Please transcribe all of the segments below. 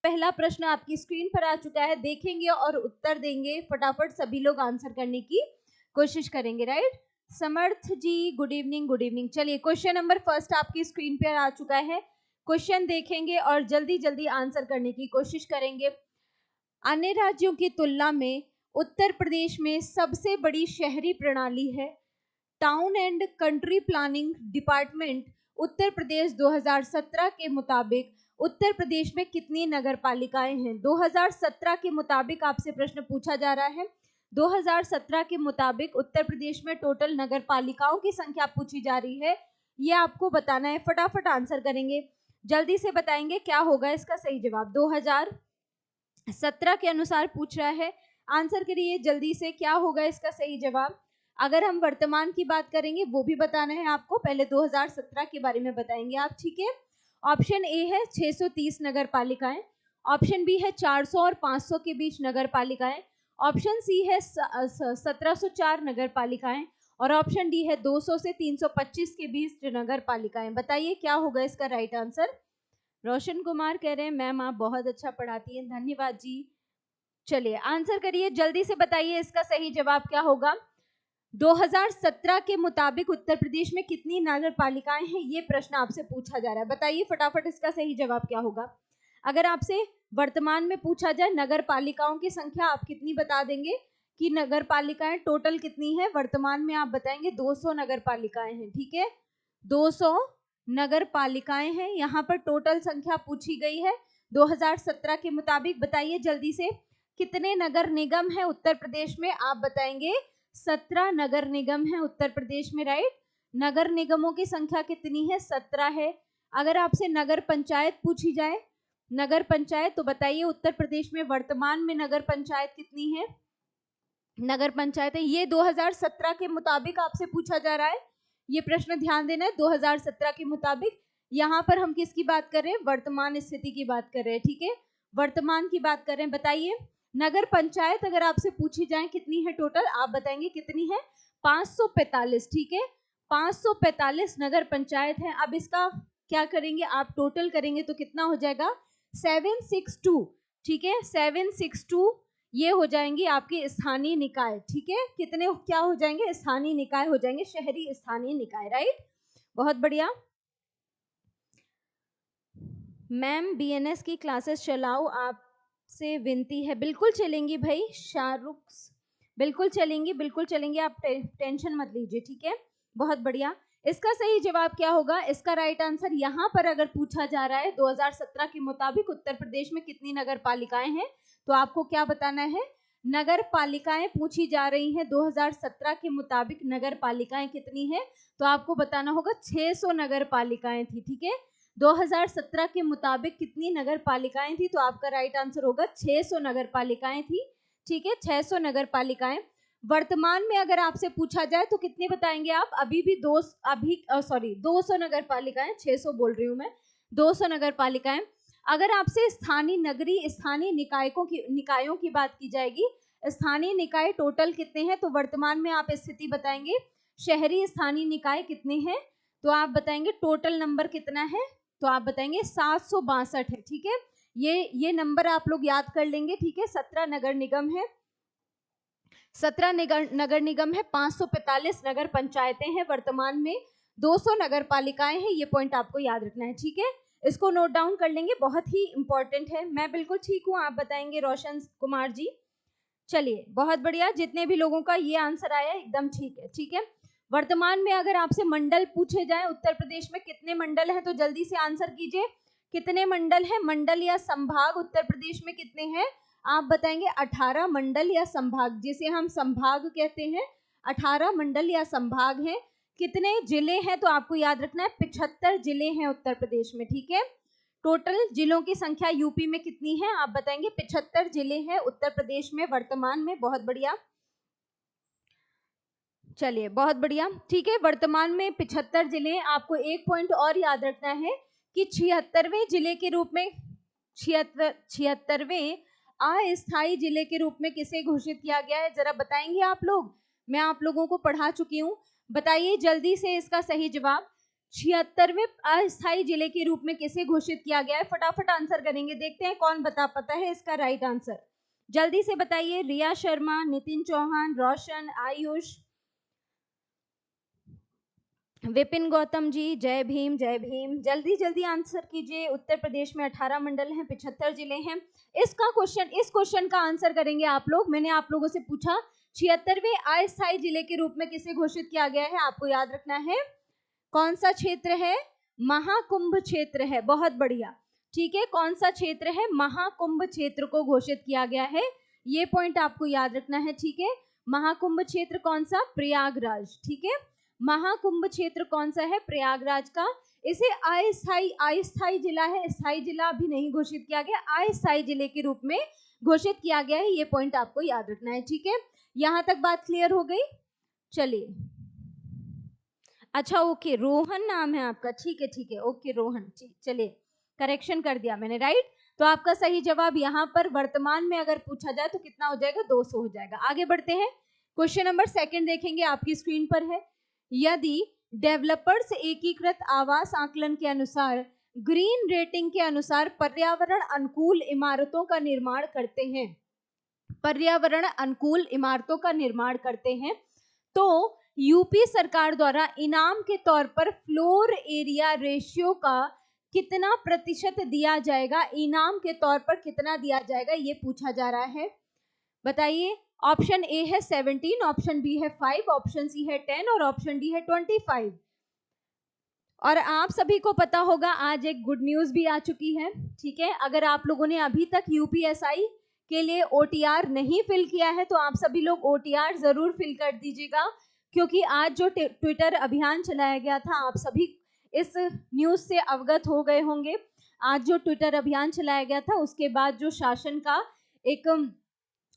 पहला प्रश्न आपकी स्क्रीन पर आ चुका है, देखेंगे और उत्तर देंगे। फटाफट सभी लोग आंसर करने की कोशिश करेंगे, राइट। समर्थ जी गुड इवनिंग, गुड इवनिंग। चलिए क्वेश्चन नंबर फर्स्ट आपकी स्क्रीन पर आ चुका है। क्वेश्चन देखेंगे और जल्दी जल्दी आंसर करने की कोशिश करेंगे। अन्य राज्यों की तुलना में उत्तर प्रदेश में सबसे बड़ी शहरी प्रणाली है। Town and country planning department Uttar Pradesh 2017 के मुताबिक उत्तर प्रदेश में कितनी नगर पालिकाएं हैं? 2017 के मुताबिक आपसे प्रश्न पूछा जा रहा है। 2017 के मुताबिक उत्तर प्रदेश में टोटल नगर पालिकाओं की संख्या पूछी जा रही है। ये आपको बताना है, फटाफट आंसर करेंगे, जल्दी से बताएंगे क्या होगा इसका सही जवाब। 2017 के अनुसार पूछ रहा है, आंसर करिए जल्दी से, क्या होगा इसका सही जवाब। अगर हम वर्तमान की बात करेंगे वो भी बताना है आपको, पहले 2017 के बारे में बताएंगे आप, ठीक है। ऑप्शन ए है 630 नगर पालिकाएं, ऑप्शन बी है 400 और 500 के बीच नगर पालिकाएं, ऑप्शन सी है 1704 नगर पालिकाएं और ऑप्शन डी है 200 से 325 के बीच नगर पालिकाएं। बताइए क्या होगा इसका राइट आंसर। रोशन कुमार कह रहे हैं मैम आप बहुत अच्छा पढ़ाती हैं, धन्यवाद जी। चलिए आंसर करिए, जल्दी से बताइए इसका सही जवाब क्या होगा। 2017 के मुताबिक उत्तर प्रदेश में कितनी नगर पालिकाएं हैं, ये प्रश्न आपसे पूछा जा रहा है। बताइए फटाफट इसका सही जवाब क्या होगा। अगर आपसे वर्तमान में पूछा जाए नगर पालिकाओं की संख्या, आप कितनी बता देंगे कि नगर पालिकाएं टोटल कितनी है? वर्तमान में आप बताएंगे 200 नगर पालिकाएं हैं, ठीक है। 200 नगर पालिकाएं हैं, यहाँ पर टोटल संख्या पूछी गई है 2017 के मुताबिक। बताइए जल्दी से कितने नगर निगम है उत्तर प्रदेश में? आप बताएंगे 17 नगर निगम है उत्तर प्रदेश में, राइट। नगर निगमों की संख्या कितनी है? 17 है। अगर आपसे नगर पंचायत पूछी जाए, नगर पंचायत, तो बताइए उत्तर प्रदेश में वर्तमान में नगर पंचायत कितनी है? नगर पंचायत है, ये 2017 के मुताबिक आपसे पूछा जा रहा है। ये प्रश्न ध्यान देना है, 2017 के मुताबिक। यहाँ पर हम किसकी बात कर रहे हैं? वर्तमान स्थिति की बात कर रहे हैं, ठीक है, वर्तमान की बात कर रहे हैं। बताइए नगर पंचायत अगर आपसे पूछी जाए कितनी है टोटल, आप बताएंगे कितनी है? 545, ठीक है, 545 नगर पंचायत है। अब इसका क्या करेंगे आप, टोटल करेंगे तो कितना हो जाएगा? 762, ठीक है, 762 ये हो जाएंगे आपके स्थानीय निकाय, ठीक है। कितने क्या हो जाएंगे? स्थानीय निकाय हो जाएंगे, शहरी स्थानीय निकाय, राइट। बहुत बढ़िया। मैम बीएनएस की क्लासेस चलाओ, आपसे विनती है। बिल्कुल चलेंगी भाई शाहरुख, बिल्कुल चलेंगी, बिल्कुल चलेंगी, आप टेंशन मत लीजिए, ठीक है। बहुत बढ़िया। इसका सही जवाब क्या होगा? इसका राइट आंसर यहाँ पर अगर पूछा जा रहा है 2017 के मुताबिक उत्तर प्रदेश में कितनी नगर पालिकाएं हैं, तो आपको क्या बताना है? नगर पालिकाएं पूछी जा रही हैं 2017 के मुताबिक नगर पालिकाएं कितनी है, तो आपको बताना होगा 600 नगर पालिकाएं थी, ठीक है। 2017 के मुताबिक कितनी नगर पालिकाएं थी, तो आपका राइट आंसर होगा 600 नगर पालिकाएं थी, ठीक है, 600 नगर पालिकाएं। वर्तमान में अगर आपसे पूछा जाए तो कितने बताएंगे आप? अभी भी 200 नगर पालिकाएं, 600 बोल रही हूं मैं, 200 नगर पालिकाएं। अगर आपसे स्थानीय निकायों की बात की जाएगी, स्थानीय निकाय टोटल कितने हैं, तो वर्तमान में आप स्थिति बताएंगे शहरी स्थानीय निकाय कितने हैं, तो आप बताएंगे टोटल नंबर कितना है, तो आप बताएंगे 762 है, ठीक है। ये नंबर आप लोग याद कर लेंगे, ठीक है। 17 नगर निगम है, 17 नगर निगम है, 545 नगर पंचायतें हैं, वर्तमान में 200 नगर पालिकाएं हैं। ये पॉइंट आपको याद रखना है, ठीक है। इसको नोट डाउन कर लेंगे, बहुत ही इंपॉर्टेंट है। मैं बिल्कुल ठीक हूँ, आप बताएंगे रोशन कुमार जी। चलिए बहुत बढ़िया, जितने भी लोगों का ये आंसर आया एकदम ठीक है, ठीक है। वर्तमान में अगर आपसे मंडल पूछे जाए उत्तर प्रदेश में कितने मंडल हैं, तो जल्दी से आंसर कीजिए, कितने मंडल हैं? मंडल या संभाग उत्तर प्रदेश में कितने हैं? आप बताएंगे 18 मंडल या संभाग, जिसे हम संभाग कहते हैं, 18 मंडल या संभाग हैं। कितने जिले हैं, तो आपको याद रखना है 75 जिले हैं उत्तर प्रदेश में, ठीक है। टोटल जिलों की संख्या यूपी में कितनी है, आप बताएंगे 75 जिले हैं उत्तर प्रदेश में वर्तमान में। बहुत बढ़िया, चलिए बहुत बढ़िया, ठीक है। वर्तमान में 75 जिले। आपको एक पॉइंट और याद रखना है कि 76वें जिले के रूप में 76वें अस्थायी जिले के रूप में किसे घोषित किया गया है, जरा बताएंगे आप लोग। मैं आप लोगों को पढ़ा चुकी हूँ, बताइए जल्दी से इसका सही जवाब। 76वें अस्थायी जिले के रूप में किसे घोषित किया गया है? फटाफट आंसर करेंगे, देखते हैं कौन बता पाता है इसका राइट आंसर। जल्दी से बताइए। रिया शर्मा, नितिन चौहान, रोशन, आयुष, विपिन गौतम जी, जय भीम जय भीम। जल्दी जल्दी आंसर कीजिए। उत्तर प्रदेश में 18 मंडल हैं, 75 जिले हैं। इस क्वेश्चन का आंसर करेंगे आप लोग। मैंने आप लोगों से पूछा 76वें अस्थायी जिले के रूप में किसे घोषित किया गया है? आपको याद रखना है कौन सा क्षेत्र है? महाकुंभ क्षेत्र है। बहुत बढ़िया, ठीक है। कौन सा क्षेत्र है? महाकुंभ क्षेत्र को घोषित किया गया है, ये पॉइंट आपको याद रखना है, ठीक है। महाकुंभ क्षेत्र कौन सा? प्रयागराज, ठीक है। महाकुंभ क्षेत्र कौन सा है? प्रयागराज का। इसे अस्थायी जिला है, स्थायी जिला अभी नहीं घोषित किया गया, अस्थायी जिले के रूप में घोषित किया गया है, ये पॉइंट आपको याद रखना है, ठीक है। यहां तक बात क्लियर हो गई? चलिए, अच्छा ओके, रोहन नाम है आपका, ठीक है ओके रोहन, चलिए करेक्शन कर दिया मैंने, राइट। तो आपका सही जवाब यहाँ पर वर्तमान में अगर पूछा जाए तो कितना हो जाएगा? 200 हो जाएगा। आगे बढ़ते हैं, क्वेश्चन नंबर 2 देखेंगे, आपकी स्क्रीन पर है। यदि डेवलपर्स एकीकृत आवास आकलन के अनुसार ग्रीन रेटिंग के अनुसार पर्यावरण अनुकूल इमारतों का निर्माण करते हैं, पर्यावरण अनुकूल इमारतों का निर्माण करते हैं, तो यूपी सरकार द्वारा इनाम के तौर पर फ्लोर एरिया रेशियो का कितना प्रतिशत दिया जाएगा? इनाम के तौर पर कितना दिया जाएगा, ये पूछा जा रहा है। बताइए। ऑप्शन ए है 17, ऑप्शन बी है 5, ऑप्शन सी है 10 और ऑप्शन डी है 25। और आप सभी को पता होगा आज एक गुड न्यूज भी आ चुकी है, ठीक है। अगर आप लोगों ने अभी तक यूपीएसआई के लिए ओटीआर नहीं फिल किया है तो आप सभी लोग ओटीआर जरूर फिल कर दीजिएगा, क्योंकि आज जो ट्विटर अभियान चलाया गया था, आप सभी इस न्यूज से अवगत हो गए होंगे। आज जो ट्विटर अभियान चलाया गया था उसके बाद जो शासन का एक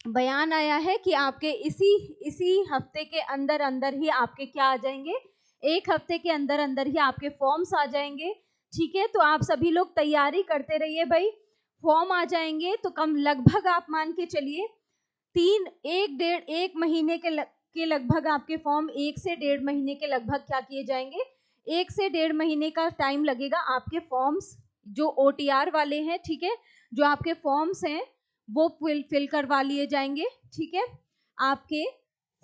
बयान आया है कि आपके इसी हफ्ते के अंदर अंदर ही आपके क्या आ जाएंगे, एक हफ्ते के अंदर अंदर ही आपके फॉर्म्स आ जाएंगे, ठीक है। तो आप सभी लोग तैयारी करते रहिए भाई, फॉर्म आ जाएंगे तो कम लगभग आप मान के चलिए 1 महीने के लगभग आपके फॉर्म 1 से 1.5 महीने के लगभग क्या किए जाएंगे, 1 से 1.5 महीने का टाइम लगेगा आपके फॉर्म्स जो ओटीआर वाले हैं, ठीक है, जो आपके फॉर्म्स हैं वो फिल करवा लिए जाएंगे, ठीक है। आपके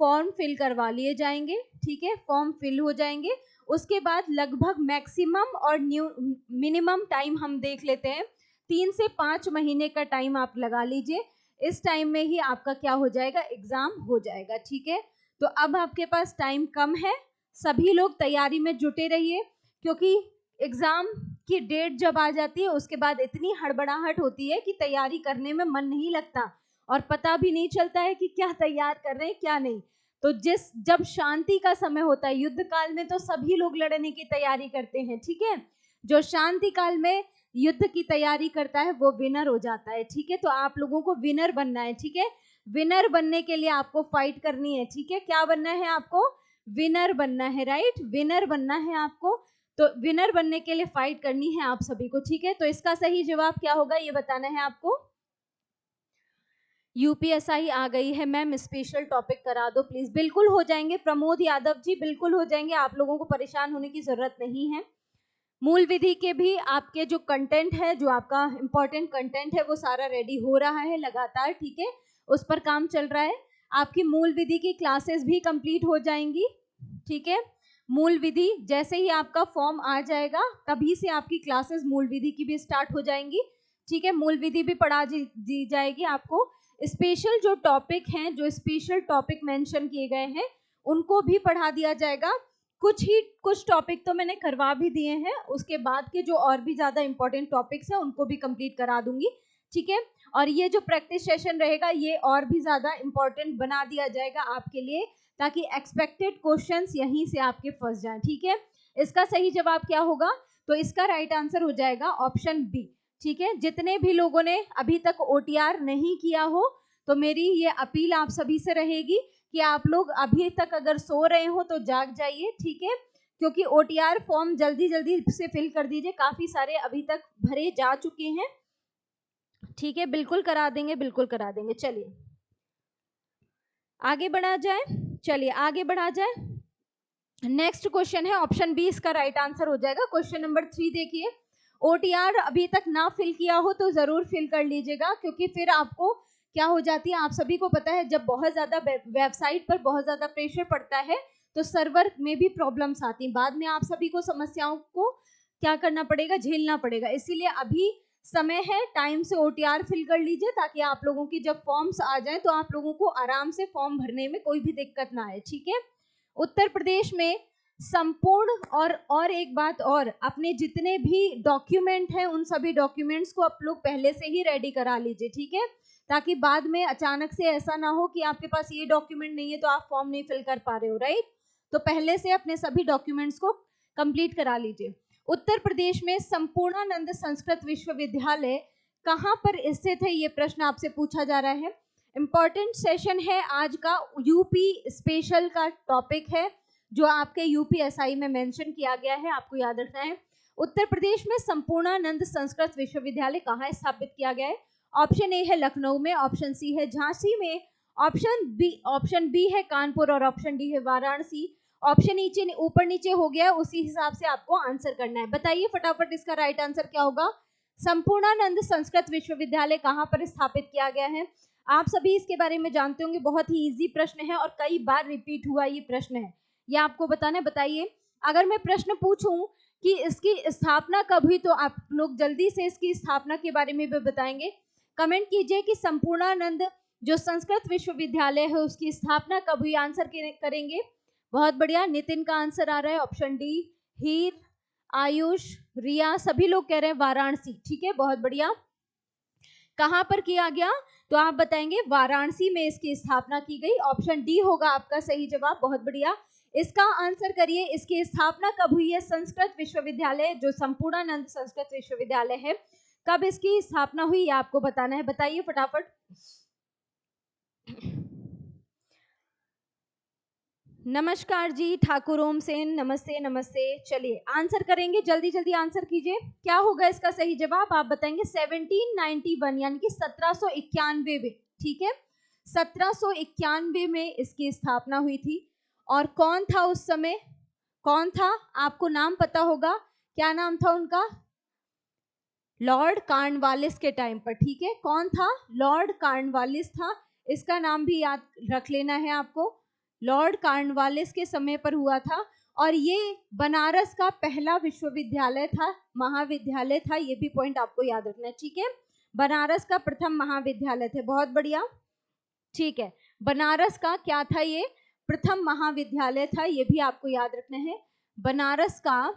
फॉर्म फिल करवा लिए जाएंगे, ठीक है, फॉर्म फिल हो जाएंगे। उसके बाद लगभग मैक्सिमम और मिनिमम टाइम हम देख लेते हैं, 3 से 5 महीने का टाइम आप लगा लीजिए। इस टाइम में ही आपका क्या हो जाएगा? एग्जाम हो जाएगा, ठीक है। तो अब आपके पास टाइम कम है, सभी लोग तैयारी में जुटे रहिए, क्योंकि एग्जाम की डेट जब आ जाती है उसके बाद इतनी हड़बड़ाहट होती है कि तैयारी करने में मन नहीं लगता और पता भी नहीं चलता है कि क्या तैयार कर रहे हैं क्या नहीं। तो जब शांति का समय होता है, युद्ध काल में तो सभी लोग लड़ने की तैयारी करते हैं, ठीक है। जो शांति काल में युद्ध की तैयारी करता है वो विनर हो जाता है, ठीक है। तो आप लोगों को विनर बनना है, ठीक है। विनर बनने के लिए आपको फाइट करनी है, ठीक है। क्या बनना है आपको? विनर बनना है, राइट, विनर बनना है आपको। तो विनर बनने के लिए फाइट करनी है आप सभी को, ठीक है। तो इसका सही जवाब क्या होगा ये बताना है आपको। यूपीएसआई आ गई है मैम, स्पेशल टॉपिक करा दो प्लीज। बिल्कुल हो जाएंगे प्रमोद यादव जी, बिल्कुल हो जाएंगे, आप लोगों को परेशान होने की जरूरत नहीं है। मूल विधि के भी आपके जो कंटेंट है, जो आपका इंपॉर्टेंट कंटेंट है वो सारा रेडी हो रहा है लगातार, ठीक है, उस पर काम चल रहा है। आपकी मूल विधि की क्लासेस भी कंप्लीट हो जाएंगी, ठीक है। मूल विधि जैसे ही आपका फॉर्म आ जाएगा तभी से आपकी क्लासेस मूल विधि की भी स्टार्ट हो जाएंगी, ठीक है। मूल विधि भी पढ़ा दी जाएगी आपको। स्पेशल जो टॉपिक हैं, जो स्पेशल टॉपिक मेंशन किए गए हैं उनको भी पढ़ा दिया जाएगा। कुछ टॉपिक तो मैंने करवा भी दिए हैं, उसके बाद के जो और भी ज्यादा इंपॉर्टेंट टॉपिक्स हैं उनको भी कंप्लीट करा दूंगी, ठीक है। और ये जो प्रैक्टिस सेशन रहेगा ये और भी ज्यादा इंपॉर्टेंट बना दिया जाएगा आपके लिए, ताकि एक्सपेक्टेड क्वेश्चंस यहीं से आपके फंस जाएं, ठीक है। इसका सही जवाब क्या होगा? तो इसका राइट आंसर हो जाएगा ऑप्शन बी, ठीक है। जितने भी लोगों ने अभी तक ओटीआर नहीं किया हो तो मेरी ये अपील आप सभी से रहेगी कि आप लोग अभी तक अगर सो रहे हो तो जाग जाइए, ठीक है, क्योंकि ओटीआर फॉर्म जल्दी जल्दी से फिल कर दीजिए, काफी सारे अभी तक भरे जा चुके हैं, ठीक है। बिल्कुल करा देंगे, बिल्कुल करा देंगे। चलिए आगे बढ़ा जाए, चलिए आगे बढ़ा जाए। नेक्स्ट क्वेश्चन है ऑप्शन बी इसका राइट आंसर हो जाएगा। क्वेश्चन नंबर 3 देखिए, ओटीआर अभी तक ना फिल किया हो तो जरूर फिल कर लीजिएगा, क्योंकि फिर आपको क्या हो जाती है, आप सभी को पता है जब बहुत ज्यादा वेबसाइट पर बहुत ज्यादा प्रेशर पड़ता है तो सर्वर में भी प्रॉब्लम्स आती हैं, बाद में आप सभी को समस्याओं को क्या करना पड़ेगा, झेलना पड़ेगा। इसीलिए अभी समय है, टाइम से ओटीआर फिल कर लीजिए, ताकि आप लोगों की जब फॉर्म्स आ जाए तो आप लोगों को आराम से फॉर्म भरने में कोई भी दिक्कत ना आए, ठीक है। उत्तर प्रदेश में संपूर्ण और एक बात और, अपने जितने भी डॉक्यूमेंट हैं उन सभी डॉक्यूमेंट्स को आप लोग पहले से ही रेडी करा लीजिए, ठीक है, ताकि बाद में अचानक से ऐसा ना हो कि आपके पास ये डॉक्यूमेंट नहीं है तो आप फॉर्म नहीं फिल कर पा रहे हो, राइट। तो पहले से अपने सभी डॉक्यूमेंट्स को कंप्लीट करा लीजिए। उत्तर प्रदेश में संपूर्णानंद संस्कृत विश्वविद्यालय कहाँ पर स्थित है, ये प्रश्न आपसे पूछा जा रहा है। इंपॉर्टेंट सेशन है आज का, यूपी स्पेशल का टॉपिक है जो आपके यूपीएसआई में मेंशन किया गया है, आपको याद रखना है। उत्तर प्रदेश में संपूर्णानंद संस्कृत विश्वविद्यालय कहाँ स्थापित किया गया है? ऑप्शन ए है लखनऊ में, ऑप्शन सी है झांसी में, ऑप्शन बी है कानपुर और ऑप्शन डी है वाराणसी। ऑप्शन नीचे ऊपर नीचे हो गया, उसी हिसाब से आपको आंसर करना है। बताइए फटाफट इसका राइट आंसर क्या होगा। संपूर्णानंद संस्कृत विश्वविद्यालय कहाँ पर स्थापित किया गया है? आप सभी इसके बारे में जानते होंगे, बहुत ही इजी प्रश्न है और कई बार रिपीट हुआ ये प्रश्न है, ये आपको बताना है। बताइए, अगर मैं प्रश्न पूछूं कि इसकी स्थापना कब हुई तो आप लोग जल्दी से इसकी स्थापना के बारे में भी बताएंगे। कमेंट कीजिए कि संपूर्णानंद जो संस्कृत विश्वविद्यालय है उसकी स्थापना कब हुई, आंसर करेंगे। बहुत बढ़िया, नितिन का आंसर आ रहा है ऑप्शन डी, हीर, आयुष, रिया, सभी लोग कह रहे हैं वाराणसी, ठीक है, बहुत बढ़िया। कहां पर किया गया तो आप बताएंगे वाराणसी में इसकी स्थापना की गई, ऑप्शन डी होगा आपका सही जवाब, बहुत बढ़िया। इसका आंसर करिए, इसकी स्थापना कब हुई है? संस्कृत विश्वविद्यालय जो संपूर्णानंद संस्कृत विश्वविद्यालय है, कब इसकी स्थापना हुई ये आपको बताना है। बताइए फटाफट। नमस्कार जी, ठाकुर ओम सेन, नमस्ते नमस्ते। चलिए आंसर करेंगे, जल्दी जल्दी आंसर कीजिए, क्या होगा इसका सही जवाब, आप बताएंगे 1791 यानी कि 1791 में, ठीक है, 1791 में इसकी स्थापना हुई थी। और कौन था उस समय, कौन था, आपको नाम पता होगा, क्या नाम था उनका? लॉर्ड कार्नवालिस के टाइम पर, ठीक है, कौन था? लॉर्ड कार्नवालिस था, इसका नाम भी याद रख लेना है आपको, लॉर्ड कार्नवालिस के समय पर हुआ था। और ये बनारस का पहला विश्वविद्यालय था, महाविद्यालय था, ये भी पॉइंट आपको याद रखना है, ठीक है, बनारस का प्रथम महाविद्यालय थे, बहुत बढ़िया, ठीक है, बनारस का क्या था, ये प्रथम महाविद्यालय था, ये भी आपको याद रखना है, बनारस का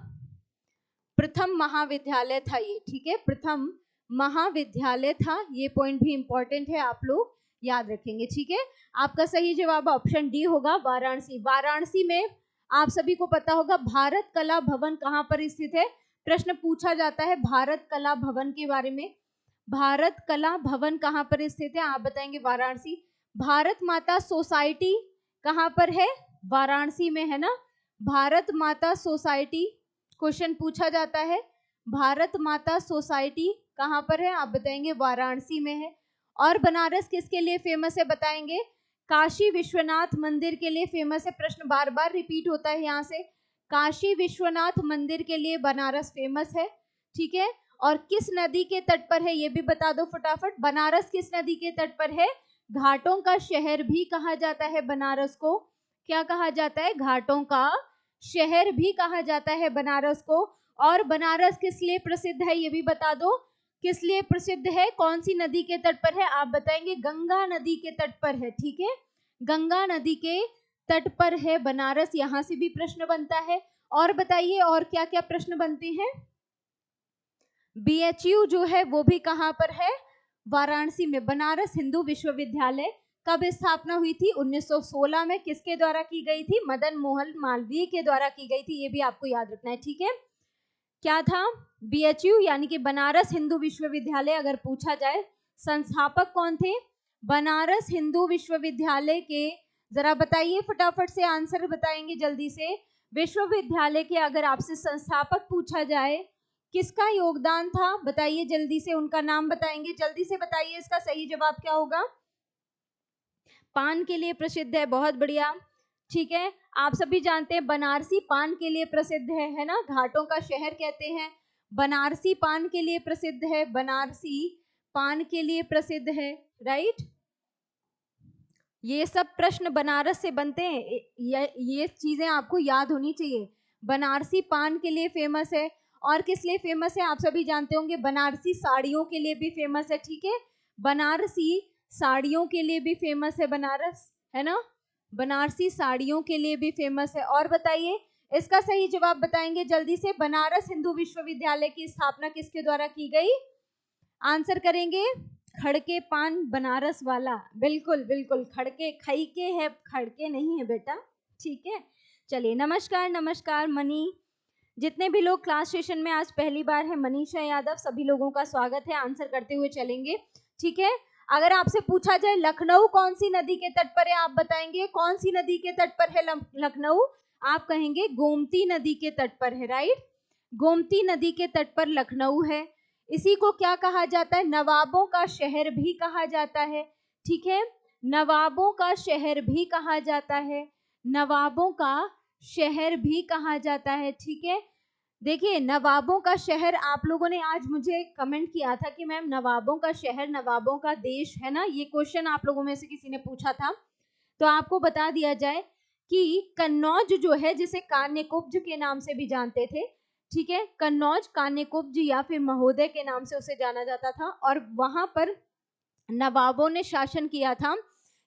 प्रथम महाविद्यालय था ये, ठीक है, प्रथम महाविद्यालय था, ये पॉइंट भी इंपॉर्टेंट है, आप लोग याद रखेंगे, ठीक है। आपका सही जवाब ऑप्शन डी होगा, वाराणसी। वाराणसी में आप सभी को पता होगा भारत कला भवन कहाँ पर स्थित है, प्रश्न पूछा जाता है भारत कला भवन के बारे में, भारत कला भवन कहाँ पर स्थित है, आप बताएंगे वाराणसी। भारत माता सोसाइटी कहाँ पर है? वाराणसी में है ना, भारत माता सोसाइटी क्वेश्चन पूछा जाता है, भारत माता सोसाइटी कहाँ पर है, आप बताएंगे वाराणसी में है। और बनारस किसके लिए फेमस है, बताएंगे काशी विश्वनाथ मंदिर के लिए फेमस है, प्रश्न बार बार रिपीट होता है यहाँ से, काशी विश्वनाथ मंदिर के लिए बनारस फेमस है, ठीक है। और किस नदी के तट पर है ये भी बता दो फटाफट, बनारस किस नदी के तट पर है? घाटों का शहर भी कहा जाता है बनारस को, क्या कहा जाता है? घाटों का शहर भी कहा जाता है बनारस को। और बनारस किस लिए प्रसिद्ध है ये भी बता दो, किस लिए प्रसिद्ध है, कौन सी नदी के तट पर है, आप बताएंगे गंगा नदी के तट पर है, ठीक है, गंगा नदी के तट पर है बनारस, यहां से भी प्रश्न बनता है। और बताइए और क्या क्या प्रश्न बनते हैं। बीएचयू जो है वो भी कहां पर है? वाराणसी में। बनारस हिंदू विश्वविद्यालय कब स्थापना हुई थी? 1916 में। किसके द्वारा की गई थी? मदन मोहन मालवीय के द्वारा की गई थी, ये भी आपको याद रखना है, ठीक है। क्या था? बीएचयू यानी कि बनारस हिंदू विश्वविद्यालय। अगर पूछा जाए संस्थापक कौन थे बनारस हिंदू विश्वविद्यालय के, जरा बताइए फटाफट से आंसर बताएंगे जल्दी से। विश्वविद्यालय के अगर आपसे संस्थापक पूछा जाए किसका योगदान था, बताइए जल्दी से, उनका नाम बताएंगे, जल्दी से बताइए इसका सही जवाब क्या होगा। पान के लिए प्रसिद्ध है, बहुत बढ़िया। ठीक है। आप सभी जानते हैं बनारसी पान के लिए प्रसिद्ध है ना, घाटों का शहर कहते हैं। बनारसी पान के लिए प्रसिद्ध है, बनारसी पान के लिए प्रसिद्ध है, राइट। ये सब प्रश्न बनारस से बनते हैं, ये चीजें आपको याद होनी चाहिए। बनारसी पान के लिए फेमस है, और किस लिए फेमस है आप सभी जानते होंगे, बनारसी साड़ियों के लिए भी फेमस है, ठीक है। बनारसी साड़ियों के लिए भी फेमस है बनारस, है ना, बनारसी साड़ियों के लिए भी फेमस है। और बताइए इसका सही जवाब बताएंगे जल्दी से। बनारस हिंदू विश्वविद्यालय की स्थापना किसके द्वारा की गई? आंसर करेंगे खड़के पान बनारस वाला। बिल्कुल बिल्कुल, खड़के खई के है, खड़के नहीं है बेटा, ठीक है। चलिए, नमस्कार नमस्कार मनी, जितने भी लोग क्लास सेशन में आज पहली बार है, मनीषा यादव, सभी लोगों का स्वागत है। आंसर करते हुए चलेंगे, ठीक है। अगर आपसे पूछा जाए लखनऊ कौन सी नदी के तट पर है, आप बताएंगे कौन सी नदी के तट पर है लखनऊ? आप कहेंगे गोमती नदी के तट पर है, राइट। गोमती नदी के तट पर लखनऊ है। इसी को क्या कहा जाता है? नवाबों का शहर भी कहा जाता है, ठीक है। नवाबों का शहर भी कहा जाता है, नवाबों का शहर भी कहा जाता है, ठीक है। देखिए, नवाबों का शहर, आप लोगों ने आज मुझे कमेंट किया था कि मैम नवाबों का शहर नवाबों का देश है ना, ये क्वेश्चन आप लोगों में से किसी ने पूछा था। तो आपको बता दिया जाए कि कन्नौज जो है, जिसे कान्यकुब्ज के नाम से भी जानते थे, ठीक है, कन्नौज कान्यकुब्ज या फिर महोदय के नाम से उसे जाना जाता था, और वहां पर नवाबों ने शासन किया था,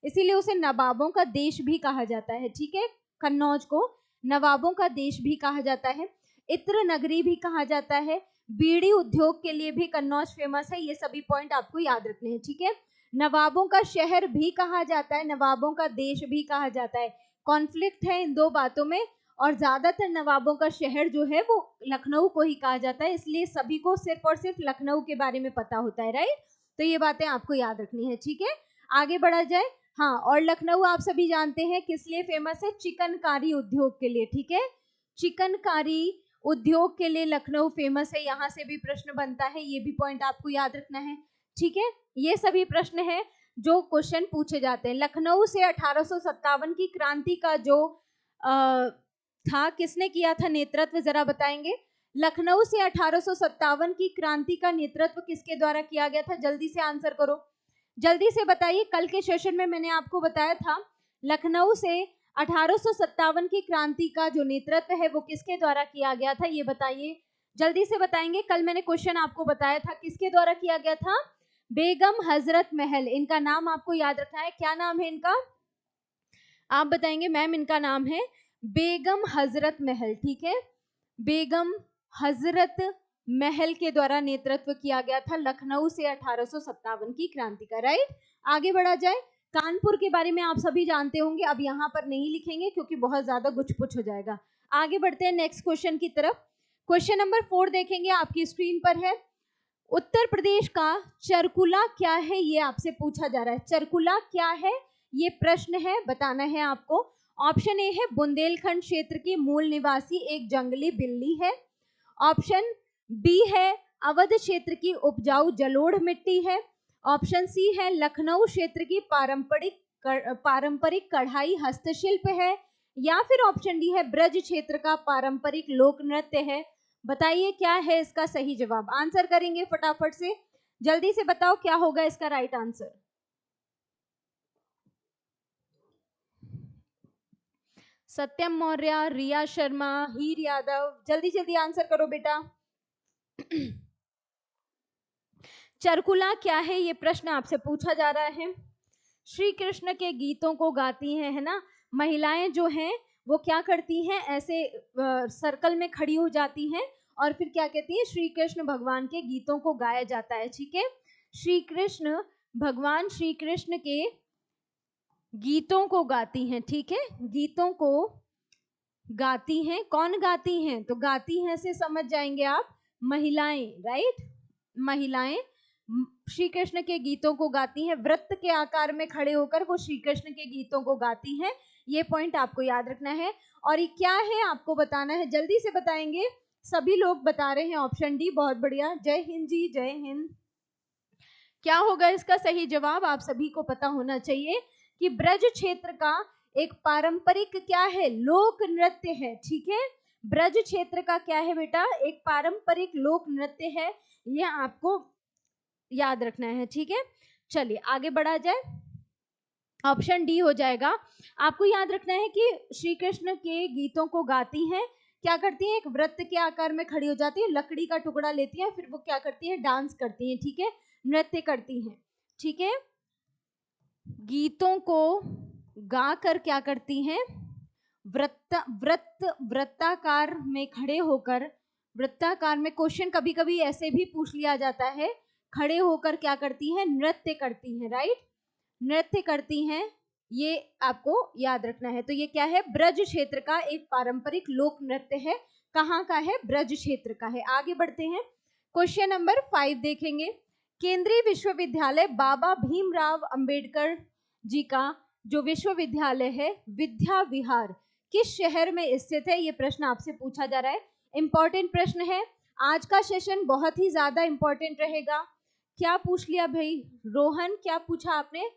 इसीलिए उसे नवाबों का देश भी कहा जाता है, ठीक है। कन्नौज को नवाबों का देश भी कहा जाता है, इत्र नगरी भी कहा जाता है, बीड़ी उद्योग के लिए भी कन्नौज फेमस है। ये सभी पॉइंट आपको याद रखने हैं, ठीक है। नवाबों का शहर भी कहा जाता है, नवाबों का देश भी कहा जाता है। कॉन्फ्लिक्ट है इन दो बातों में, और ज्यादातर नवाबों का शहर जो है वो लखनऊ को ही कहा जाता है, इसलिए सभी को सिर्फ और सिर्फ लखनऊ के बारे में पता होता है, राइट। तो ये बातें आपको याद रखनी है, ठीक है। आगे बढ़ा जाए। हाँ, और लखनऊ आप सभी जानते हैं किस लिए फेमस है? चिकनकारी उद्योग के लिए, ठीक है। चिकनकारी उद्योग के लिए लखनऊ फेमस है, यहाँ से भी प्रश्न बनता है, ये भी पॉइंट आपको याद रखना है, ठीक है। ये सभी प्रश्न है जो क्वेश्चन पूछे जाते हैं। लखनऊ से 1857 की क्रांति का जो था, किसने किया था नेतृत्व, जरा बताएंगे। लखनऊ से 1857 की क्रांति का नेतृत्व किसके द्वारा किया गया था? जल्दी से आंसर करो, जल्दी से बताइए। कल के सेशन में मैंने आपको बताया था लखनऊ से 1857 की क्रांति का जो नेतृत्व है वो किसके द्वारा किया गया था, ये बताइए, जल्दी से बताएंगे। कल मैंने क्वेश्चन आपको बताया था, किसके द्वारा किया गया था? बेगम हजरत महल, इनका नाम आपको याद रखना है। क्या नाम है इनका? आप बताएंगे मैम इनका नाम है बेगम हजरत महल, ठीक है। बेगम हजरत महल के द्वारा नेतृत्व किया गया था लखनऊ से 1857 की क्रांति का, राइट। आगे बढ़ा जाए। कानपुर के बारे में आप सभी जानते होंगे, अब यहाँ पर नहीं लिखेंगे क्योंकि बहुत ज्यादा गुछ पुछ हो जाएगा। आगे बढ़ते हैं नेक्स्ट क्वेश्चन की तरफ। क्वेश्चन नंबर 4 देखेंगे, आपकी स्क्रीन पर है। उत्तर प्रदेश का चरकुला क्या है, ये आपसे पूछा जा रहा है। चरकुला क्या है, ये प्रश्न है, बताना है आपको। ऑप्शन ए है बुंदेलखंड क्षेत्र की मूल निवासी एक जंगली बिल्ली है। ऑप्शन बी है अवध क्षेत्र की उपजाऊ जलोढ़ मिट्टी है। ऑप्शन सी है लखनऊ क्षेत्र की पारंपरिक कढ़ाई हस्तशिल्प है। या फिर ऑप्शन डी है ब्रज क्षेत्र का पारंपरिक लोक नृत्य है। बताइए क्या है इसका सही जवाब, आंसर करेंगे फटाफट से, जल्दी से बताओ क्या होगा इसका राइट आंसर। सत्यम मौर्य, रिया शर्मा, हीर यादव, जल्दी जल्दी आंसर करो बेटा। चरकुला क्या है, ये प्रश्न आपसे पूछा जा रहा है। श्री कृष्ण के गीतों को गाती हैं, है ना, महिलाएं जो हैं वो क्या करती हैं, ऐसे सर्कल में खड़ी हो जाती हैं और फिर क्या कहती है, श्री कृष्ण भगवान के गीतों को गाया जाता है, ठीक है। श्री कृष्ण भगवान श्री कृष्ण के गीतों को गाती हैं, ठीक है, गीतों को गाती हैं। कौन गाती हैं? तो गाती हैं से समझ जाएंगे आप, महिलाएं, राइट। महिलाएं श्री कृष्ण के गीतों को गाती हैं, वृत्त के आकार में खड़े होकर वो श्री कृष्ण के गीतों को गाती हैं। ये पॉइंट आपको याद रखना है। और ये क्या है आपको बताना है, जल्दी से बताएंगे। सभी लोग बता रहे हैं ऑप्शन डी, बहुत बढ़िया, जय हिंद जी, जय हिंद। क्या होगा इसका सही जवाब, आप सभी को पता होना चाहिए कि ब्रज क्षेत्र का एक पारंपरिक क्या है, लोक नृत्य है, ठीक है। ब्रज क्षेत्र का क्या है बेटा, एक पारंपरिक लोक नृत्य है, ये आपको याद रखना है, ठीक है। चलिए आगे बढ़ा जाए, ऑप्शन डी हो जाएगा। आपको याद रखना है कि श्री कृष्ण के गीतों को गाती हैं, क्या करती हैं, एक वृत्त के आकार में खड़ी हो जाती है, लकड़ी का टुकड़ा लेती है, फिर वो क्या करती है, डांस करती हैं, ठीक है, नृत्य करती हैं, ठीक है। गीतों को गाकर क्या करती हैं, वृत्ताकार में खड़े होकर, वृत्ताकार में क्वेश्चन कभी कभी ऐसे भी पूछ लिया जाता है, खड़े होकर क्या करती हैं, नृत्य करती हैं, राइट, नृत्य करती हैं, ये आपको याद रखना है। तो ये क्या है, ब्रज क्षेत्र का एक पारंपरिक लोक नृत्य है, कहाँ का है, ब्रज क्षेत्र का है। आगे बढ़ते हैं, क्वेश्चन नंबर 5 देखेंगे। केंद्रीय विश्वविद्यालय बाबा भीमराव अंबेडकर जी का जो विश्वविद्यालय है, विद्या विहार, किस शहर में स्थित है, ये प्रश्न आपसे पूछा जा रहा है, इंपॉर्टेंट प्रश्न है। आज का सेशन बहुत ही ज्यादा इंपॉर्टेंट रहेगा। क्या पूछ लिया भाई रोहन, क्या पूछा आपने,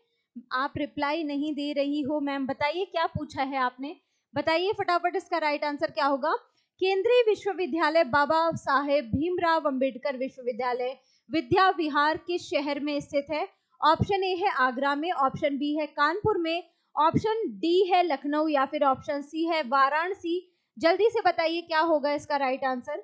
आप रिप्लाई नहीं दे रही हो मैम, बताइए क्या पूछा है आपने, बताइए फटाफट, इसका राइट आंसर क्या होगा। केंद्रीय विश्वविद्यालय बाबा साहेब भीमराव अंबेडकर विश्वविद्यालय विद्या विहार किस शहर में स्थित है। ऑप्शन ए है आगरा में, ऑप्शन बी है कानपुर में, ऑप्शन डी है लखनऊ, या फिर ऑप्शन सी है वाराणसी। जल्दी से बताइए क्या होगा इसका राइट आंसर।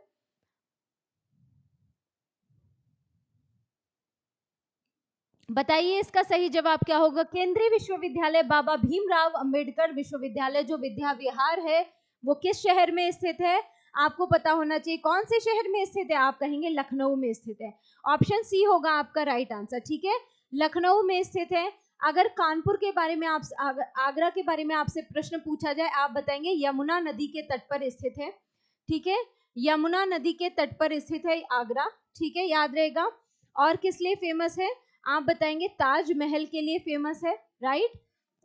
बताइए इसका सही जवाब क्या होगा। केंद्रीय विश्वविद्यालय बाबा भीमराव अंबेडकर विश्वविद्यालय जो विद्या विहार है वो किस शहर में स्थित है, आपको पता होना चाहिए। कौन से शहर में स्थित है, आप कहेंगे लखनऊ में स्थित है, ऑप्शन सी होगा आपका राइट आंसर, ठीक है, लखनऊ में स्थित है। अगर कानपुर के बारे में आप आगरा के बारे में आपसे प्रश्न पूछा जाए, आप बताएंगे यमुना नदी के तट पर स्थित है, ठीक है, यमुना नदी के तट पर स्थित है आगरा, ठीक है, याद रहेगा। और किस लिए फेमस है, आप बताएंगे ताजमहल के लिए फेमस है, राइट,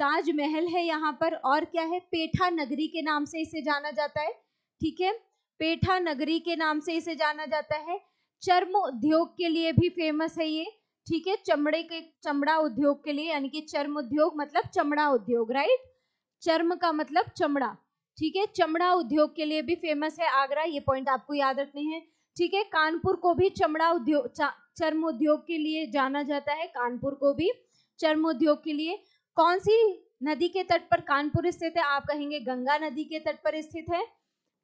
ताजमहल है यहाँ पर। और क्या है, पेठा नगरी के नाम से इसे जाना जाता है, ठीक है, पेठा नगरी के नाम से इसे जाना जाता है। चर्म उद्योग के लिए भी फेमस है ये, ठीक है, चमड़ा उद्योग के लिए, यानी कि चर्म उद्योग मतलब चमड़ा उद्योग, राइट, चर्म का मतलब चमड़ा, ठीक है, चमड़ा उद्योग के लिए भी फेमस है आगरा, ये पॉइंट आपको याद रखने हैं, ठीक है। कानपुर को भी चमड़ा उद्योग चर्म उद्योग के लिए जाना जाता है, कानपुर को भी चर्म उद्योग के लिए। कौन सी नदी के तट पर कानपुर स्थित है, आप कहेंगे गंगा नदी के तट पर स्थित है,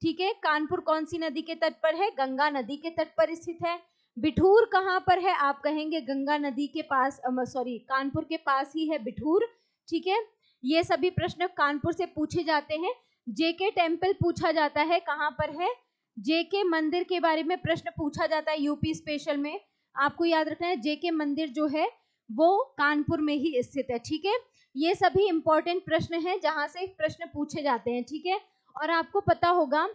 ठीक है, कानपुर कौन सी नदी के तट पर है, गंगा नदी के तट पर स्थित है। बिठूर कहाँ पर है, आप कहेंगे गंगा नदी के पास, सॉरी कानपुर के पास ही है बिठूर, ठीक है। ये सभी प्रश्न कानपुर से पूछे जाते हैं। जेके टेम्पल पूछा जाता है, कहाँ पर है, जेके मंदिर के बारे में प्रश्न पूछा जाता है यूपी स्पेशल में, आपको याद रखना है जेके मंदिर जो है वो कानपुर में ही स्थित है, ठीक है। ये सभी इंपॉर्टेंट प्रश्न हैं जहां से प्रश्न पूछे जाते हैं, ठीक है। और आपको पता होगा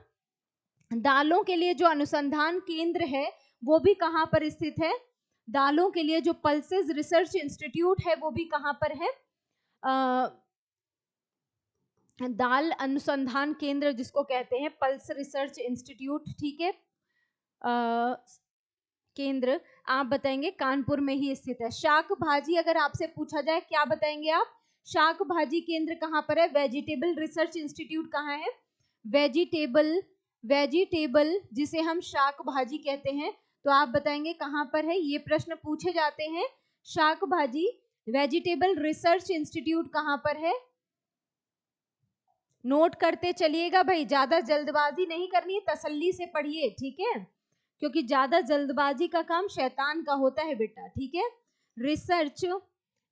दालों के लिए जो अनुसंधान केंद्र है वो भी कहाँ पर स्थित है, दालों के लिए जो पल्सेस रिसर्च इंस्टीट्यूट है वो भी कहाँ पर है, दाल अनुसंधान केंद्र जिसको कहते हैं पल्स रिसर्च इंस्टीट्यूट, ठीक है, केंद्र आप बताएंगे कानपुर में ही स्थित है। शाक भाजी अगर आपसे पूछा जाए क्या बताएंगे आप, शाक भाजी केंद्र कहाँ पर है, वेजिटेबल रिसर्च इंस्टीट्यूट कहाँ है, वेजिटेबल जिसे हम शाक भाजी कहते हैं, तो आप बताएंगे कहाँ पर है, ये प्रश्न पूछे जाते हैं। शाक भाजी वेजिटेबल रिसर्च इंस्टीट्यूट कहाँ पर है, नोट करते चलिएगा भाई, ज्यादा जल्दबाजी नहीं करनी, तसल्ली से पढ़िए, ठीक है, क्योंकि ज्यादा जल्दबाजी का काम शैतान का होता है बेटा, ठीक है। रिसर्च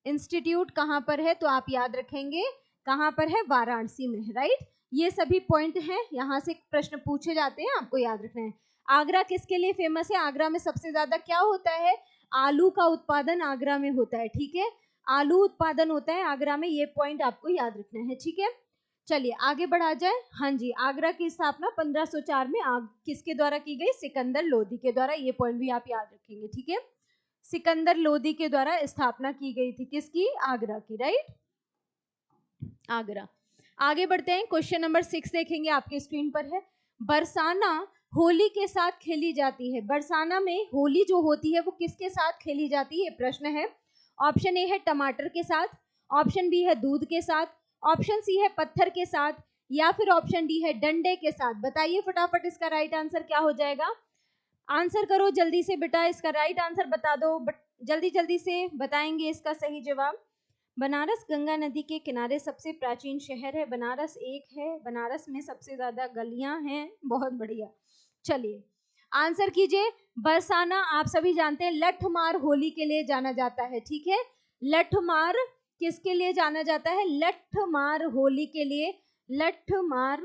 इंस्टीट्यूट कहाँ पर है, तो आप याद रखेंगे कहाँ पर है, वाराणसी में, राइट। ये सभी पॉइंट हैं, यहाँ से प्रश्न पूछे जाते हैं, आपको याद रखना है। आगरा किसके लिए फेमस है, आगरा में सबसे ज्यादा क्या होता है, आलू का उत्पादन आगरा में होता है, ठीक है, आलू उत्पादन होता है आगरा में, ये पॉइंट आपको याद रखना है, ठीक है। चलिए आगे बढ़ा जाए। हाँ जी, आगरा की स्थापना 1504 में किसके द्वारा की गई, सिकंदर लोदी के द्वारा, ये पॉइंट भी आप याद रखेंगे, ठीक है, सिकंदर लोदी के द्वारा स्थापना की गई थी, किसकी, आगरा की, राइट, आगरा। आगे बढ़ते हैं, क्वेश्चन नंबर 6 देखेंगे, आपके स्क्रीन पर है। बरसाना होली के साथ खेली जाती है, बरसाना में होली जो होती है वो किसके साथ खेली जाती है, प्रश्न है। ऑप्शन ए है टमाटर के साथ, ऑप्शन बी है दूध के साथ, ऑप्शन सी है पत्थर के साथ, या फिर ऑप्शन डी है डंडे के साथ। बताइए फटाफट इसका राइट आंसर क्या हो जाएगा। आंसर करो जल्दी से बेटा, इसका राइट आंसर बता दो, बट जल्दी जल्दी से बताएंगे इसका सही जवाब। बनारस गंगा नदी के किनारे सबसे प्राचीन शहर है, बनारस एक है, बनारस में सबसे ज्यादा गलियां हैं। बहुत बढ़िया, चलिए आंसर कीजिए। बरसाना आप सभी जानते हैं लठमार होली के लिए जाना जाता है, ठीक है। लठमार किसके लिए जाना जाता है? लठमार होली के लिए। लठमार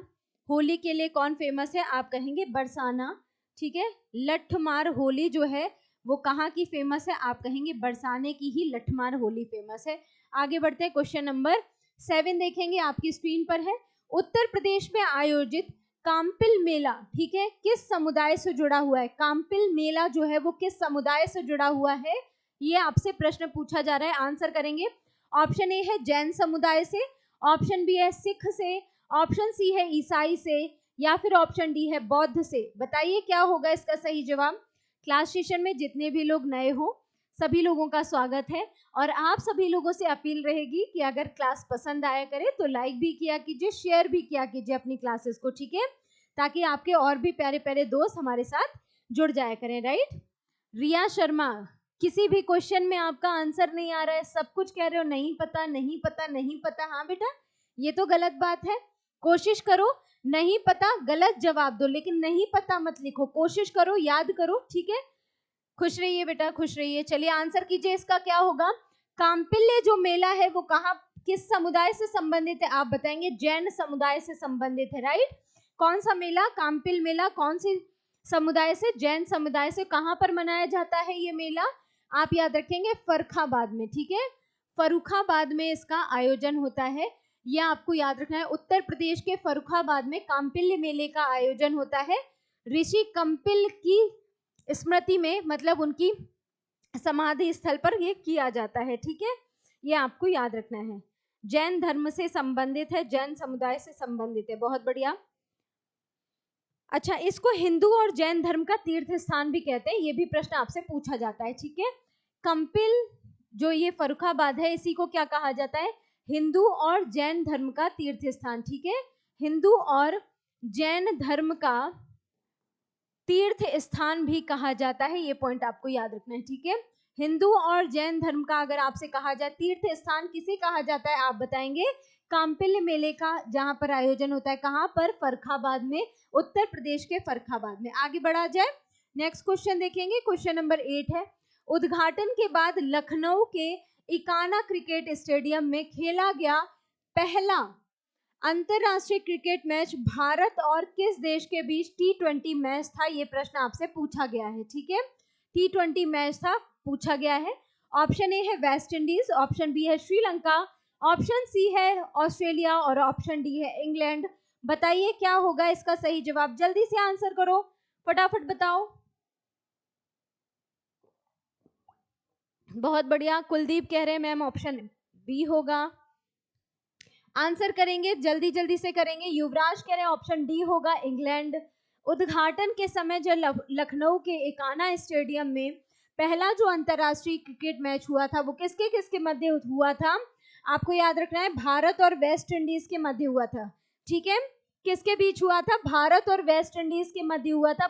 होली के लिए कौन फेमस है? आप कहेंगे बरसाना, ठीक है। लठमार होली जो है वो कहाँ की फेमस है? आप कहेंगे बरसाने की ही लठमार होली फेमस है। आगे बढ़ते हैं, क्वेश्चन नंबर 7 देखेंगे, आपकी स्क्रीन पर है। उत्तर प्रदेश में आयोजित काम्पिल मेला, ठीक है, किस समुदाय से जुड़ा हुआ है? काम्पिल मेला जो है वो किस समुदाय से जुड़ा हुआ है? ये आपसे प्रश्न पूछा जा रहा है, आंसर करेंगे। ऑप्शन ए है जैन समुदाय से, ऑप्शन बी है सिख से, ऑप्शन सी है ईसाई से, या फिर ऑप्शन डी है बौद्ध से। बताइए क्या होगा इसका सही जवाब। क्लास सेशन में जितने भी लोग नए हो सभी लोगों का स्वागत है, और आप सभी लोगों से अपील रहेगी कि अगर क्लास पसंद आया करे तो लाइक भी किया कीजिए, शेयर भी किया कीजिए अपनी क्लासेस को, ठीक है, ताकि आपके और भी प्यारे प्यारे दोस्त हमारे साथ जुड़ जाया करें, राइट। रिया शर्मा, किसी भी क्वेश्चन में आपका आंसर नहीं आ रहा है, सब कुछ कह रहे हो नहीं पता नहीं पता नहीं पता। हाँ बेटा, ये तो गलत बात है। कोशिश करो, नहीं पता गलत जवाब दो, लेकिन नहीं पता मत लिखो, कोशिश करो, याद करो, ठीक है। खुश रहिए बेटा, खुश रहिए। चलिए आंसर कीजिए, इसका क्या होगा। काम्पिल्य जो मेला है वो कहाँ, किस समुदाय से संबंधित है? आप बताएंगे जैन समुदाय से संबंधित है, राइट। कौन सा मेला? काम्पिल मेला कौन सी समुदाय से? जैन समुदाय से। कहाँ पर मनाया जाता है ये मेला? आप याद रखेंगे फर्रुखाबाद में, ठीक है, फर्रुखाबाद में इसका आयोजन होता है। यह आपको याद रखना है, उत्तर प्रदेश के फर्रुखाबाद में काम्पिल्य मेले का आयोजन होता है। ऋषि कंपिल की स्मृति में, मतलब उनकी समाधि स्थल पर ये किया जाता है, ठीक है, ये आपको याद रखना है। जैन धर्म से संबंधित है, जैन समुदाय से संबंधित है, बहुत बढ़िया। अच्छा, इसको हिंदू और जैन धर्म का तीर्थ स्थान भी कहते हैं, ये भी प्रश्न आपसे पूछा जाता है, ठीक है। कंपिल जो ये फर्रुखाबाद है इसी को क्या कहा जाता है? हिंदू और जैन धर्म का तीर्थ स्थान, ठीक है, हिंदू और जैन धर्म का तीर्थ स्थान भी कहा जाता है, ये पॉइंट आपको याद रखना है, ठीक है। हिंदू और जैन धर्म का अगर आपसे कहा जाए तीर्थ स्थान किसे कहा जाता है, आप बताएंगे काम्पिल्य मेले का, जहां पर आयोजन होता है, कहां पर? फर्रुखाबाद में, उत्तर प्रदेश के फर्रुखाबाद में। आगे बढ़ा जाए, नेक्स्ट क्वेश्चन देखेंगे, क्वेश्चन नंबर 8 है। उद्घाटन के बाद लखनऊ के इकाना क्रिकेट स्टेडियम में खेला गया पहला अंतरराष्ट्रीय क्रिकेट मैच भारत और किस देश के बीच T20 मैच था? ये प्रश्न आपसे पूछा गया है, ठीक है, T20 मैच था, पूछा गया है। ऑप्शन ए है वेस्ट इंडीज, ऑप्शन बी है श्रीलंका, ऑप्शन सी है ऑस्ट्रेलिया, और ऑप्शन डी है इंग्लैंड। बताइए क्या होगा इसका सही जवाब, जल्दी से आंसर करो, फटाफट बताओ। बहुत बढ़िया, कुलदीप कह रहे हैं मैम ऑप्शन बी होगा। आंसर करेंगे, जल्दी जल्दी से करेंगे। युवराज कह रहे हैं ऑप्शन डी होगा, इंग्लैंड। उद्घाटन के समय जब लखनऊ के इकाना स्टेडियम में पहला जो अंतरराष्ट्रीय क्रिकेट मैच हुआ था वो किसके किसके मध्य हुआ था? आपको याद रखना है, भारत और वेस्ट इंडीज के मध्य हुआ था, ठीक है। किसके बीच हुआ था? भारत और वेस्ट इंडीज के मध्य हुआ था।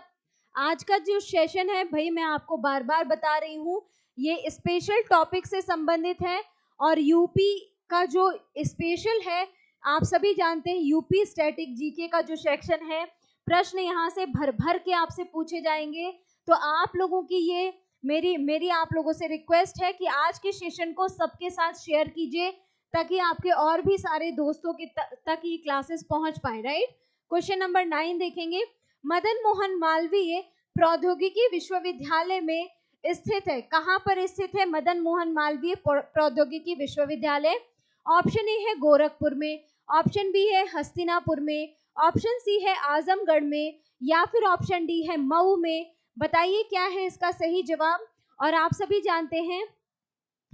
आज का जो सेशन है भाई, मैं आपको बार बार बता रही हूँ, ये स्पेशल टॉपिक से संबंधित है, और यूपी का जो स्पेशल है, आप सभी जानते हैं यूपी स्टैटिक जीके का जो सेक्शन है, प्रश्न यहाँ से भर भर के आपसे पूछे जाएंगे। तो आप लोगों की ये मेरी आप लोगों से रिक्वेस्ट है कि आज के सेशन को सबके साथ शेयर कीजिए, ताकि आपके और भी सारे दोस्तों के तक ये क्लासेस पहुंच पाए, राइट। क्वेश्चन नंबर 9 देखेंगे। मदन मोहन मालवीय प्रौद्योगिकी विश्वविद्यालय में स्थित है, कहाँ पर स्थित है मदन मोहन मालवीय प्रौद्योगिकी विश्वविद्यालय? ऑप्शन ए है गोरखपुर में, ऑप्शन बी है हस्तिनापुर में, ऑप्शन सी है आजमगढ़ में, या फिर ऑप्शन डी है मऊ में। बताइए क्या है इसका सही जवाब। और आप सभी जानते हैं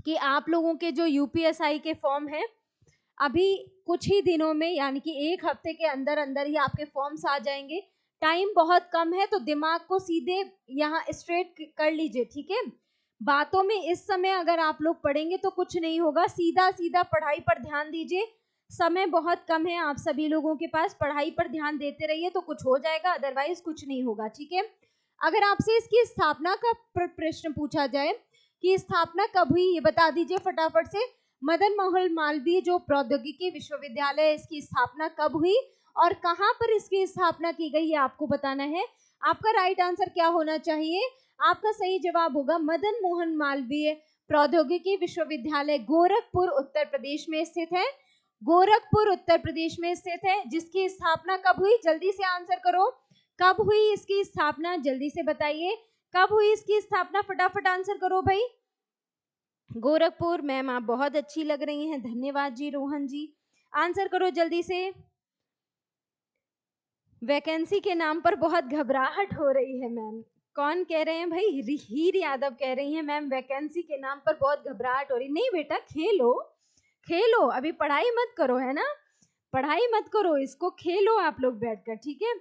कि आप लोगों के जो यूपीएसआई के फॉर्म है, अभी कुछ ही दिनों में, यानी कि एक हफ्ते के अंदर अंदर ही आपके फॉर्म्स आ जाएंगे। टाइम बहुत कम है, तो दिमाग को सीधे यहाँ स्ट्रेट कर लीजिए, ठीक है। बातों में इस समय अगर आप लोग पढ़ेंगे तो कुछ नहीं होगा, सीधा सीधा पढ़ाई पर ध्यान दीजिए, समय बहुत कम है आप सभी लोगों के पास, पढ़ाई पर ध्यान देते रहिए तो कुछ हो जाएगा, अदरवाइज कुछ नहीं होगा, ठीक है। अगर आपसे इसकी स्थापना का प्रश्न पूछा जाए कि स्थापना कब हुई, ये बता दीजिए फटाफट से। मदन मोहन मालवीय जो प्रौद्योगिकी विश्वविद्यालय, इसकी स्थापना कब हुई और कहाँ पर इसकी स्थापना की गई, ये आपको बताना है। आपका राइट आंसर क्या होना चाहिए? आपका सही जवाब होगा मदन मोहन मालवीय प्रौद्योगिकी विश्वविद्यालय, गोरखपुर उत्तर प्रदेश में स्थित है। गोरखपुर उत्तर प्रदेश में स्थित है, जिसकी स्थापना कब हुई? जल्दी से आंसर करो, कब हुई इसकी स्थापना? जल्दी से बताइए कब हुई इसकी स्थापना, फटाफट आंसर करो भाई। गोरखपुर, मैम आप बहुत अच्छी लग रही हैं, धन्यवाद जी रोहन जी, आंसर करो जल्दी से। वैकेंसी के नाम पर बहुत घबराहट हो रही है मैम। कौन कह रहे हैं भाई? हीर यादव कह रही हैं मैम वैकेंसी के नाम पर बहुत घबराहट हो रही। नहीं बेटा, खेलो खेलो, अभी पढ़ाई मत करो, है ना, पढ़ाई मत करो, इसको खेलो आप लोग बैठकर, ठीक है।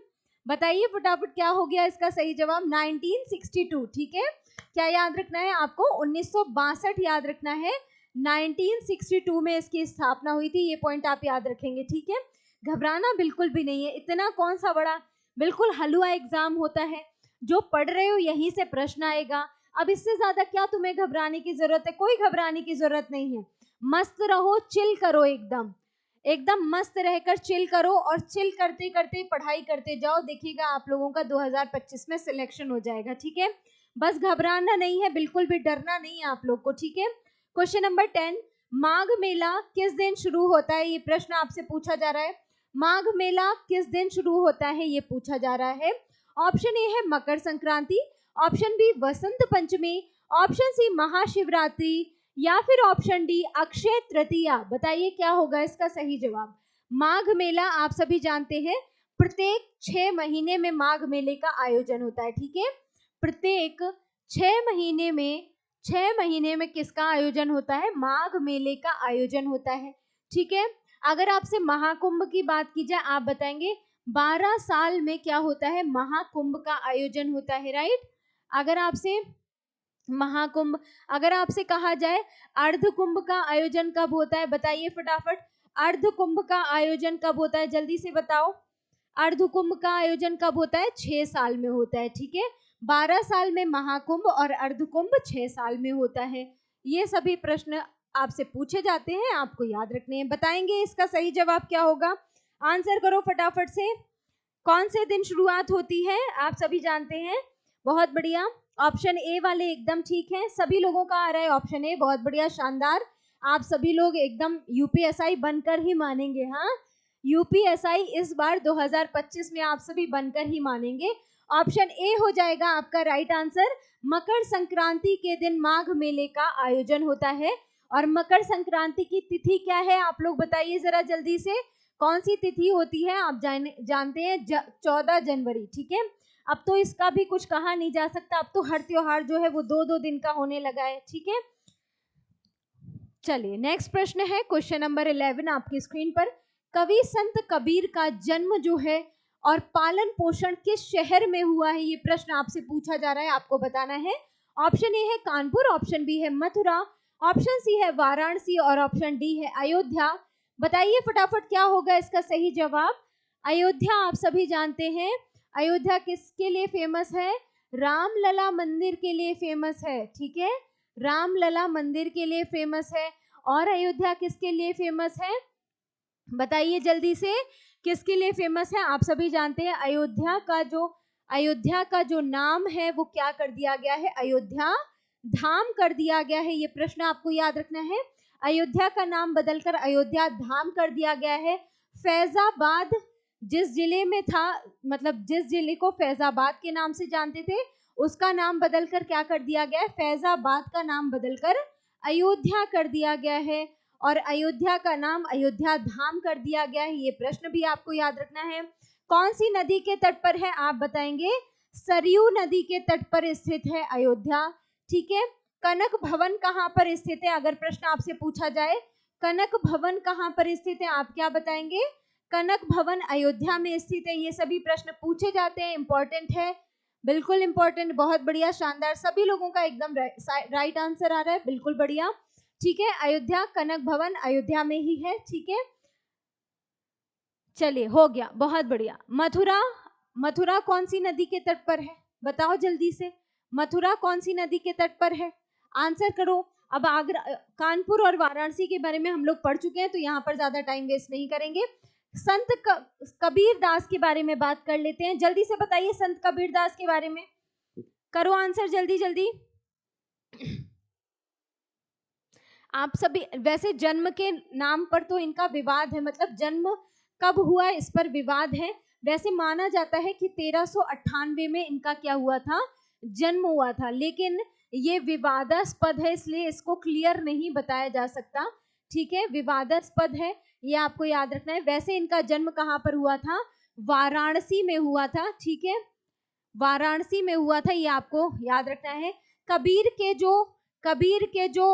बताइए फटाफट क्या हो गया इसका सही जवाब? 1962, ठीक है। क्या याद रखना है आपको? 1962 याद रखना है। 1962 में इसकी स्थापना हुई थी, ये पॉइंट आप याद रखेंगे, ठीक है। घबराना बिल्कुल भी नहीं है, इतना कौन सा बड़ा बिल्कुल हलवा एग्जाम होता है, जो पढ़ रहे हो यहीं से प्रश्न आएगा। अब इससे ज्यादा क्या तुम्हें घबराने की जरूरत है? कोई घबराने की जरूरत नहीं है, मस्त रहो, चिल करो, एकदम एकदम मस्त रहकर चिल करो, और चिल करते करते पढ़ाई करते जाओ, देखिएगा आप लोगों का 2025 में सिलेक्शन हो जाएगा, ठीक है। बस घबराना नहीं है, बिल्कुल भी डरना नहीं है आप लोग को, ठीक है। क्वेश्चन नंबर 10, माघ मेला किस दिन शुरू होता है? ये प्रश्न आपसे पूछा जा रहा है। माघ मेला किस दिन शुरू होता है, ये पूछा जा रहा है। ऑप्शन ए है Makar Sankranti, option B Vasant Panchami, option C Mahashivratri, या फिर ऑप्शन डी अक्षय तृतीया। बताइए क्या होगा इसका सही जवाब? माघ मेला आप सभी जानते हैं, प्रत्येक 6 महीने में माघ मेले का आयोजन होता है, ठीक है। प्रत्येक 6 महीने में किसका आयोजन होता है? माघ मेले का आयोजन होता है, ठीक है। अगर आपसे महाकुंभ की बात की जाए, आप बताएंगे 12 साल में क्या होता है? महाकुंभ का आयोजन होता है, राइट। अगर आपसे महाकुंभ, अगर आपसे कहा जाए अर्धकुंभ का आयोजन कब होता है, बताइए फटाफट, अर्धकुंभ का आयोजन कब होता है, जल्दी से बताओ। अर्धकुंभ का आयोजन कब होता है? 6 साल में होता है, ठीक है। 12 साल में महाकुंभ और अर्धकुंभ 6 साल में होता है। ये सभी प्रश्न आपसे पूछे जाते हैं, आपको याद रखने हैं। बताएंगे इसका सही जवाब क्या होगा? आंसर करो फटाफट से। कौन से दिन शुरुआत होती है? आप सभी जानते हैं, बहुत बढ़िया। ऑप्शन ए वाले एकदम ठीक है, सभी लोगों का आ रहा है ऑप्शन ए, बहुत बढ़िया, शानदार। आप सभी लोग एकदम यूपीएसआई बनकर ही मानेंगे, हाँ, यूपीएसआई इस बार 2025 में आप सभी बनकर ही मानेंगे। ऑप्शन ए हो जाएगा आपका राइट आंसर। मकर संक्रांति के दिन माघ मेले का आयोजन होता है। और मकर संक्रांति की तिथि क्या है, आप लोग बताइए जरा जल्दी से, कौन सी तिथि होती है? आप जानते हैं 14 जनवरी, ठीक है। अब तो इसका भी कुछ कहा नहीं जा सकता, अब तो हर त्योहार जो है वो 2-2 दिन का होने लगा है, ठीक है। चलिए नेक्स्ट प्रश्न है क्वेश्चन नंबर 11 आपकी स्क्रीन पर। कवि संत कबीर का जन्म जो है और पालन पोषण किस शहर में हुआ है, ये प्रश्न आपसे पूछा जा रहा है, आपको बताना है। ऑप्शन ए है कानपुर, ऑप्शन बी है मथुरा, ऑप्शन सी है वाराणसी और ऑप्शन डी है अयोध्या। बताइए फटाफट क्या होगा इसका सही जवाब? अयोध्या आप सभी जानते हैं, अयोध्या किसके लिए फेमस है? रामलला मंदिर के लिए फेमस है, ठीक है, रामलला मंदिर के लिए फेमस है। और अयोध्या किसके लिए फेमस है? बताइए जल्दी से, किसके लिए फेमस है? आप सभी जानते हैं अयोध्या का जो नाम है वो क्या कर दिया गया है? अयोध्या धाम कर दिया गया है। ये प्रश्न आपको याद रखना है, अयोध्या का नाम बदलकर अयोध्या धाम कर दिया गया है। फैजाबाद जिस जिले में था, मतलब जिस जिले को फैजाबाद के नाम से जानते थे, उसका नाम बदलकर क्या कर दिया गया है? फैजाबाद का नाम बदलकर अयोध्या कर दिया गया है। और अयोध्या का नाम अयोध्या धाम कर दिया गया है। ये प्रश्न भी आपको याद रखना है। कौन सी नदी के तट पर है, आप बताएंगे? सरयू नदी के तट पर स्थित है अयोध्या, ठीक है। कनक भवन कहाँ पर स्थित है, अगर प्रश्न आपसे पूछा जाए कनक भवन कहाँ पर स्थित है, आप क्या बताएंगे? कनक भवन अयोध्या में स्थित है। ये सभी प्रश्न पूछे जाते हैं, इंपॉर्टेंट है, बिल्कुल इंपॉर्टेंट, बहुत बढ़िया, शानदार, सभी लोगों का एकदम राइट आंसर आ रहा है, बिल्कुल बढ़िया, ठीक है। अयोध्या, कनक भवन अयोध्या में ही है, ठीक है। चलिए हो गया, बहुत बढ़िया। मथुरा, मथुरा कौन सी नदी के तट पर है, बताओ जल्दी से। मथुरा कौन सी नदी के तट पर है, आंसर करो। अब आगरा, कानपुर और वाराणसी के बारे में हम लोग पढ़ चुके हैं, तो यहाँ पर ज्यादा टाइम वेस्ट नहीं करेंगे। संत कबीर दास के बारे में बात कर लेते हैं। जल्दी से बताइए संत कबीर दास के बारे में, करो आंसर जल्दी जल्दी। आप सभी, वैसे जन्म के नाम पर तो इनका विवाद है, मतलब जन्म कब हुआ इस पर विवाद है। वैसे माना जाता है कि 1398 में इनका क्या हुआ था, जन्म हुआ था, लेकिन ये विवादास्पद है, इसलिए इसको क्लियर नहीं बताया जा सकता। ठीक है, विवादास्पद है, ये आपको याद रखना है। वैसे इनका जन्म कहाँ पर हुआ था, वाराणसी में हुआ था। ठीक है, वाराणसी में हुआ था, ये आपको याद रखना है। कबीर के जो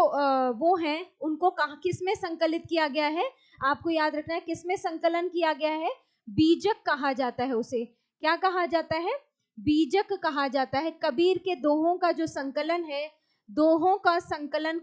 वो हैं, उनको कहाँ, किस में संकलित किया गया है, आपको याद रखना है, किस में संकलन किया गया है, बीजक कहा जाता है उसे। क्या कहा जाता है, बीजक कहा जाता है। कबीर के दोहों का जो संकलन है, दोहों का संकलन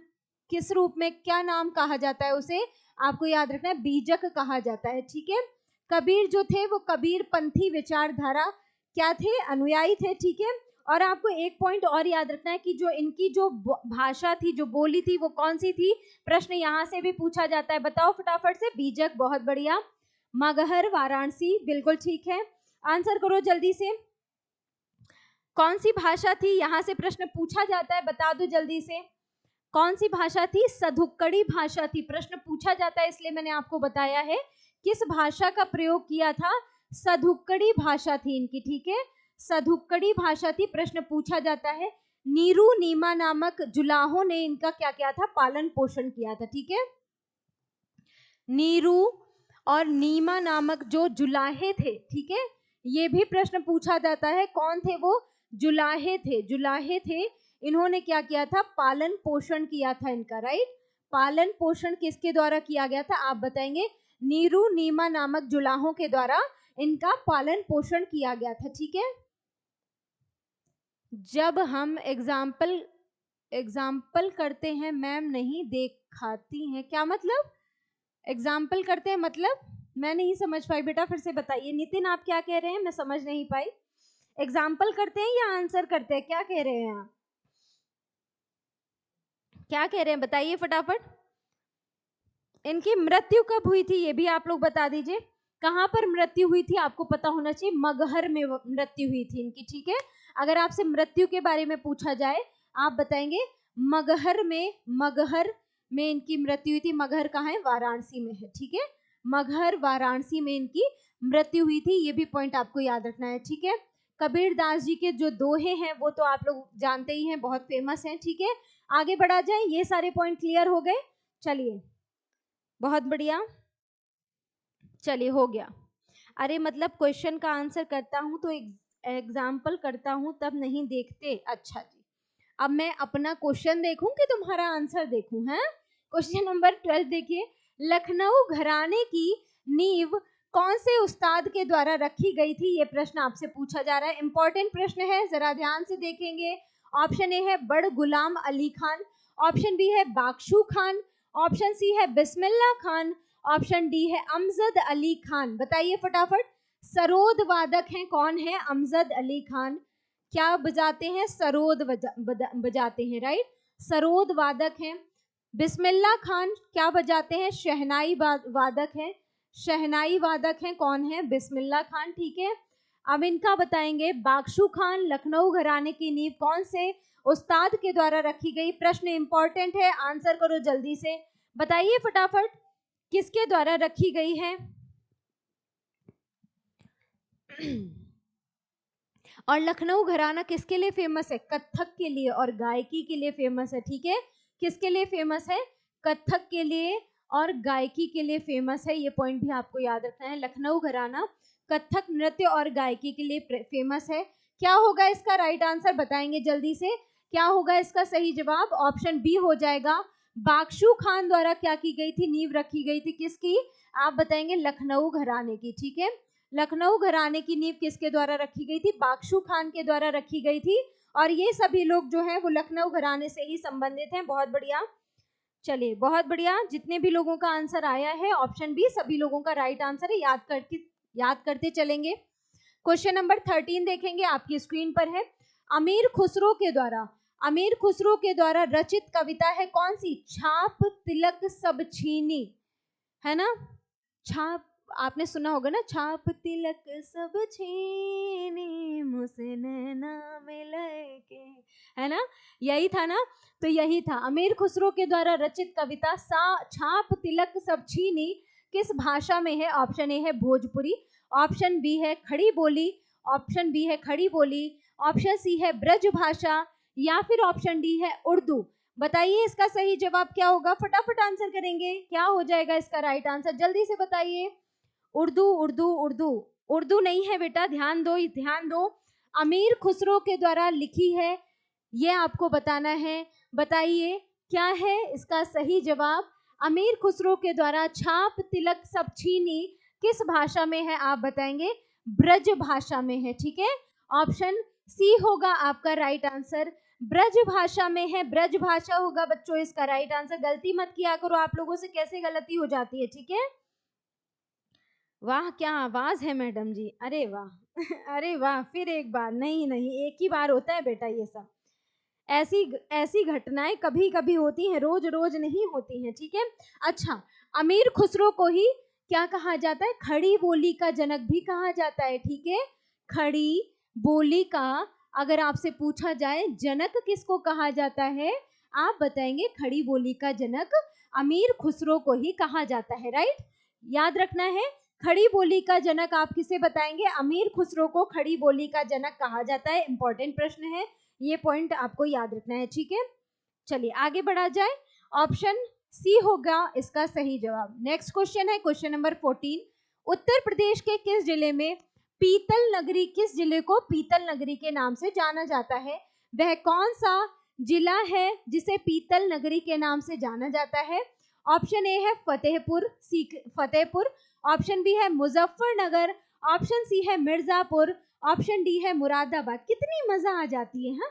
किस रूप में, क्या नाम कहा जाता है उसे, आपको याद रखना है, बीजक कहा जाता है। ठीक है, कबीर जो थे वो कबीर पंथी विचारधारा क्या थे, अनुयायी थे। ठीक है, और आपको एक पॉइंट और याद रखना है कि जो इनकी जो भाषा थी, जो बोली थी, वो कौन सी थी, प्रश्न यहाँ से भी पूछा जाता है, बताओ फटाफट से। बीजक, बहुत बढ़िया। मगहर, वाराणसी, बिल्कुल ठीक है, आंसर करो जल्दी से। कौन सी भाषा थी, यहाँ से प्रश्न पूछा जाता है, बता दो जल्दी से, कौन सी भाषा थी, सधुक्कड़ी भाषा थी, प्रश्न पूछा जाता है, इसलिए मैंने आपको बताया है किस भाषा का प्रयोग किया था, सधुक्कड़ी भाषा थी इनकी। ठीक है, सधुक्कड़ी भाषा थी, प्रश्न पूछा जाता है। नीरू नीमा नामक जुलाहों ने इनका क्या किया था, पालन पोषण किया था। ठीक है, नीरू और नीमा नामक जो जुलाहे थे, ठीक है, ये भी प्रश्न पूछा जाता है, कौन थे वो, जुलाहे थे, जुलाहे थे, इन्होंने क्या किया था, पालन पोषण किया था इनका। राइट, पालन पोषण किसके द्वारा किया गया था, आप बताएंगे। नीरू नीमा नामक जुलाहों के द्वारा इनका पालन पोषण किया गया था। ठीक है, जब हम एग्जाम्पल करते हैं, मैम नहीं दिखाती हैं, क्या मतलब, एग्जाम्पल करते हैं मतलब, मैं नहीं समझ पाई बेटा, फिर से बताइए। नितिन आप क्या कह रहे हैं, मैं समझ नहीं पाई, एग्जाम्पल करते हैं या आंसर करते हैं, क्या कह रहे हैं आप, क्या कह रहे हैं, बताइए फटाफट। इनकी मृत्यु कब हुई थी, ये भी आप लोग बता दीजिए। कहाँ पर मृत्यु हुई थी, आपको पता होना चाहिए, मगहर में मृत्यु हुई थी इनकी। ठीक है, अगर आपसे मृत्यु के बारे में पूछा जाए, आप बताएंगे मगहर में इनकी मृत्यु हुई थी। मगहर कहाँ है, वाराणसी में है। ठीक है, मगहर वाराणसी में इनकी मृत्यु हुई थी, ये भी पॉइंट आपको याद रखना है। ठीक है, कबीर दास जी के जो दोहे हैं वो तो आप लोग जानते ही हैं, बहुत फेमस हैं। ठीक है, आगे बढ़ा जाए, ये सारे पॉइंट क्लियर हो गए, चलिए बहुत बढ़िया, चलिए हो गया। अरे मतलब क्वेश्चन का आंसर करता हूं तो एग्जाम्पल करता हूं, तब नहीं देखते, अच्छा जी। अब मैं अपना क्वेश्चन देखूं कि तुम्हारा आंसर देखूं, है। क्वेश्चन नंबर 12 देखिए, लखनऊ घराने की नींव कौन से उस्ताद के द्वारा रखी गई थी, ये प्रश्न आपसे पूछा जा रहा है। इंपॉर्टेंट प्रश्न है, जरा ध्यान से देखेंगे। ऑप्शन ए है बड़ गुलाम अली खान, ऑप्शन बी है बाक्षू खान, ऑप्शन सी है बिस्मिल्ला खान, ऑप्शन डी है अमजद अली खान। बताइए फटाफट, सरोद वादक हैं कौन है, अमजद अली खान, क्या बजाते हैं, सरोद बजाते हैं। राइट, सरोद वादक हैं। बिस्मिल्ला खान क्या बजाते हैं, शहनाई वादक हैं, शहनाई वादक हैं कौन है, बिस्मिल्ला खान। ठीक है, अब इनका बताएंगे, बाक्षू खान लखनऊ घराने की नींव कौन से उस्ताद के द्वारा रखी गई। प्रश्न इंपॉर्टेंट है, आंसर करो जल्दी से, बताइए फटाफट, किसके द्वारा रखी गई है। और लखनऊ घराना किसके लिए फेमस है, कथक के लिए और गायकी के लिए फेमस है। ठीक है, किसके लिए फेमस है, कथक के लिए और गायकी के लिए फेमस है, ये पॉइंट भी आपको याद रखना है। लखनऊ घराना कथक नृत्य और गायकी के लिए फेमस है। क्या होगा इसका राइट आंसर, बताएंगे जल्दी से, क्या होगा इसका सही जवाब, ऑप्शन बी हो जाएगा। बाक्षू खान द्वारा क्या की गई थी, नींव रखी गई थी किसकी, आप बताएंगे लखनऊ घराने की। ठीक है, लखनऊ घराने की नींव किसके द्वारा रखी गई थी, बाक्षू खान के द्वारा रखी गई थी, और ये सभी लोग जो हैं वो लखनऊ घराने से ही संबंधित हैं। बहुत बढ़िया, चलिए बहुत बढ़िया, जितने भी लोगों का आंसर आया है ऑप्शन बी सभी लोगों का राइट आंसर है। याद करते चलेंगे। क्वेश्चन नंबर 13 देखेंगे, आपकी स्क्रीन पर है। अमीर खुसरो के द्वारा रचित कविता है कौन सी? छाप तिलक सब छीनी, है ना? छाप आपने सुना होगा ना, छाप तिलक सब छीनी मुझसे नैना मिलाए के, है ना? यही था ना? तो यही था, अमीर खुसरो के द्वारा रचित कविता छाप तिलक सब छीनी किस भाषा में है? ऑप्शन ए है भोजपुरी, ऑप्शन बी है खड़ी बोली, ऑप्शन बी है खड़ी बोली, ऑप्शन सी है ब्रज भाषा, या फिर ऑप्शन डी है उर्दू। बताइए इसका सही जवाब क्या होगा? फटाफट आंसर करेंगे, क्या हो जाएगा इसका राइट आंसर? जल्दी से बताइए। उर्दू उर्दू उर्दू उर्दू नहीं है बेटा, ध्यान दो ध्यान दो। अमीर खुसरो के द्वारा लिखी है, ये आपको बताना है। बताइए क्या है इसका सही जवाब? अमीर खुसरो के द्वारा छाप तिलक सब छीनी किस भाषा में है? आप बताएंगे ब्रज भाषा में है, ठीक है? ऑप्शन सी होगा आपका राइट आंसर, ब्रज भाषा में है, ब्रज भाषा होगा बच्चों इसका राइट आंसर। गलती मत किया करो, आप लोगों से कैसे गलती हो जाती है, ठीक है? वाह क्या आवाज है मैडम जी, अरे वाह अरे वाह, फिर एक बार, नहीं नहीं एक ही बार होता है बेटा ये सब, ऐसी ऐसी घटनाएं कभी कभी होती हैं, रोज रोज नहीं होती हैं, ठीक है? अच्छा, अमीर खुसरो को ही क्या कहा जाता है? खड़ी बोली का जनक भी कहा जाता है, ठीक है? खड़ी बोली का अगर आपसे पूछा जाए जनक किसको कहा जाता है, आप बताएंगे खड़ी बोली का जनक अमीर खुसरो को ही कहा जाता है, राइट? याद रखना है, खड़ी बोली का जनक आप किसे बताएंगे? अमीर खुसरो को खड़ी बोली का जनक कहा जाता है। इंपॉर्टेंट प्रश्न है, ये पॉइंट आपको याद रखना है, ठीक है? चलिए आगे बढ़ा जाए, ऑप्शन सी होगा इसका सही जवाब। नेक्स्ट क्वेश्चन है क्वेश्चन नंबर 14। उत्तर प्रदेश के किस जिले में पीतल नगरी, किस जिले को पीतल नगरी के नाम से जाना जाता है? वह कौन सा जिला है जिसे पीतल नगरी के नाम से जाना जाता है? ऑप्शन ए है फतेहपुर, ऑप्शन बी है मुजफ्फरनगर, ऑप्शन सी है मिर्जापुर, ऑप्शन डी है मुरादाबाद। कितनी मजा आ जाती है, हाँ?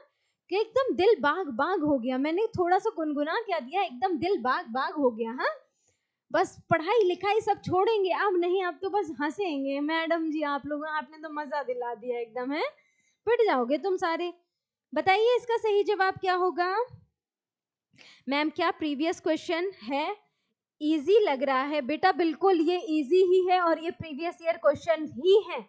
कि एकदम दिल बाग बाग हो गया, मैंने थोड़ा सा गुनगुना क्या दिया, एकदम दिल बाग बाग हो गया, हाँ? बस पढ़ाई लिखाई सब छोड़ेंगे अब, नहीं अब तो बस हंसेंगे। मैडम जी आप लोग, आपने तो मजा दिला दिया एकदम, है? पिट जाओगे तुम सारे। बताइए इसका सही जवाब क्या होगा? मैम क्या प्रीवियस क्वेश्चन है इजी लग रहा है? बेटा बिल्कुल ये इजी ही है और ये प्रीवियस ईयर क्वेश्चन ही है,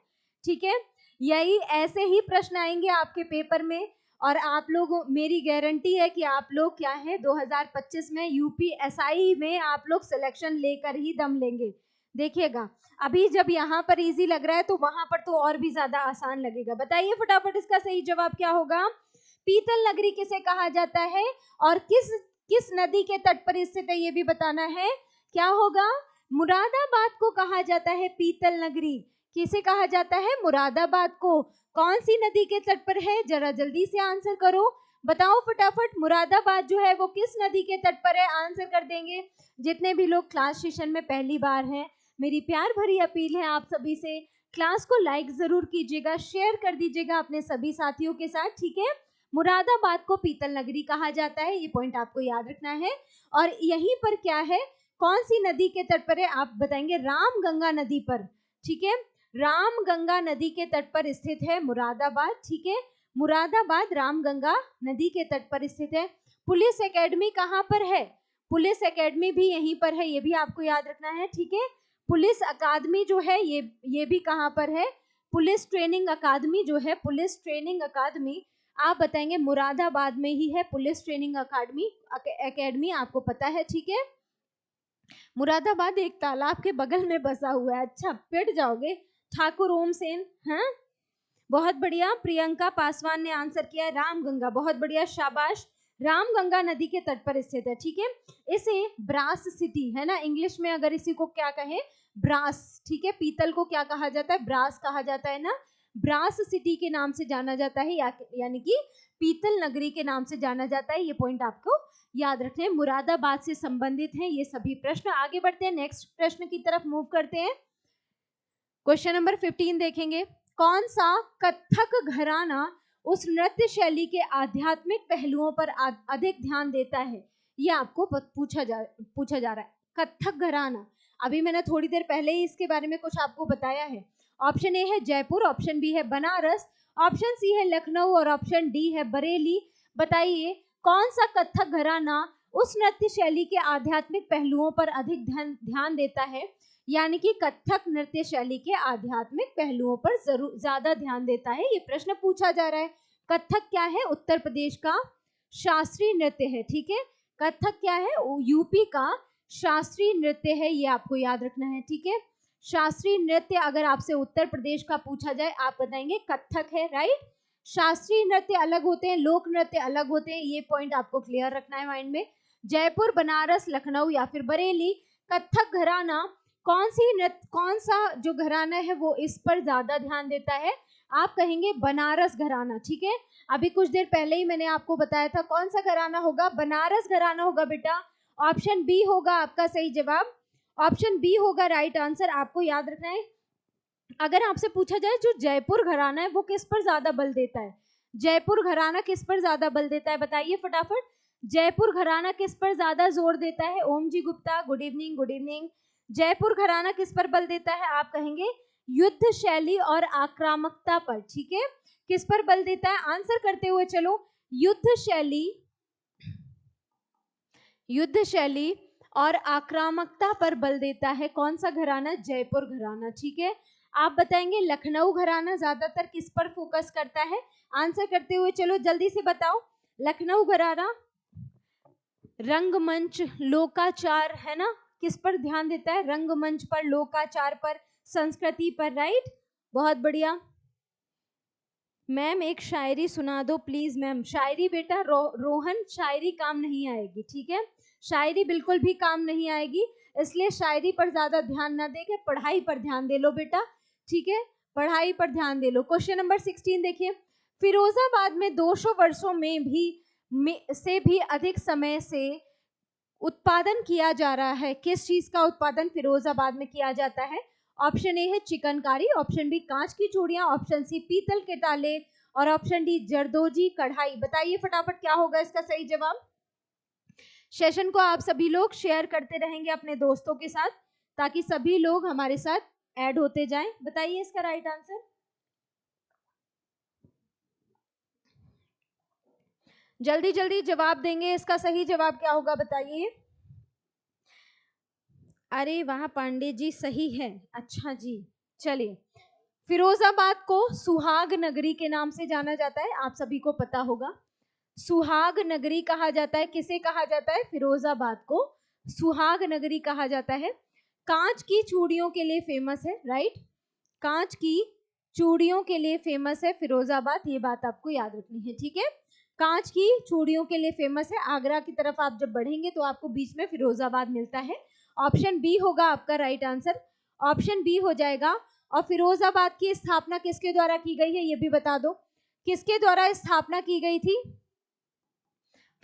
ठीक है? यही ऐसे ही प्रश्न आएंगे आपके पेपर में, और आप लोग, मेरी गारंटी है कि आप लोग क्या है 2025 में यूपीएसआई में आप लोग सिलेक्शन लेकर ही दम लेंगे। देखिएगा, अभी जब यहाँ पर इजी लग रहा है तो वहां पर तो और भी ज्यादा आसान लगेगा। बताइए फटाफट इसका सही जवाब क्या होगा? पीतल नगरी किसे कहा जाता है और किस किस नदी के तट पर स्थित है, ये भी बताना है। क्या होगा? मुरादाबाद को कहा जाता है पीतल नगरी। किसे कहा जाता है? मुरादाबाद को। कौन सी नदी के तट पर है? जरा जल्दी से आंसर करो, बताओ फटाफट। मुरादाबाद जो है वो किस नदी के तट पर है? आंसर कर देंगे। जितने भी लोग क्लास सेशन में पहली बार हैं, मेरी प्यार भरी अपील है आप सभी से, क्लास को लाइक जरूर कीजिएगा, शेयर कर दीजिएगा अपने सभी साथियों के साथ, ठीक है? मुरादाबाद को पीतल नगरी कहा जाता है, ये पॉइंट आपको याद रखना है। और यहीं पर क्या है, कौन सी नदी के तट पर है? आप बताएंगे रामगंगा नदी पर, ठीक है? रामगंगा नदी के तट पर स्थित है मुरादाबाद, ठीक है? मुरादाबाद रामगंगा नदी के तट पर स्थित है। पुलिस एकेडमी कहाँ पर है? पुलिस एकेडमी भी यहीं पर है, ये भी आपको याद रखना है, ठीक है? पुलिस अकादमी जो है ये भी कहाँ पर है? पुलिस ट्रेनिंग अकादमी जो है, पुलिस ट्रेनिंग अकादमी आप बताएंगे मुरादाबाद में ही है। पुलिस ट्रेनिंग अकेडमी आपको पता है, ठीक है? मुरादाबाद एक तालाब के बगल में बसा हुआ है। अच्छा पिट जाओगे ठाकुर ओम सेन, हाँ? बहुत बढ़िया, प्रियंका पासवान ने आंसर किया है रामगंगा, बहुत बढ़िया, शाबाश। रामगंगा नदी के तट पर स्थित है, ठीक है? इसे ब्रास सिटी, है ना, इंग्लिश में अगर इसी को क्या कहें, ब्रास, ठीक है? पीतल को क्या कहा जाता है? ब्रास कहा जाता है ना, ब्रास सिटी के नाम से जाना जाता है, यानी कि पीतल नगरी के नाम से जाना जाता है। ये पॉइंट आपको याद रखने हैं, मुरादाबाद से संबंधित हैं ये सभी प्रश्न। आगे बढ़ते हैं, नेक्स्ट प्रश्न की तरफ मूव करते हैं। क्वेश्चन नंबर 15 देखेंगे। कौन सा कथक घराना उस नृत्य शैली के आध्यात्मिक पहलुओं पर अधिक ध्यान देता है? ये आपको पूछा जा रहा है। कथक घराना, अभी मैंने थोड़ी देर पहले ही इसके बारे में कुछ आपको बताया है। ऑप्शन ए है जयपुर, ऑप्शन बी है बनारस, ऑप्शन सी है लखनऊ और ऑप्शन डी है बरेली। बताइए कौन सा कथक घराना उस नृत्य शैली के आध्यात्मिक पहलुओं पर अधिक ध्यान देता है, यानी कि कथक नृत्य शैली के आध्यात्मिक पहलुओं पर ज्यादा ध्यान देता है, ये प्रश्न पूछा जा रहा है। कथक क्या है? उत्तर प्रदेश का शास्त्रीय नृत्य है, ठीक है। कथक क्या है? यूपी का शास्त्रीय नृत्य है, ये आपको याद रखना है, ठीक है। शास्त्रीय नृत्य अगर आपसे उत्तर प्रदेश का पूछा जाए, आप बताएंगे कथक है, राइट। शास्त्रीय नृत्य अलग होते हैं, लोक नृत्य अलग होते हैं, ये पॉइंट आपको क्लियर रखना है माइंड में। जयपुर, बनारस, लखनऊ या फिर बरेली, कथक घराना कौन सा जो घराना है वो इस पर ज्यादा ध्यान देता है? आप कहेंगे बनारस घराना, ठीक है। अभी कुछ देर पहले ही मैंने आपको बताया था कौन सा घराना होगा, बनारस घराना होगा बेटा। ऑप्शन बी होगा आपका सही जवाब, ऑप्शन बी होगा राइट आंसर। आपको याद रखना है, अगर आपसे पूछा जाए जो जयपुर घराना है वो किस पर ज्यादा बल देता है, जयपुर घराना किस पर ज्यादा बल देता है, बताइए फटाफट। जयपुर घराना किस पर ज्यादा जोर देता है? Om ji Gupta, good evening, good evening. Jaipur gharana किस पर बल देता है? आप कहेंगे युद्ध शैली और आक्रामकता पर, ठीक है। किस पर बल देता है? आंसर करते हुए चलो। युद्ध शैली और आक्रामकता पर बल देता है कौन सा घराना? जयपुर घराना, ठीक है। आप बताएंगे लखनऊ घराना ज्यादातर किस पर फोकस करता है? आंसर करते हुए चलो, जल्दी से बताओ। लखनऊ घराना रंगमंच, लोकाचार, है ना, किस पर ध्यान देता है? रंगमंच पर, लोकाचार पर, संस्कृति पर, राइट। बहुत बढ़िया। मैम एक शायरी सुना दो प्लीज। मैम शायरी बेटा रोहन शायरी काम नहीं आएगी, ठीक है। शायरी बिल्कुल भी काम नहीं आएगी, इसलिए शायरी पर ज्यादा ध्यान ना देके पढ़ाई पर ध्यान दे लो बेटा, ठीक है। पढ़ाई पर ध्यान दे लो। क्वेश्चन नंबर 16 देखिए। फिरोजाबाद में 200 वर्षों में भी अधिक समय से उत्पादन किया जा रहा है। किस चीज का उत्पादन फिरोजाबाद में किया जाता है? ऑप्शन ए है चिकनकारी, ऑप्शन बी कांच की चूड़ियां, ऑप्शन सी पीतल के ताले और ऑप्शन डी जरदोजी कढ़ाई। बताइए फटाफट क्या होगा इसका सही जवाब। सेशन को आप सभी लोग शेयर करते रहेंगे अपने दोस्तों के साथ, ताकि सभी लोग हमारे साथ ऐड होते जाएं। बताइए इसका राइट आंसर। जल्दी जल्दी जवाब देंगे, इसका सही जवाब क्या होगा बताइए। अरे वाह पांडे जी, सही है, अच्छा जी। चलिए, फिरोजाबाद को सुहाग नगरी के नाम से जाना जाता है, आप सभी को पता होगा। सुहाग नगरी कहा जाता है, किसे कहा जाता है? फिरोजाबाद को सुहाग नगरी कहा जाता है। कांच की चूड़ियों के लिए फेमस है, राइट। कांच की चूड़ियों के लिए फेमस है फिरोजाबाद, ये बात आपको याद रखनी है, ठीक है। कांच की चूड़ियों के लिए फेमस है। आगरा की तरफ आप जब बढ़ेंगे तो आपको बीच में फिरोजाबाद मिलता है। ऑप्शन बी होगा आपका राइट आंसर, ऑप्शन बी हो जाएगा। और फिरोजाबाद की स्थापना किसके द्वारा की गई है, ये भी बता दो। किसके द्वारा स्थापना की गई थी?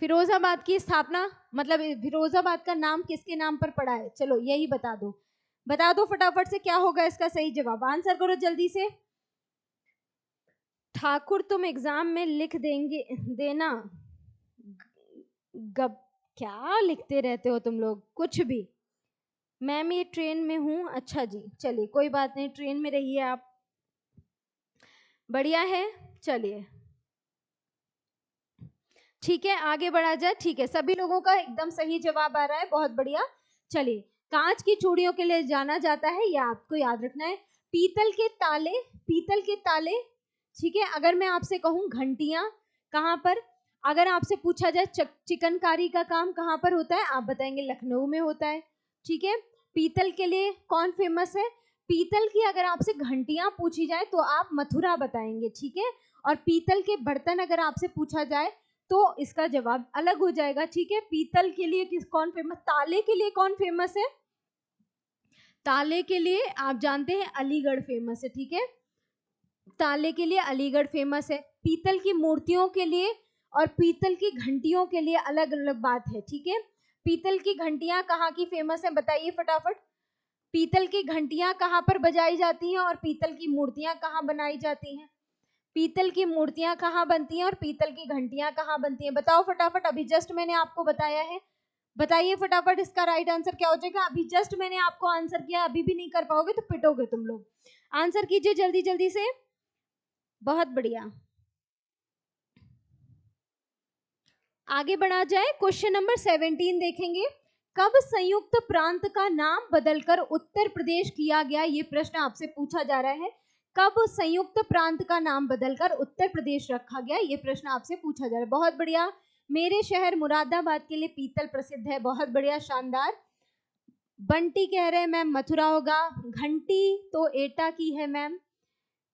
फिरोजाबाद की स्थापना मतलब फिरोजाबाद का नाम किसके नाम पर पड़ा है? चलो यही बता दो, बता दो फटाफट से क्या होगा इसका सही जवाब। आंसर करो जल्दी से। ठाकुर तुम एग्जाम में लिख देना गब, क्या लिखते रहते हो तुम लोग, कुछ भी। मैम ये ट्रेन में हूँ, अच्छा जी, चलिए कोई बात नहीं, ट्रेन में रहिए आप, बढ़िया है। चलिए ठीक है, आगे बढ़ा जाए, ठीक है। सभी लोगों का एकदम सही जवाब आ रहा है, बहुत बढ़िया। चलिए, कांच की चूड़ियों के लिए जाना जाता है, यह आपको याद रखना है। पीतल के ताले, पीतल के ताले, ठीक है। अगर मैं आपसे कहूँ घंटियां कहाँ पर, अगर आपसे पूछा जाए चिकनकारी का काम कहाँ पर होता है, आप बताएंगे लखनऊ में होता है, ठीक है। पीतल के लिए कौन फेमस है? पीतल की अगर आपसे घंटियां पूछी जाए तो आप मथुरा बताएंगे, ठीक है। और पीतल के बर्तन अगर आपसे पूछा जाए तो इसका जवाब अलग हो जाएगा, ठीक है। पीतल के लिए कौन फेमस? ताले के लिए कौन फेमस है? ताले के लिए आप जानते हैं अलीगढ़ फेमस है, ठीक है। ताले के लिए अलीगढ़ फेमस है। पीतल की मूर्तियों के लिए और पीतल की घंटियों के लिए अलग अलग बात है, ठीक है। पीतल की घंटियां कहाँ की फेमस है, बताइए फटाफट। पीतल की घंटियां कहाँ पर बजाई जाती हैं और पीतल की मूर्तियां कहाँ बनाई जाती हैं? पीतल की मूर्तियां कहाँ बनती हैं और पीतल की घंटियां कहाँ बनती हैं? बताओ फटाफट, अभी जस्ट मैंने आपको बताया है। बताइए फटाफट इसका राइट आंसर क्या हो जाएगा। अभी जस्ट मैंने आपको आंसर किया, अभी भी नहीं कर पाओगे तो पिटोगे तुम लोग। आंसर कीजिए जल्दी जल्दी से। बहुत बढ़िया, आगे बढ़ा जाए। क्वेश्चन नंबर 17 देखेंगे। कब संयुक्त प्रांत का नाम बदलकर उत्तर प्रदेश किया गया, ये प्रश्न आपसे पूछा जा रहा है। कब संयुक्त प्रांत का नाम बदलकर उत्तर प्रदेश रखा गया, ये प्रश्न आपसे पूछा जा रहा है। बहुत बढ़िया। मेरे शहर मुरादाबाद के लिए पीतल प्रसिद्ध है। बहुत बढ़िया, शानदार। बंटी कह रहे हैं मैम मथुरा होगा। घंटी तो एटा की है मैम,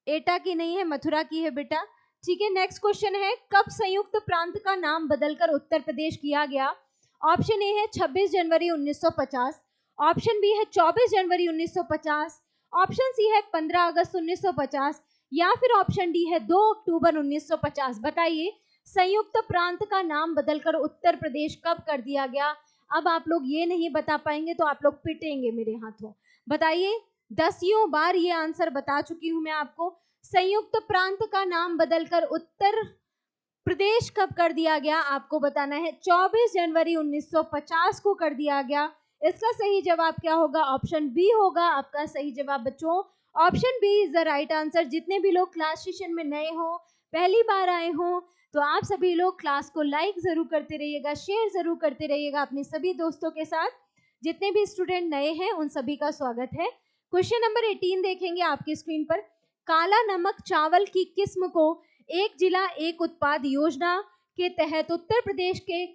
एटा की नहीं है, मथुरा की है बेटा। ठीक है, नेक्स्ट क्वेश्चन है, कब संयुक्त प्रांत का नाम बदलकर उत्तर प्रदेश किया गया। ऑप्शन ए है 26 जनवरी 1950, ऑप्शन बी है 24 जनवरी 1950, ऑप्शन सी है 15 अगस्त 1950, या फिर ऑप्शन डी है 2 अक्टूबर 1950। बताइए संयुक्त प्रांत का नाम बदलकर उत्तर प्रदेश कब कर दिया गया। अब आप लोग ये नहीं बता पाएंगे तो आप लोग पिटेंगे मेरे हाथों। बताइए, 10 बार ये आंसर बता चुकी हूं मैं आपको। संयुक्त प्रांत का नाम बदलकर उत्तर प्रदेश कब कर दिया गया, आपको बताना है। 24 जनवरी 1950 को कर दिया गया। इसका सही जवाब क्या होगा, ऑप्शन बी होगा आपका सही जवाब बच्चों। Option B is the right answer. जितने भी लोग क्लास सेशन में नए हो, पहली बार आए हो, तो आप सभी लोग क्लास को लाइक जरूर करते रहिएगा, शेयर जरूर करते रहिएगा अपने सभी दोस्तों के साथ। जितने भी स्टूडेंट नए हैं उन सभी का स्वागत है। क्वेश्चन नंबर 18 देखेंगे आपकी स्क्रीन पर। काला नमक चावल की किस्म को एक जिला एक उत्पाद योजना के तहत उत्तर प्रदेश के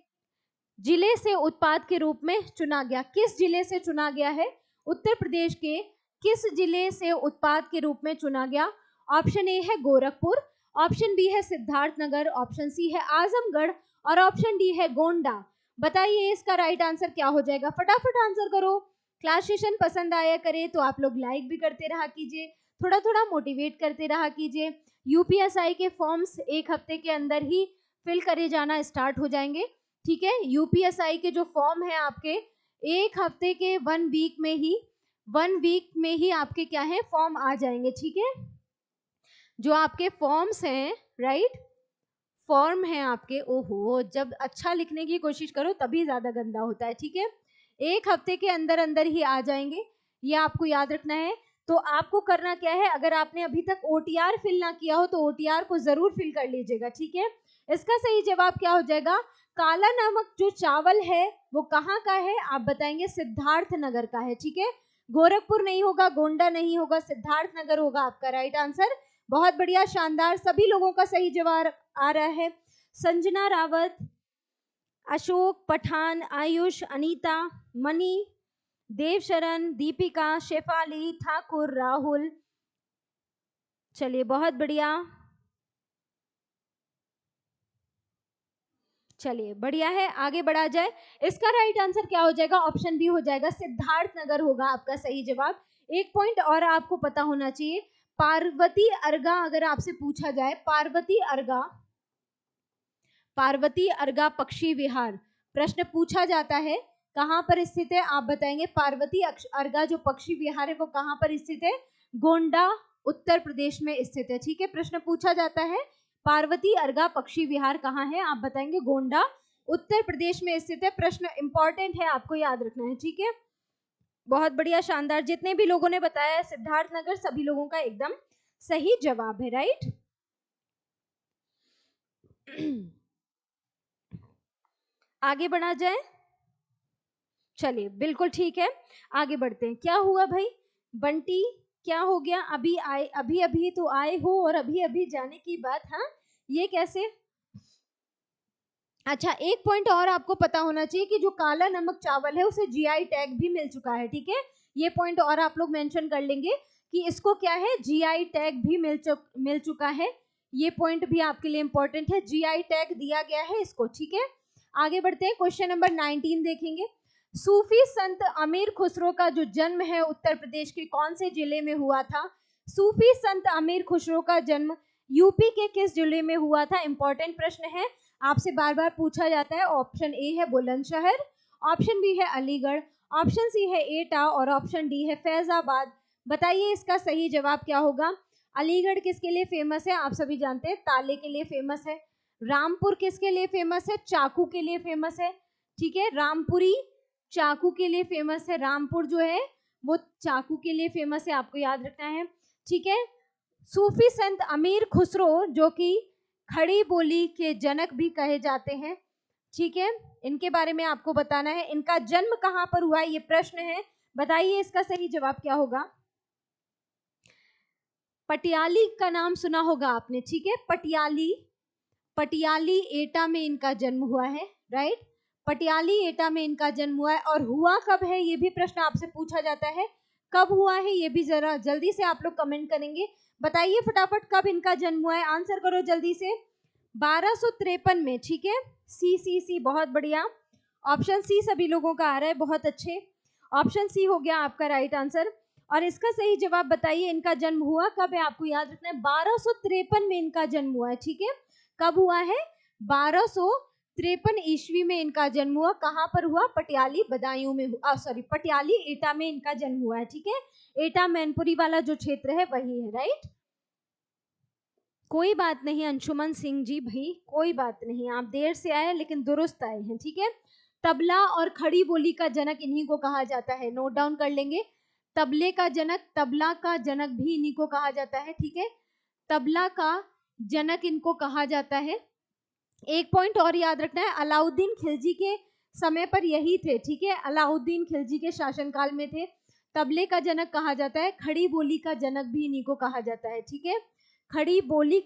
जिले से उत्पाद के रूप में चुना गया। किस जिले से चुना गया है, उत्तर प्रदेश के किस जिले से उत्पाद के रूप में चुना गया। ऑप्शन ए है गोरखपुर, ऑप्शन बी है सिद्धार्थनगर, ऑप्शन सी है आजमगढ़ और ऑप्शन डी है गोंडा। बताइए इसका राइट आंसर क्या हो जाएगा, फटाफट आंसर करो। क्लास सेशन पसंद आया करे तो आप लोग लाइक भी करते रहा कीजिए, थोड़ा थोड़ा मोटिवेट करते रहा कीजिए। यूपीएसआई के फॉर्म्स एक हफ्ते के अंदर ही फिल करे जाना स्टार्ट हो जाएंगे। ठीक है, यूपीएसआई के जो फॉर्म है आपके एक हफ्ते के 1 वीक में ही आपके क्या है फॉर्म आ जाएंगे। ठीक है, जो आपके फॉर्म्स हैं, राइट, फॉर्म है आपके, ओहो जब अच्छा लिखने की कोशिश करो तभी ज्यादा गंदा होता है। ठीक है, एक हफ्ते के अंदर अंदर ही आ जाएंगे, ये आपको याद रखना है। तो आपको करना क्या है, अगर आपने अभी तक ओटीआर फिल ना किया हो तो ओटीआर को जरूर फिल कर लीजिएगा। ठीक है, इसका सही जवाब क्या हो जाएगा, काला नमक जो चावल है वो कहाँ का है, आप बताएंगे सिद्धार्थनगर का है। ठीक है, गोरखपुर नहीं होगा, गोंडा नहीं होगा, सिद्धार्थनगर होगा आपका राइट आंसर। बहुत बढ़िया, शानदार, सभी लोगों का सही जवाब आ रहा है। संजना रावत, अशोक पठान, आयुष, अनीता, मनी, देवशरण, दीपिका, शेफाली, ठाकुर, राहुल। चलिए बहुत बढ़िया, चलिए बढ़िया है, आगे बढ़ा जाए। इसका राइट आंसर क्या हो जाएगा, ऑप्शन बी हो जाएगा, सिद्धार्थनगर होगा आपका सही जवाब। एक पॉइंट और आपको पता होना चाहिए, पार्वती अर्गा अगर आपसे पूछा जाए, पार्वती अर्गा पक्षी विहार प्रश्न पूछा जाता है, कहां पर स्थित है, आप बताएंगे पार्वती अर्गा जो पक्षी विहार है वो कहां पर स्थित है, गोंडा उत्तर प्रदेश में स्थित है। ठीक है, प्रश्न पूछा जाता है पार्वती अर्गा पक्षी विहार कहाँ है, आप बताएंगे गोंडा उत्तर प्रदेश में स्थित है। प्रश्न इंपॉर्टेंट है, आपको याद रखना है। ठीक है, बहुत बढ़िया, शानदार, जितने भी लोगों ने बताया सिद्धार्थनगर सभी लोगों का एकदम सही जवाब है। राइट, आगे बढ़ा जाए, चलिए बिल्कुल ठीक है, आगे बढ़ते हैं। क्या हुआ भाई बंटी, क्या हो गया, अभी अभी तो आए हो और अभी अभी जाने की बात, हाँ ये कैसे। अच्छा, एक पॉइंट और आपको पता होना चाहिए कि जो काला नमक चावल है उसे जीआई टैग भी मिल चुका है। ठीक है, ये पॉइंट और आप लोग मेंशन कर लेंगे कि इसको क्या है, जीआई टैग भी मिल चुका है। ये पॉइंट भी आपके लिए इंपॉर्टेंट है, जीआई टैग दिया गया है इसको। ठीक है, आगे बढ़ते हैं, क्वेश्चन नंबर 19 देखेंगे। सूफी संत अमीर खुसरो का जो जन्म है उत्तर प्रदेश के कौन से जिले में हुआ था। सूफी संत अमीर खुसरो का जन्म यूपी के किस जिले में हुआ था, इंपॉर्टेंट प्रश्न है, आपसे बार बार पूछा जाता है। ऑप्शन ए है बुलंदशहर, ऑप्शन बी है अलीगढ़, ऑप्शन सी है एटा और ऑप्शन डी है फैजाबाद। बताइए इसका सही जवाब क्या होगा। अलीगढ़ किसके लिए फेमस है, आप सभी जानते हैं ताले के लिए फेमस है। रामपुर किसके लिए फेमस है, चाकू के लिए फेमस है। ठीक है। रामपुरी चाकू के लिए फेमस है, रामपुर जो है वो चाकू के लिए फेमस है, आपको याद रखना है, ठीक है। सूफी संत अमीर खुसरो जो कि खड़ी बोली के जनक भी कहे जाते हैं, ठीक है, इनके बारे में आपको बताना है। इनका जन्म कहां पर हुआ, ये प्रश्न है, बताइए इसका सही जवाब क्या होगा। पटियाली का नाम सुना होगा आपने, ठीक है, पटियाली, पटियाली एटा में इनका जन्म हुआ है, राइट, पटियाली एटा में इनका जन्म हुआ है। और हुआ कब है, ये भी प्रश्न आपसे पूछा जाता है, कब हुआ है, ये भी जरा जल्दी से आप लोग कमेंट करेंगे, बताइए फटाफट कब इनका जन्म हुआ है, आंसर करो जल्दी से। 1253 में, ठीक है, सी, बहुत बढ़िया, ऑप्शन सी सभी लोगों का आ रहा है, बहुत अच्छे, ऑप्शन सी हो गया आपका राइट आंसर। और इसका सही जवाब बताइए, इनका जन्म हुआ कब है, आपको याद रखना है, 1253 में इनका जन्म हुआ है, ठीक है, कब हुआ है, 1253 ईस्वी में इनका जन्म हुआ, कहां पर हुआ, पटियाली बदायूं में हुआ, सॉरी पटियाली एटा में इनका जन्म हुआ है, ठीक है, एटा मैनपुरी वाला जो क्षेत्र है वही है, राइट। कोई बात नहीं अंशुमन सिंह जी, भाई कोई बात नहीं, आप देर से आए लेकिन दुरुस्त आए हैं, ठीक है। तबला और खड़ी बोली का जनक इन्हीं को कहा जाता है, नोट डाउन कर लेंगे, तबले का जनक, तबला का जनक भी इन्हीं को कहा जाता है, ठीक है, तबला का जनक इनको कहा जाता है। एक पॉइंट और याद रखना है, अलाउद्दीन खिलजी के समय पर यही थे, ठीक है, अलाउद्दीन खिलजी के शासनकाल में थे, तबले का जनक कहा जाता है, खड़ी बोली का जनक भी इन्हीं को कहा जाता है, ठीक है, खड़ी बोली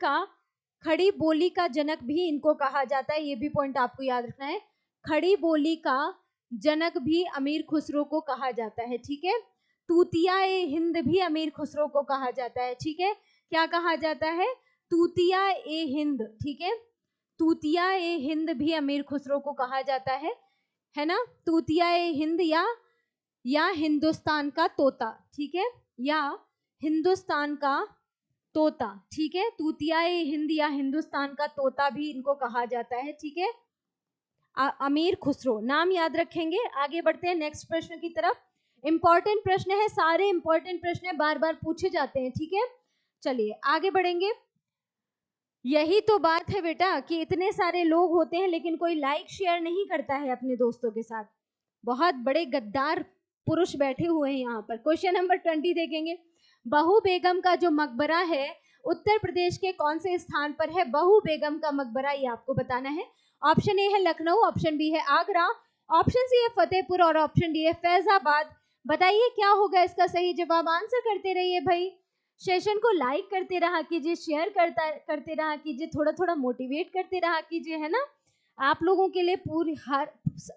का जनक भी इनको कहा जाता है, ये भी पॉइंट आपको याद रखना है, खड़ी बोली का जनक भी अमीर खुसरो को कहा जाता है, ठीक है, तूतिया ए हिंद भी अमीर खुसरो को कहा जाता है, ठीक है, क्या कहा जाता है, तूतिया ए हिंद, ठीक है, तूतिया ए हिंद भी अमीर खुसरो को कहा जाता है ना, तूतिया ए हिंद या हिंदुस्तान का तोता, ठीक है, या हिंदुस्तान का तोता, ठीक है, तूतिया ए हिंद या हिंदुस्तान का तोता भी इनको कहा जाता है, ठीक है, अमीर खुसरो नाम याद रखेंगे। आगे बढ़ते हैं नेक्स्ट प्रश्न की तरफ, इंपॉर्टेंट प्रश्न है, सारे इंपॉर्टेंट प्रश्न है, बार बार पूछे जाते हैं, ठीक है, चलिए आगे बढ़ेंगे। यही तो बात है बेटा कि इतने सारे लोग होते हैं लेकिन कोई लाइक शेयर नहीं करता है अपने दोस्तों के साथ, बहुत बड़े गद्दार पुरुष बैठे हुए हैं यहाँ पर। क्वेश्चन नंबर 20 देखेंगे, बहू बेगम का जो मकबरा है उत्तर प्रदेश के कौन से स्थान पर है, बहू बेगम का मकबरा, ये आपको बताना है। ऑप्शन ए है लखनऊ, ऑप्शन बी है आगरा, ऑप्शन सी है फतेहपुर और ऑप्शन डी है फैजाबाद। बताइए क्या होगा इसका सही जवाब, आंसर करते रहिए भाई, सेशन को लाइक करते रहा कीजिए, शेयर करते रहा कीजिए, थोड़ा थोड़ा मोटिवेट करते रहा कीजिए, है ना, आप लोगों के लिए पूरी हर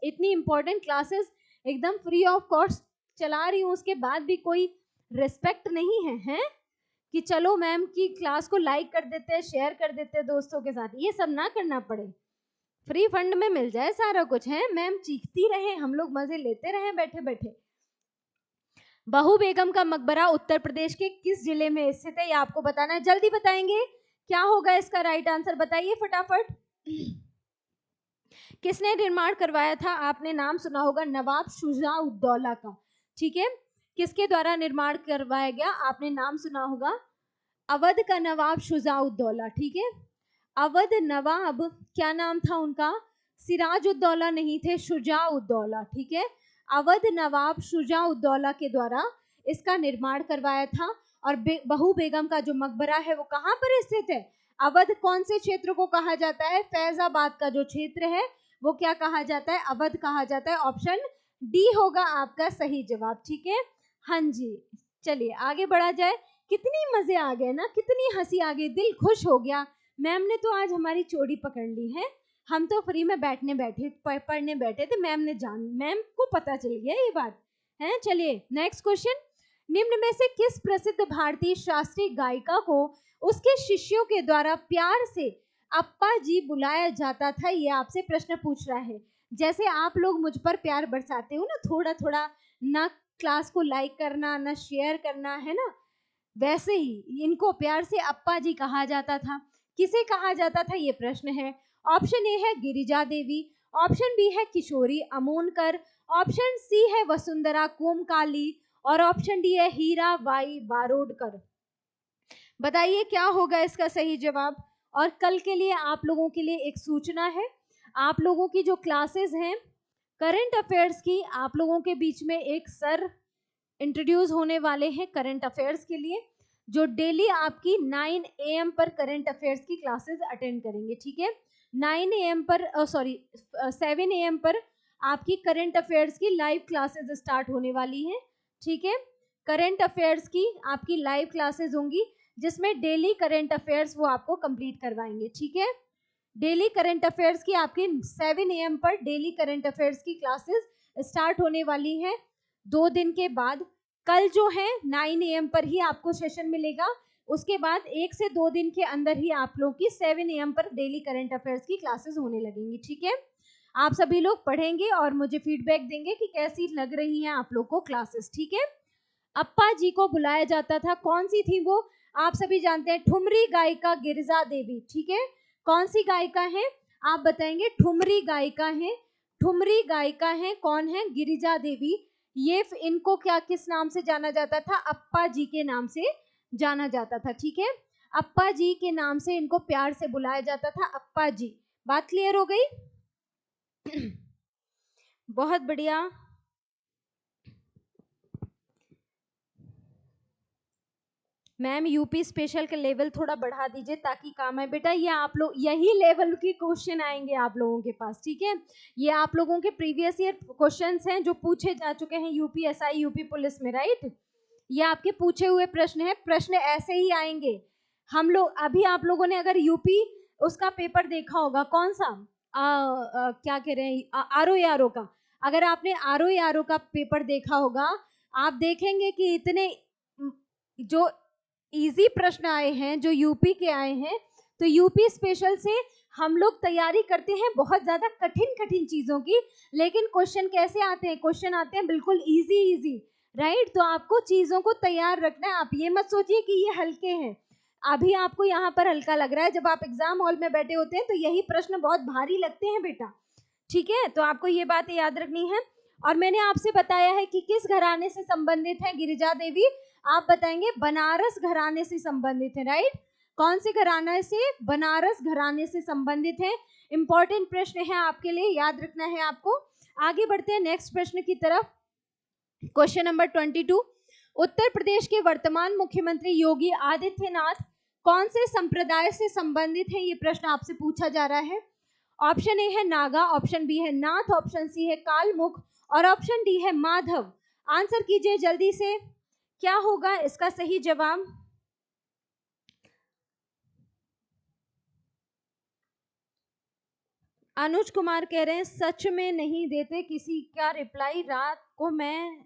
इतनी इंपॉर्टेंट क्लासेस एकदम फ्री ऑफ कॉस्ट चला रही हूँ, उसके बाद भी कोई रिस्पेक्ट नहीं है, हैं कि चलो मैम की क्लास को लाइक कर देते हैं, शेयर कर देते हैं दोस्तों के साथ, ये सब ना करना पड़े, फ्री फंड में मिल जाए सारा कुछ, है मैम चीखती रहे, हम लोग मजे लेते रहे बैठे बैठे। बहू बेगम का मकबरा उत्तर प्रदेश के किस जिले में स्थित है, ये आपको बताना है, जल्दी बताएंगे क्या होगा इसका राइट आंसर, बताइए फटाफट। किसने निर्माण करवाया था, आपने नाम सुना होगा नवाब शुजा-उद-दौला का, ठीक है, किसके द्वारा निर्माण करवाया गया, आपने नाम सुना होगा अवध का नवाब शुजा-उद-दौला, ठीक है, अवध नवाब क्या नाम था उनका, सिराज-उद-दौला नहीं थे, शुजा-उद-दौला, ठीक है, अवध नवाब शुजा-उद-दौला के द्वारा इसका निर्माण करवाया था। और बहू बेगम का जो मकबरा है वो कहाँ पर स्थित है, अवध कौन से क्षेत्र को कहा जाता है, फैजाबाद का जो क्षेत्र है वो क्या कहा जाता है, अवध कहा जाता है, ऑप्शन डी होगा आपका सही जवाब, ठीक है, हाँ जी। चलिए आगे बढ़ा जाए, कितनी मजे आ गए ना, कितनी हंसी आ गई, दिल खुश हो गया, मैम ने तो आज हमारी चोरी पकड़ ली है, हम तो फ्री में पढ़ने बैठे थे, मैम को पता चल गया ये बात है। चलिए नेक्स्ट क्वेश्चन, निम्न में से किस प्रसिद्ध भारतीय शास्त्रीय गायिका को उसके शिष्यों के द्वारा प्यार से अप्पा जी बुलाया जाता था, ये आपसे प्रश्न पूछ रहा है, जैसे आप लोग मुझ पर प्यार बरसाते हो ना थोड़ा थोड़ा, ना क्लास को लाइक करना ना शेयर करना, है ना, वैसे ही इनको प्यार से अप्पा जी कहा जाता था, किसे कहा जाता था ये प्रश्न है। ऑप्शन ए है गिरिजा देवी, ऑप्शन बी है किशोरी अमोनकर, ऑप्शन सी है वसुंधरा कोमकाली और ऑप्शन डी है हीरा बाई बारोडकर। बताइए क्या होगा इसका सही जवाब। और कल के लिए आप लोगों के लिए एक सूचना है, आप लोगों की जो क्लासेस हैं करंट अफेयर्स की आप लोगों के बीच में एक सर इंट्रोड्यूस होने वाले हैं करंट अफेयर्स के लिए, जो डेली आपकी 9 AM पर करंट अफेयर्स की क्लासेस अटेंड करेंगे, ठीक है। 9 AM पर 7 AM पर आपकी करंट अफेयर्स की लाइव क्लासेस स्टार्ट होने वाली हैं, ठीक है। करंट अफेयर्स की आपकी लाइव क्लासेस होंगी, जिसमें डेली करंट अफेयर्स वो आपको कंप्लीट करवाएंगे, ठीक है। डेली करंट अफेयर्स की आपकी 7 AM पर डेली करंट अफेयर्स की क्लासेस स्टार्ट होने वाली है 2 दिन के बाद। कल जो है 9 AM पर ही आपको सेशन मिलेगा, उसके बाद 1 से 2 दिन के अंदर ही आप लोग की 7 AM पर डेली करंट अफेयर्स की क्लासेस होने लगेंगी, ठीक है। आप सभी लोग पढ़ेंगे और मुझे फीडबैक देंगे कि कैसी लग रही हैं आप लोग को क्लासेस, ठीक है। अप्पा जी को बुलाया जाता था, कौन सी थी वो, आप सभी जानते हैं, ठुमरी गायिका गिरिजा देवी, ठीक है। कौन सी गायिका है आप बताएंगे, ठुमरी गायिका है, ठुमरी गायिका है, कौन है, गिरिजा देवी। ये इनको क्या किस नाम से जाना जाता था, अप्पा जी के नाम से जाना जाता था, ठीक है। अप्पा जी के नाम से इनको प्यार से बुलाया जाता था, अप्पा जी। बात क्लियर हो गई? बहुत बढ़िया। मैम यूपी स्पेशल का लेवल थोड़ा बढ़ा दीजिए ताकि काम है। बेटा ये आप लोग यही लेवल के क्वेश्चन आएंगे आप लोगों के पास, ठीक है। ये आप लोगों के प्रीवियस ईयर क्वेश्चंस हैं जो पूछे जा चुके हैं यूपीएसआई यूपी पुलिस में, राइट। ये आपके पूछे हुए प्रश्न है, प्रश्न ऐसे ही आएंगे। हम लोग अभी आप लोगों ने अगर यूपी उसका पेपर देखा होगा, कौन सा क्या कह रहे हैं, आरओ का, अगर आपने आरओ का पेपर देखा होगा, आप देखेंगे कि इतने जो इजी प्रश्न आए हैं, जो यूपी के आए हैं। तो यूपी स्पेशल से हम लोग तैयारी करते हैं बहुत ज्यादा कठिन कठिन चीजों की, लेकिन क्वेश्चन कैसे आते हैं, क्वेश्चन आते हैं बिल्कुल इजी इजी, राइट। तो आपको चीजों को तैयार रखना है, आप ये मत सोचिए कि ये हल्के हैं। अभी आपको यहाँ पर हल्का लग रहा है, जब आप एग्जाम हॉल में बैठे होते हैं तो यही प्रश्न बहुत भारी लगते हैं बेटा, ठीक है। तो आपको ये बात याद रखनी है। और मैंने आपसे बताया है कि किस घराने से संबंधित है गिरिजा देवी, आप बताएंगे बनारस घराने से संबंधित है, राइट। कौन से घराने से, बनारस घराने से संबंधित है। इंपॉर्टेंट प्रश्न है आपके लिए, याद रखना है आपको। आगे बढ़ते हैं नेक्स्ट प्रश्न की तरफ। क्वेश्चन नंबर 22, उत्तर प्रदेश के वर्तमान मुख्यमंत्री योगी आदित्यनाथ कौन से संप्रदाय से संबंधित है, ये प्रश्न आपसे पूछा जा रहा है। ऑप्शन ए है नागा, ऑप्शन बी है नाथ, ऑप्शन सी है कालमुख और ऑप्शन डी है माधव। आंसर कीजिए जल्दी से, क्या होगा इसका सही जवाब। अनुज कुमार कह रहे हैं सच में नहीं देते किसी का रिप्लाई, रात को मैं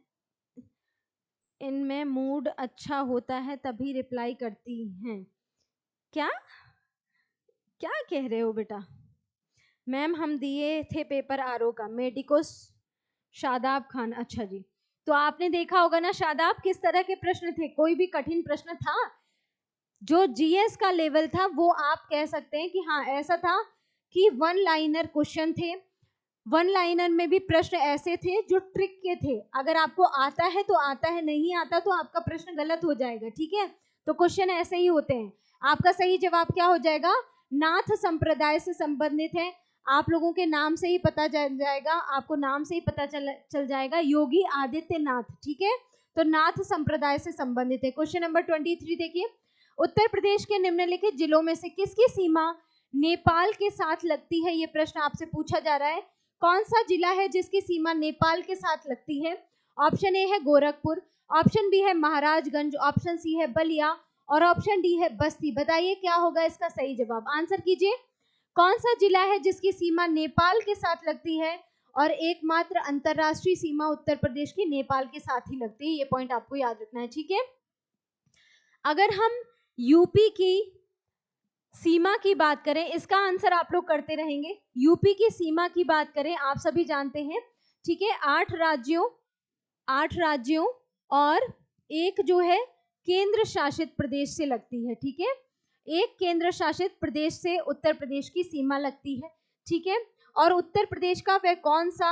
इनमें मूड अच्छा होता है तभी रिप्लाई करती हैं। क्या क्या कह रहे हो बेटा। मैम हम दिए थे पेपर आरओ का, मेडिकोस शादाब खान, अच्छा जी। तो आपने देखा होगा ना शादाब, किस तरह के प्रश्न थे, कोई भी कठिन प्रश्न था जो जीएस का लेवल था, वो आप कह सकते हैं कि हाँ ऐसा था कि वन लाइनर क्वेश्चन थे। वन लाइनर में भी प्रश्न ऐसे थे जो ट्रिक के थे, अगर आपको आता है तो आता है, नहीं आता तो आपका प्रश्न गलत हो जाएगा, ठीक है। तो क्वेश्चन ऐसे ही होते हैं। आपका सही जवाब क्या हो जाएगा, नाथ संप्रदाय से संबंधित है। आप लोगों के नाम से ही पता चल जाएगा, आपको नाम से ही पता चल जाएगा, योगी आदित्यनाथ, ठीक है। तो नाथ संप्रदाय से संबंधित है। क्वेश्चन नंबर 23 देखिए, उत्तर प्रदेश के निम्नलिखित जिलों में से किसकी सीमा नेपाल के साथ लगती है, ये प्रश्न आपसे पूछा जा रहा है। कौन सा जिला है जिसकी सीमा नेपाल के साथ लगती है। ऑप्शन ए है गोरखपुर, ऑप्शन बी है महाराजगंज, ऑप्शन सी है बलिया और ऑप्शन डी है बस्ती। बताइए क्या होगा इसका सही जवाब, आंसर कीजिए। कौन सा जिला है जिसकी सीमा नेपाल के साथ लगती है, और एकमात्र अंतरराष्ट्रीय सीमा उत्तर प्रदेश की नेपाल के साथ ही लगती है, ये पॉइंट आपको याद रखना है, ठीक है। अगर हम यूपी की सीमा की बात करें, इसका आंसर आप लोग करते रहेंगे। यूपी की सीमा की बात करें, आप सभी जानते हैं, ठीक है, 8 राज्यों और एक जो है केंद्र शासित प्रदेश से लगती है, ठीक है। एक केंद्र शासित प्रदेश से उत्तर प्रदेश की सीमा लगती है, ठीक है। और उत्तर प्रदेश का वह कौन सा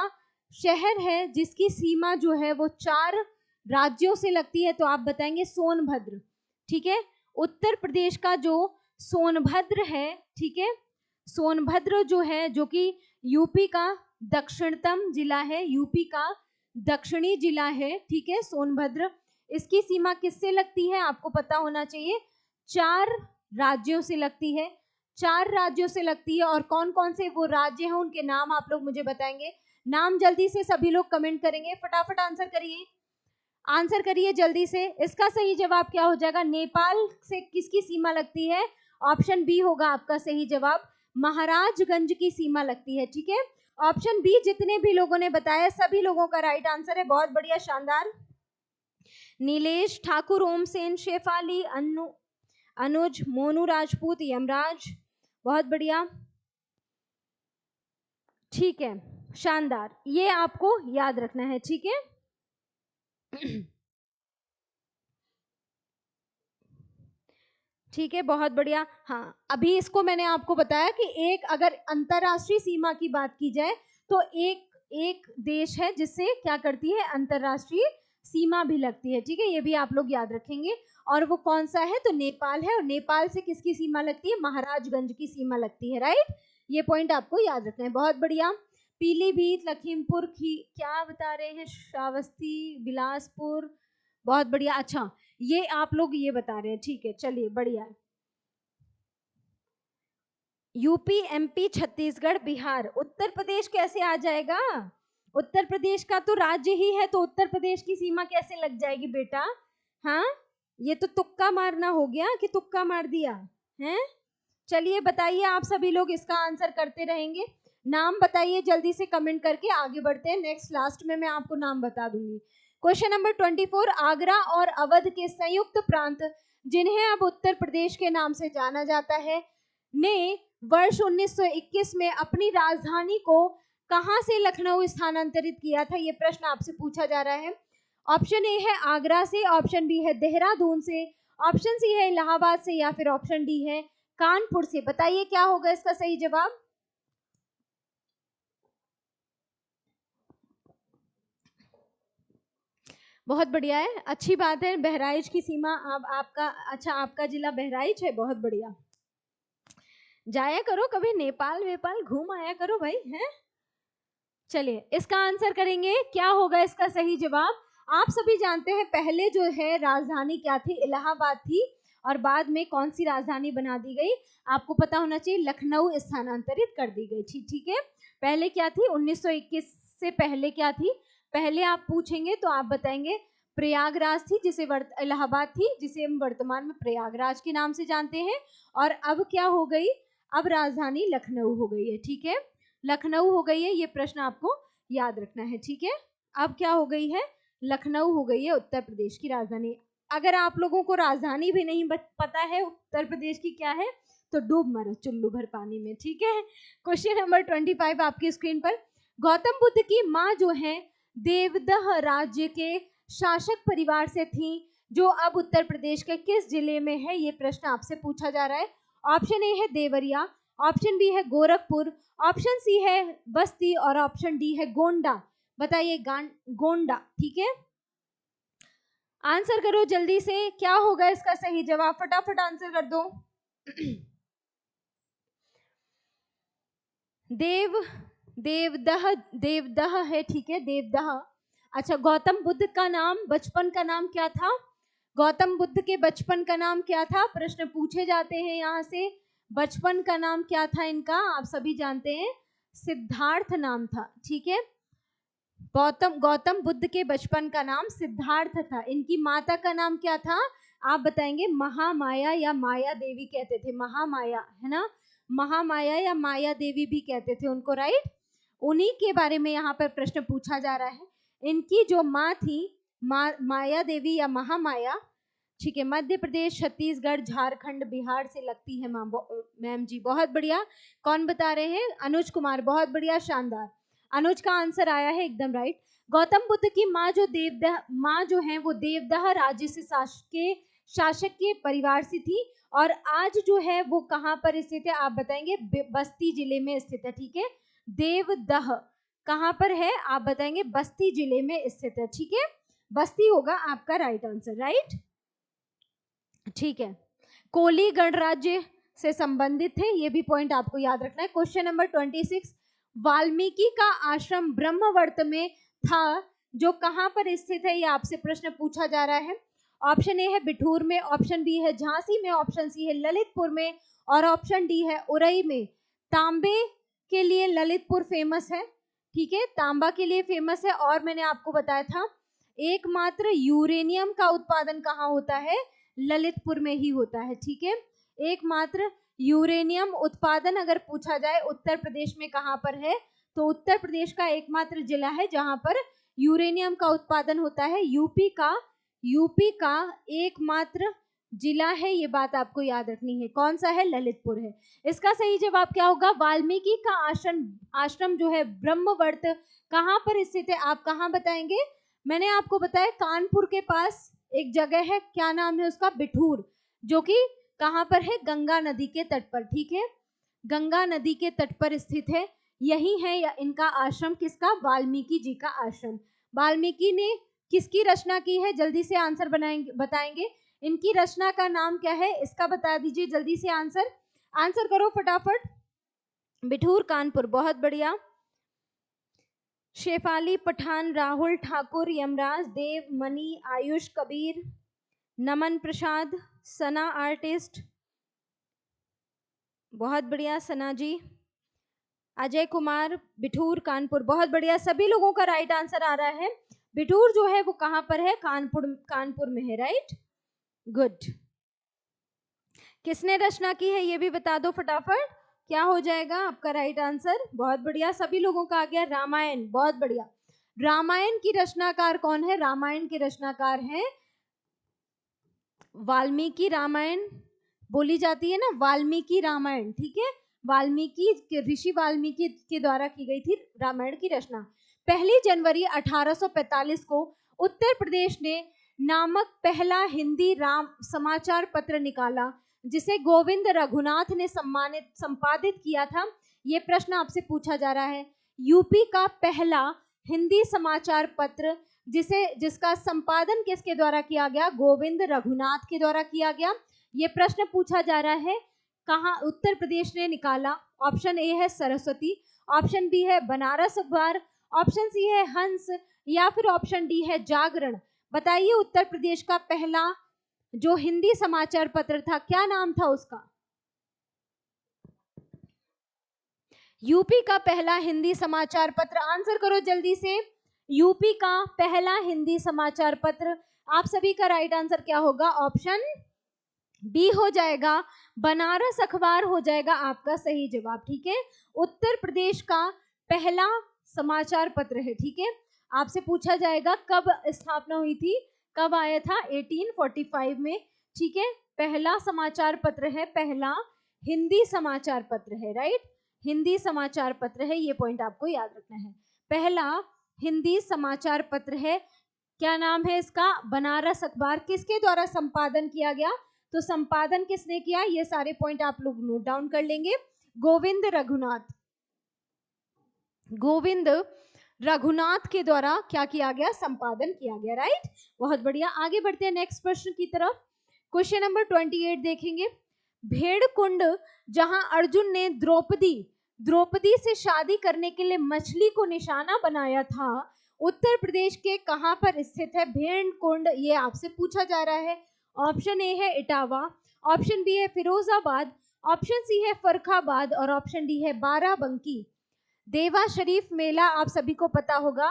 शहर है जिसकी सीमा जो है वो 4 राज्यों से लगती है, तो आप बताएंगे सोनभद्र, ठीक है। उत्तर प्रदेश का जो सोनभद्र है, ठीक है, सोनभद्र जो है, जो कि यूपी का दक्षिणतम जिला है, यूपी का दक्षिणी जिला है, ठीक है, सोनभद्र। इसकी सीमा किससे लगती है आपको पता होना चाहिए, 4 राज्यों से लगती है, 4 राज्यों से लगती है। और कौन कौन से वो राज्य हैं उनके नाम आप लोग मुझे बताएंगे। नाम जल्दी से सभी लोग कमेंट करेंगे, फटाफट आंसर करिए, आंसर करिए जल्दी से। इसका सही जवाब क्या हो जाएगा, नेपाल से किसकी सीमा लगती है, ऑप्शन बी होगा आपका सही जवाब, महाराजगंज की सीमा लगती है, ठीक है। ऑप्शन बी जितने भी लोगों ने बताया सभी लोगों का राइट आंसर है, बहुत बढ़िया, शानदार। नीलेश ठाकुर, ओम सेन, शेफाली, अनुज, मोनू राजपूत, यमराज, बहुत बढ़िया, ठीक है, शानदार, ये आपको याद रखना है, ठीक है। ठीक है, बहुत बढ़िया। हाँ, अभी इसको मैंने आपको बताया कि एक अगर अंतरराष्ट्रीय सीमा की बात की जाए तो एक देश है जिससे क्या करती है, अंतरराष्ट्रीय सीमा भी लगती है, ठीक है, ये भी आप लोग याद रखेंगे। और वो कौन सा है, तो नेपाल है, और नेपाल से किसकी सीमा लगती है, महाराजगंज की सीमा लगती है, राइट। ये पॉइंट आपको याद रखना है, बहुत बढ़िया। पीलीभीत, लखीमपुर की क्या बता रहे हैं, श्रावस्ती, बिलासपुर, बहुत बढ़िया। अच्छा, ये आप लोग ये बता रहे हैं, ठीक है, चलिए बढ़िया है। यूपी, एमपी, छत्तीसगढ़, बिहार, उत्तर प्रदेश कैसे आ जाएगा, उत्तर प्रदेश का तो राज्य ही है, तो उत्तर प्रदेश की सीमा कैसे लग जाएगी बेटा। हाँ, ये तो तुक्का मारना हो गया कि तुक्का मार दिया है। चलिए बताइए, आप सभी लोग इसका आंसर करते रहेंगे, नाम बताइए जल्दी से कमेंट करके, आगे बढ़ते हैं। नेक्स्ट लास्ट में मैं आपको नाम बता दूंगी। क्वेश्चन नंबर 24, आगरा और अवध के संयुक्त प्रांत जिन्हें अब उत्तर प्रदेश के नाम से जाना जाता है ने वर्ष 1921 में अपनी राजधानी को कहां से लखनऊ स्थानांतरित किया था, ये प्रश्न आपसे पूछा जा रहा है। ऑप्शन ए है आगरा से, ऑप्शन बी है देहरादून से, ऑप्शन सी है इलाहाबाद से, या फिर ऑप्शन डी है कानपुर से। बताइए क्या होगा इसका सही जवाब। बहुत बढ़िया है, अच्छी बात है, बहराइच की सीमा अब आपका, अच्छा आपका जिला बहराइच है, बहुत बढ़िया। जाया करो कभी नेपाल वेपाल, घूम आया करो भाई, हैं। चलिए इसका आंसर करेंगे, क्या होगा इसका सही जवाब। आप सभी जानते हैं पहले जो है राजधानी क्या थी, इलाहाबाद थी, और बाद में कौन सी राजधानी बना दी गई, आपको पता होना चाहिए, लखनऊ स्थानांतरित कर दी गई थी, ठीक है। पहले क्या थी, 1921 से पहले क्या थी, पहले आप पूछेंगे तो आप बताएंगे प्रयागराज थी, जिसे इलाहाबाद थी, जिसे हम वर्तमान में प्रयागराज के नाम से जानते हैं। और अब क्या हो गई, अब राजधानी लखनऊ हो गई है, ठीक है, लखनऊ हो गई है, ये प्रश्न आपको याद रखना है, ठीक है। अब क्या हो गई है, लखनऊ हो गई है उत्तर प्रदेश की राजधानी। अगर आप लोगों को राजधानी भी नहीं पता है उत्तर प्रदेश की क्या है, तो डूब मरो चुल्लू भर पानी में, ठीक है। क्वेश्चन नंबर 25 आपकी स्क्रीन पर, गौतम बुद्ध की माँ जो है देवदह राज्य के शासक परिवार से थी, जो अब उत्तर प्रदेश के किस जिले में है, ये प्रश्न आपसे पूछा जा रहा है। ऑप्शन ए है देवरिया, ऑप्शन बी है गोरखपुर, ऑप्शन सी है बस्ती, और ऑप्शन डी है गोंडा। बताइए गोंडा, ठीक है, आंसर करो जल्दी से, क्या होगा इसका सही जवाब, फटाफट आंसर कर दो। देवदह है, ठीक है, देवदह। अच्छा, गौतम बुद्ध का नाम, बचपन का नाम क्या था, गौतम बुद्ध के बचपन का नाम क्या था, प्रश्न पूछे जाते हैं यहाँ से। बचपन का नाम क्या था इनका, आप सभी जानते हैं, सिद्धार्थ नाम था, ठीक है। गौतम बुद्ध के बचपन का नाम सिद्धार्थ था। इनकी माता का नाम क्या था, आप बताएंगे, महामाया या माया देवी कहते थे, महामाया है ना, महामाया या माया देवी भी कहते थे उनको, राइट। उन्हीं के बारे में यहाँ पर प्रश्न पूछा जा रहा है। इनकी जो माँ थी, माया देवी या महामाया, ठीक है, मध्य प्रदेश, छत्तीसगढ़, झारखंड, बिहार से लगती है मैम जी, बहुत बढ़िया। कौन बता रहे हैं, अनुज कुमार, बहुत बढ़िया, शानदार, अनुज का आंसर आया है एकदम राइट। गौतम बुद्ध की माँ जो है वो देवदह राज्य से शासक के परिवार से थी, और आज जो है वो कहाँ पर स्थित है, आप बताएंगे, बस्ती जिले में स्थित है, ठीक है। देवदह कहाँ पर है, आप बताएंगे, बस्ती जिले में स्थित है, ठीक है, बस्ती होगा आपका राइट आंसर, राइट, ठीक है। कोली गणराज्य से संबंधित है, ये भी पॉइंट आपको याद रखना है। क्वेश्चन नंबर 26, वाल्मीकि का आश्रम ब्रह्मवर्त में था, जो कहां पर स्थित है, ये आपसे प्रश्न पूछा जा रहा है। ऑप्शन ए है बिठूर में, ऑप्शन बी है झांसी में, ऑप्शन सी है ललितपुर में, और ऑप्शन डी है उरई में। तांबे के लिए ललितपुर फेमस है, ठीक है, तांबा के लिए फेमस है। और मैंने आपको बताया था एकमात्र यूरेनियम का उत्पादन कहाँ होता है, ललितपुर में ही होता है, ठीक है। एकमात्र यूरेनियम उत्पादन अगर पूछा जाए उत्तर प्रदेश में कहाँ पर है, तो उत्तर प्रदेश का एकमात्र जिला है जहां पर यूरेनियम का उत्पादन होता है, यूपी का एकमात्र जिला है, ये बात आपको याद रखनी है। कौन सा है, ललितपुर है। इसका सही जवाब क्या होगा, वाल्मीकि का आश्रम जो है ब्रह्मवर्त कहाँ पर स्थित है, आप कहाँ बताएंगे। मैंने आपको बताया कानपुर के पास एक जगह है, क्या नाम है उसका, बिठूर, जो कि कहाँ पर है, गंगा नदी के तट पर, ठीक है, गंगा नदी के तट पर स्थित है। यही है या इनका आश्रम, किसका, वाल्मीकि जी का आश्रम। वाल्मीकि ने किसकी रचना की है, जल्दी से आंसर बताएंगे। इनकी रचना का नाम क्या है, इसका बता दीजिए जल्दी से आंसर करो फटाफट। बिठूर कानपुर, बहुत बढ़िया। शेफाली पठान, राहुल ठाकुर, यमराज देव, मनी, आयुष कबीर, नमन प्रसाद, सना आर्टिस्ट, बहुत बढ़िया सना जी, अजय कुमार, बिठूर कानपुर, बहुत बढ़िया। सभी लोगों का राइट आंसर आ रहा है। बिठूर जो है वो कहां पर है, कानपुर में है, राइट, गुड। किसने रचना की है ये भी बता दो फटाफट, क्या हो जाएगा आपका राइट आंसर। बहुत बढ़िया, सभी लोगों का आ गया, रामायण, बहुत बढ़िया। रामायण की रचनाकार कौन है, रामायण के रचनाकार हैं वाल्मीकि। रामायण बोली जाती है ना, वाल्मीकि रामायण, ठीक है, ऋषि वाल्मीकि के द्वारा की गई थी रामायण की रचना। 1 जनवरी 1845 को उत्तर प्रदेश ने नामक पहला हिंदी राम समाचार पत्र निकाला, जिसे गोविंद रघुनाथ ने संपादित किया था। ये प्रश्न आपसे पूछा जा रहा है, यूपी का पहला हिंदी समाचार पत्र जिसका संपादन किसके द्वारा किया गया, गोविंद रघुनाथ के द्वारा किया गया। ये प्रश्न पूछा जा रहा है, कहाँ उत्तर प्रदेश ने निकाला। ऑप्शन ए है सरस्वती, ऑप्शन बी है बनारस अखबार, ऑप्शन सी है हंस, या फिर ऑप्शन डी है जागरण। बताइए उत्तर प्रदेश का पहला जो हिंदी समाचार पत्र था, क्या नाम था उसका। यूपी का पहला हिंदी समाचार पत्र, आंसर करो जल्दी से। यूपी का पहला हिंदी समाचार पत्र, आप सभी का राइट आंसर क्या होगा, ऑप्शन बी हो जाएगा, बनारस अखबार हो जाएगा आपका सही जवाब, ठीक है। उत्तर प्रदेश का पहला समाचार पत्र है, ठीक है। आपसे पूछा जाएगा कब स्थापना हुई थी, कब आया था, 1845 में, ठीक है। पहला समाचार पत्र है, पहला हिंदी समाचार पत्र है, राइट, हिंदी समाचार पत्र है, ये पॉइंट आपको याद रखना है। पहला हिंदी समाचार पत्र है, क्या नाम है इसका, बनारस अखबार। किसके द्वारा संपादन किया गया, तो संपादन किसने किया, ये सारे पॉइंट आप लोग नोट डाउन कर लेंगे। गोविंद रघुनाथ के द्वारा क्या किया गया, संपादन किया गया, राइट, बहुत बढ़िया। आगे बढ़ते हैं नेक्स्ट प्रश्न की तरफ। क्वेश्चन नंबर 28 देखेंगे। भेड़कुंड, जहां अर्जुन ने द्रौपदी से शादी करने के लिए मछली को निशाना बनाया था, उत्तर प्रदेश के कहां पर स्थित है भेड़कुंड, ये आपसे पूछा जा रहा है। ऑप्शन ए है इटावा, ऑप्शन बी है फिरोजाबाद, ऑप्शन सी है फर्रुखाबाद, और ऑप्शन डी है बाराबंकी। देवा शरीफ मेला आप सभी को पता होगा,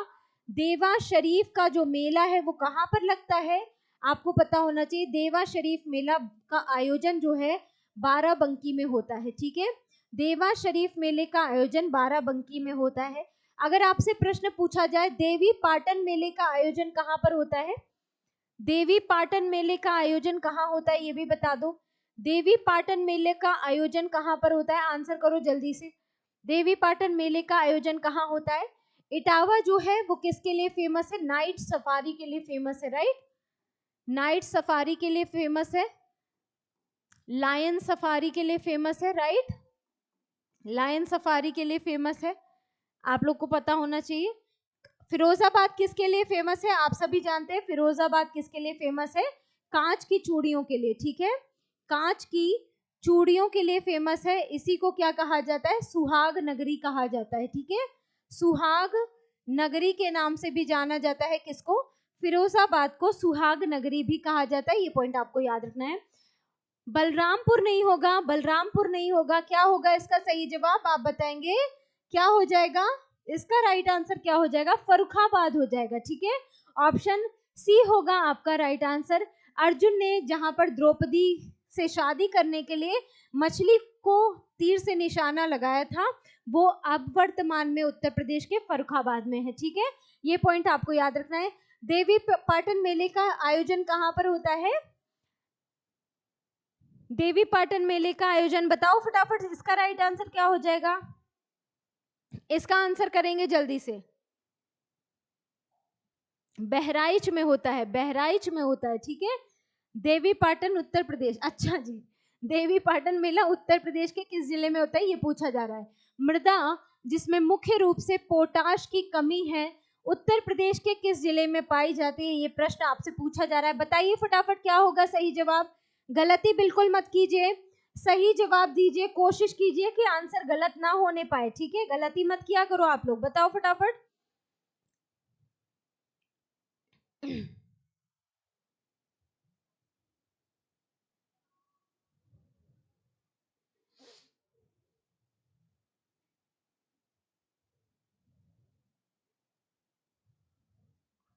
देवा शरीफ का जो मेला है वो कहाँ पर लगता है, आपको पता होना चाहिए। देवा शरीफ मेला का आयोजन जो है बाराबंकी में होता है, ठीक है। देवा शरीफ मेले का आयोजन बाराबंकी में होता है। अगर आपसे प्रश्न पूछा जाए देवी पाटन मेले का आयोजन कहाँ पर होता है, देवी पाटन मेले का आयोजन कहाँ होता है, ये भी बता दो। देवी पाटन मेले का आयोजन कहाँ पर होता है, आंसर करो जल्दी से। देवी पाटन मेले का आयोजन कहाँ होता है। इटावा जो है वो किसके लिए फेमस है, नाइट सफारी के लिए फेमस है, राइट, नाइट सफारी के लिए फेमस है, लायन सफारी के लिए फेमस है, राइट, लायन सफारी के लिए फेमस है, आप लोग को पता होना चाहिए। फिरोजाबाद किसके लिए फेमस है, आप सभी जानते हैं फिरोजाबाद किसके लिए फेमस है, कांच की चूड़ियों के लिए, ठीक है, कांच की चूड़ियों के लिए फेमस है, इसी को क्या कहा जाता है, सुहाग नगरी कहा जाता है, ठीक है। सुहाग नगरी के नाम से भी जाना जाता है किसको, फिरोजाबाद को सुहाग नगरी भी कहा जाता है, ये पॉइंट आपको याद रखना है। बलरामपुर नहीं होगा, बलरामपुर नहीं होगा, क्या होगा इसका सही जवाब, आप बताएंगे क्या हो जाएगा, इसका राइट आंसर क्या हो जाएगा, फर्रुखाबाद हो जाएगा, ठीक है। ऑप्शन सी होगा आपका राइट आंसर। अर्जुन ने जहां पर द्रौपदी से शादी करने के लिए मछली को तीर से निशाना लगाया था, वो अब वर्तमान में उत्तर प्रदेश के फर्रुखाबाद में है, ठीक है। ये पॉइंट आपको याद रखना है। देवी पाटन मेले का आयोजन कहां पर होता है, देवी पाटन मेले का आयोजन बताओ फटाफट, इसका राइट आंसर क्या हो जाएगा, इसका आंसर करेंगे जल्दी से। बहराइच में होता है, बहराइच में होता है, ठीक है। देवी पाटन उत्तर प्रदेश, अच्छा जी, देवी पाटन मेला उत्तर प्रदेश के किस जिले में होता है ये पूछा जा रहा है। मृदा जिसमें मुख्य रूप से पोटाश की कमी है उत्तर प्रदेश के किस जिले में पाई जाती है, ये प्रश्न आपसे पूछा जा रहा है, बताइए फटाफट क्या होगा सही जवाब। गलती बिल्कुल मत कीजिए, सही जवाब दीजिए, कोशिश कीजिए कि आंसर गलत ना होने पाए, ठीक है, गलती मत किया करो आप लोग, बताओ फटाफट।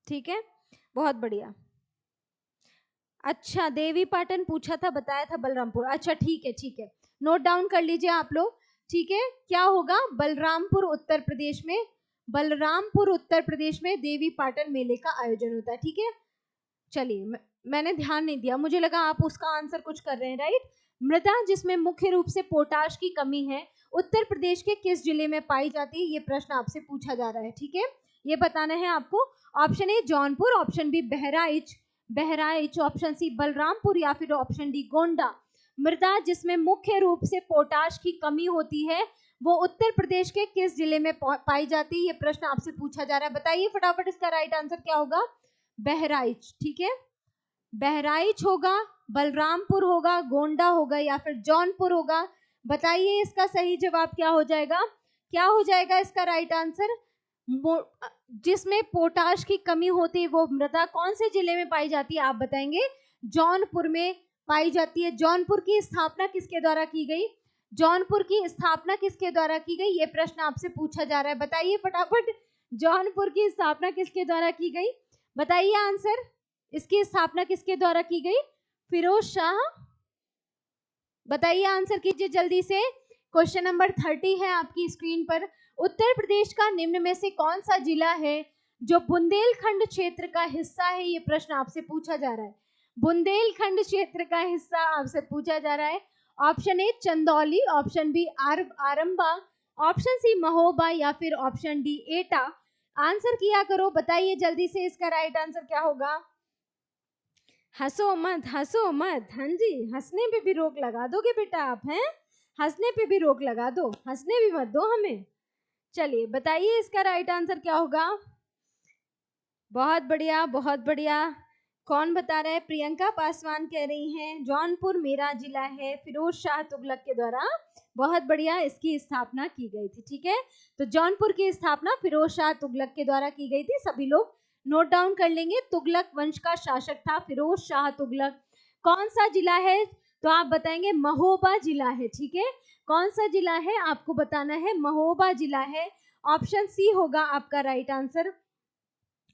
ठीक है, बहुत बढ़िया। अच्छा, देवी पाटन पूछा था, बताया था बलरामपुर, अच्छा ठीक है ठीक है, नोट डाउन कर लीजिए आप लोग, ठीक है। क्या होगा, बलरामपुर उत्तर प्रदेश में, बलरामपुर उत्तर प्रदेश में देवी पाटन मेले का आयोजन होता है, ठीक है। चलिए, मैंने ध्यान नहीं दिया, मुझे लगा आप उसका आंसर कुछ कर रहे हैं, राइट। मृदा जिसमें मुख्य रूप से पोटाश की कमी है उत्तर प्रदेश के किस जिले में पाई जाती है, ये प्रश्न आपसे पूछा जा रहा है, ठीक है, ये बताना है आपको। Option A Jaunpur, option B Bahraich, Bahraich, option C Balrampur या फिर ऑप्शन डी गोंडा। मृदा जिसमें मुख्य रूप से पोटाश की कमी होती है वो उत्तर प्रदेश के किस जिले में पाई जाती है, ये प्रश्न आपसे पूछा जा रहा है, बताइए फटाफट इसका राइट आंसर क्या होगा, बहराइच, ठीक है। बहराइच होगा, बलरामपुर होगा, गोंडा होगा या फिर जौनपुर होगा, बताइए इसका सही जवाब क्या हो जाएगा, क्या हो जाएगा इसका राइट आंसर। जिसमें पोटाश की कमी होती है वो मृदा कौन से जिले में पाई जाती है, आप बताएंगे, जौनपुर में पाई जाती है। जौनपुर की स्थापना किसके द्वारा की गई, जौनपुर की स्थापना किसके द्वारा की गई, ये प्रश्न आपसे पूछा जा रहा है, बताइए फटाफट, जौनपुर की स्थापना किसके द्वारा की गई, बताइए आंसर, इसकी स्थापना किसके द्वारा की गई, फिरोज शाह, बताइए आंसर कीजिए जल्दी से। क्वेश्चन नंबर 30 है आपकी स्क्रीन पर। उत्तर प्रदेश का निम्न में से कौन सा जिला है जो बुंदेलखंड क्षेत्र का हिस्सा है, ये प्रश्न आपसे पूछा जा रहा है, बुंदेलखंड क्षेत्र का हिस्सा आपसे पूछा जा रहा है। Option A Chandauli, option B Aramba, option C Mahoba या फिर ऑप्शन डी एटा। आंसर किया करो, बताइए जल्दी से इसका राइट आंसर क्या होगा। हंसो मत, हंसो मत, हाँ जी, हंसने पे भी रोक लगा दोगे बेटा आप, हैं, हंसने पे भी रोक लगा दो, हंसने भी मत दो हमें। चलिए बताइए इसका राइट आंसर क्या होगा। बहुत बढ़िया, बहुत बढ़िया। कौन बता रहा है, प्रियंका पासवान कह रही हैं जौनपुर मेरा जिला है, फिरोज शाह तुगलक के द्वारा, बहुत बढ़िया, इसकी स्थापना की गई थी, ठीक है। तो जौनपुर की स्थापना फिरोज शाह तुगलक के द्वारा की गई थी, सभी लोग नोट डाउन कर लेंगे, तुगलक वंश का शासक था फिरोज शाह तुगलक। कौन सा जिला है, तो आप बताएंगे महोबा जिला है, ठीक है, कौन सा जिला है आपको बताना है, महोबा जिला है, ऑप्शन सी होगा आपका राइट आंसर,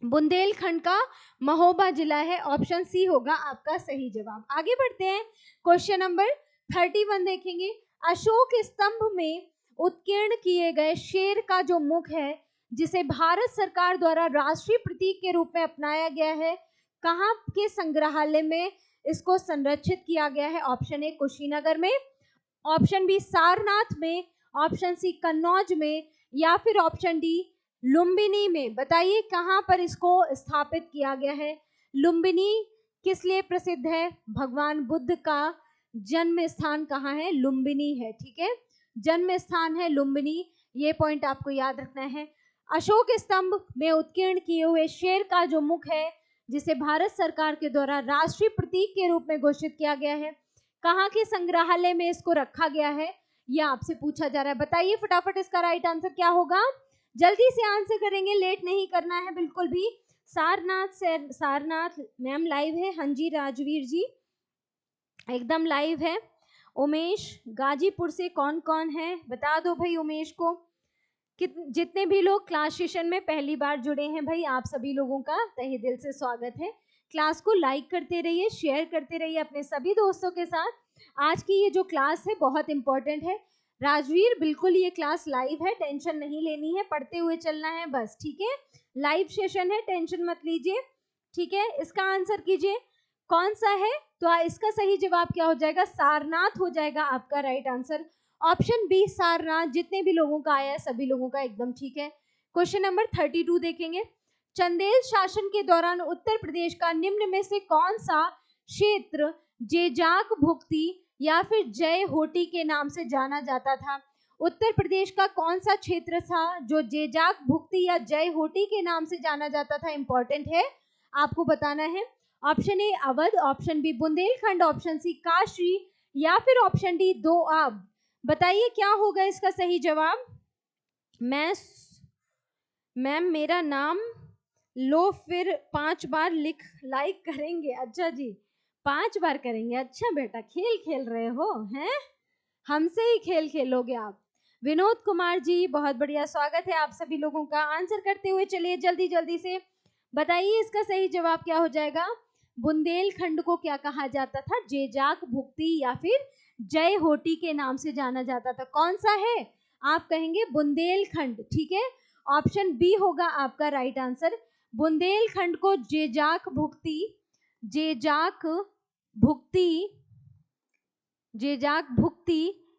बुंदेलखंड का महोबा जिला है, ऑप्शन सी होगा आपका सही जवाब। आगे बढ़ते हैं, क्वेश्चन नंबर 31 देखेंगे। अशोक स्तंभ में उत्कीर्ण किए गए शेर का जो मुख है जिसे भारत सरकार द्वारा राष्ट्रीय प्रतीक के रूप में अपनाया गया है, कहाँ के संग्रहालय में इसको संरक्षित किया गया है, ऑप्शन ए कुशीनगर में, ऑप्शन बी सारनाथ में, ऑप्शन सी कन्नौज में या फिर ऑप्शन डी लुम्बिनी में, बताइए कहां पर इसको स्थापित किया गया है। लुम्बिनी किस लिए प्रसिद्ध है, भगवान बुद्ध का जन्म स्थान कहाँ है, लुम्बिनी है, ठीक है, जन्म स्थान है लुम्बिनी, ये पॉइंट आपको याद रखना है। अशोक स्तंभ में उत्कीर्ण किए हुए शेर का जो मुख है जिसे भारत सरकार के द्वारा राष्ट्रीय प्रतीक के रूप में घोषित किया गया है, कहाँ के संग्रहालय में इसको रखा गया है, ये आपसे पूछा जा रहा है। बताइए फटाफट इसका राइट आंसर क्या होगा, जल्दी से आंसर करेंगे, लेट नहीं करना है बिल्कुल भी। सारनाथ मैम लाइव है, हाँ जी राजवीर जी एकदम लाइव है। उमेश गाजीपुर से कौन कौन है बता दो भाई उमेश को। जितने भी लोग क्लास सेशन में पहली बार जुड़े हैं भाई, आप सभी लोगों का तहे दिल से स्वागत है। क्लास को लाइक करते रहिए, शेयर करते रहिए अपने सभी दोस्तों के साथ। आज की ये जो क्लास है बहुत इंपॉर्टेंट है। राजवीर बिल्कुल ये क्लास लाइव है, टेंशन नहीं लेनी है, पढ़ते हुए चलना है बस, ठीक है। लाइव सेशन है, टेंशन मत लीजिए, ठीक है। इसका आंसर कीजिए कौन सा है, तो इसका सही जवाब क्या हो जाएगा, सारनाथ हो जाएगा आपका right answer. Option B Sarnath, जितने भी लोगों का आया है सभी लोगों का एकदम ठीक है। क्वेश्चन नंबर 32 देखेंगे। चंदेल शासन के दौरान उत्तर प्रदेश का निम्न में से कौन सा क्षेत्र जेजाक भुक्ति या फिर जय होटी के नाम से जाना जाता था। उत्तर प्रदेश का कौन सा क्षेत्र था जो जेजाक भुक्ति या जय होटी के नाम से जाना जाता था, इंपॉर्टेंट है, आपको बताना है। Option A Awadh, option B Bundelkhand, option C Kashi या फिर ऑप्शन डी दोआब। बताइए क्या होगा इसका सही जवाब। मैम मेरा नाम लो फिर 5 बार लिख लाइक करेंगे। अच्छा जी 5 बार करेंगे, अच्छा बेटा खेल खेल रहे हो हैं, हमसे ही खेल खेलोगे आप। विनोद कुमार जी बहुत बढ़िया, स्वागत है आप सभी लोगों का। आंसर करते हुए चलिए जल्दी जल्दी से बताइए इसका सही जवाब क्या हो जाएगा। बुंदेलखंड को क्या कहा जाता था, जेजाक भुक्ति या फिर जय होटी के नाम से जाना जाता था। कौन सा है, आप कहेंगे बुंदेलखंड, ठीक है। ऑप्शन बी होगा आपका राइट आंसर। बुंदेलखंड को जेजाक भुक्ति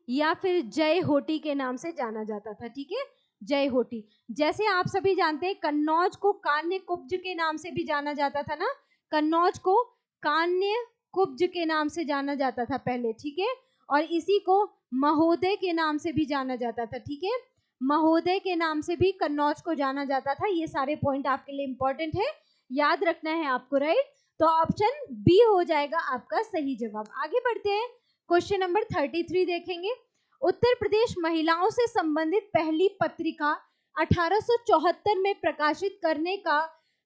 या फिर जय होटी के नाम से जाना जाता था, ठीक है, जय होटी। जैसे आप सभी जानते हैं कन्नौज को कान्य कुब्ज के नाम से भी जाना जाता था ना, कन्नौज को कान्य कुब्ज के नाम से जाना जाता था पहले, ठीक है। और इसी को महोदय के नाम से भी जाना जाता था, ठीक है, महोदय के नाम से भी कन्नौज को जाना जाता था। ये सारे पॉइंट आपके लिए इंपॉर्टेंट है, याद रखना है आपको, राइट। तो ऑप्शन बी हो जाएगा आपका सही जवाब। आगे बढ़ते हैं, क्वेश्चन नंबर 33 देखेंगे। उत्तर प्रदेश महिलाओं से संबंधित पहली पत्रिका 1874 में प्रकाशित करने का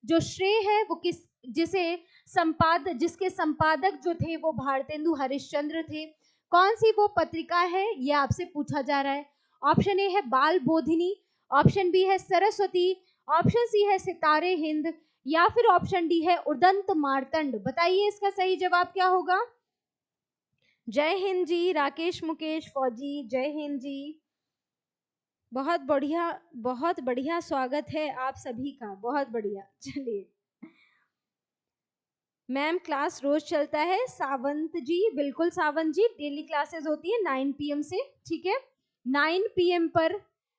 जो श्रेय है वो जिसके संपादक जो थे वो भारतेंदु हरिश्चंद्र थे। कौन सी वो पत्रिका है, ये आपसे पूछा जा रहा है। ऑप्शन ए है बाल बोधिनी, ऑप्शन बी है सरस्वती, ऑप्शन सी है सितारे हिंद या फिर ऑप्शन डी है उदंत मार्तंड। बताइए इसका सही जवाब क्या होगा। जय हिंद जी राकेश मुकेश फौजी, जय हिंद जी, बहुत बढ़िया स्वागत है आप सभी का, बहुत बढ़िया। चलिए मैम क्लास रोज चलता है, सावंत जी, बिल्कुल सावंत जी, डेली क्लासेस होती है 9 PM से, ठीक है, 9 PM पर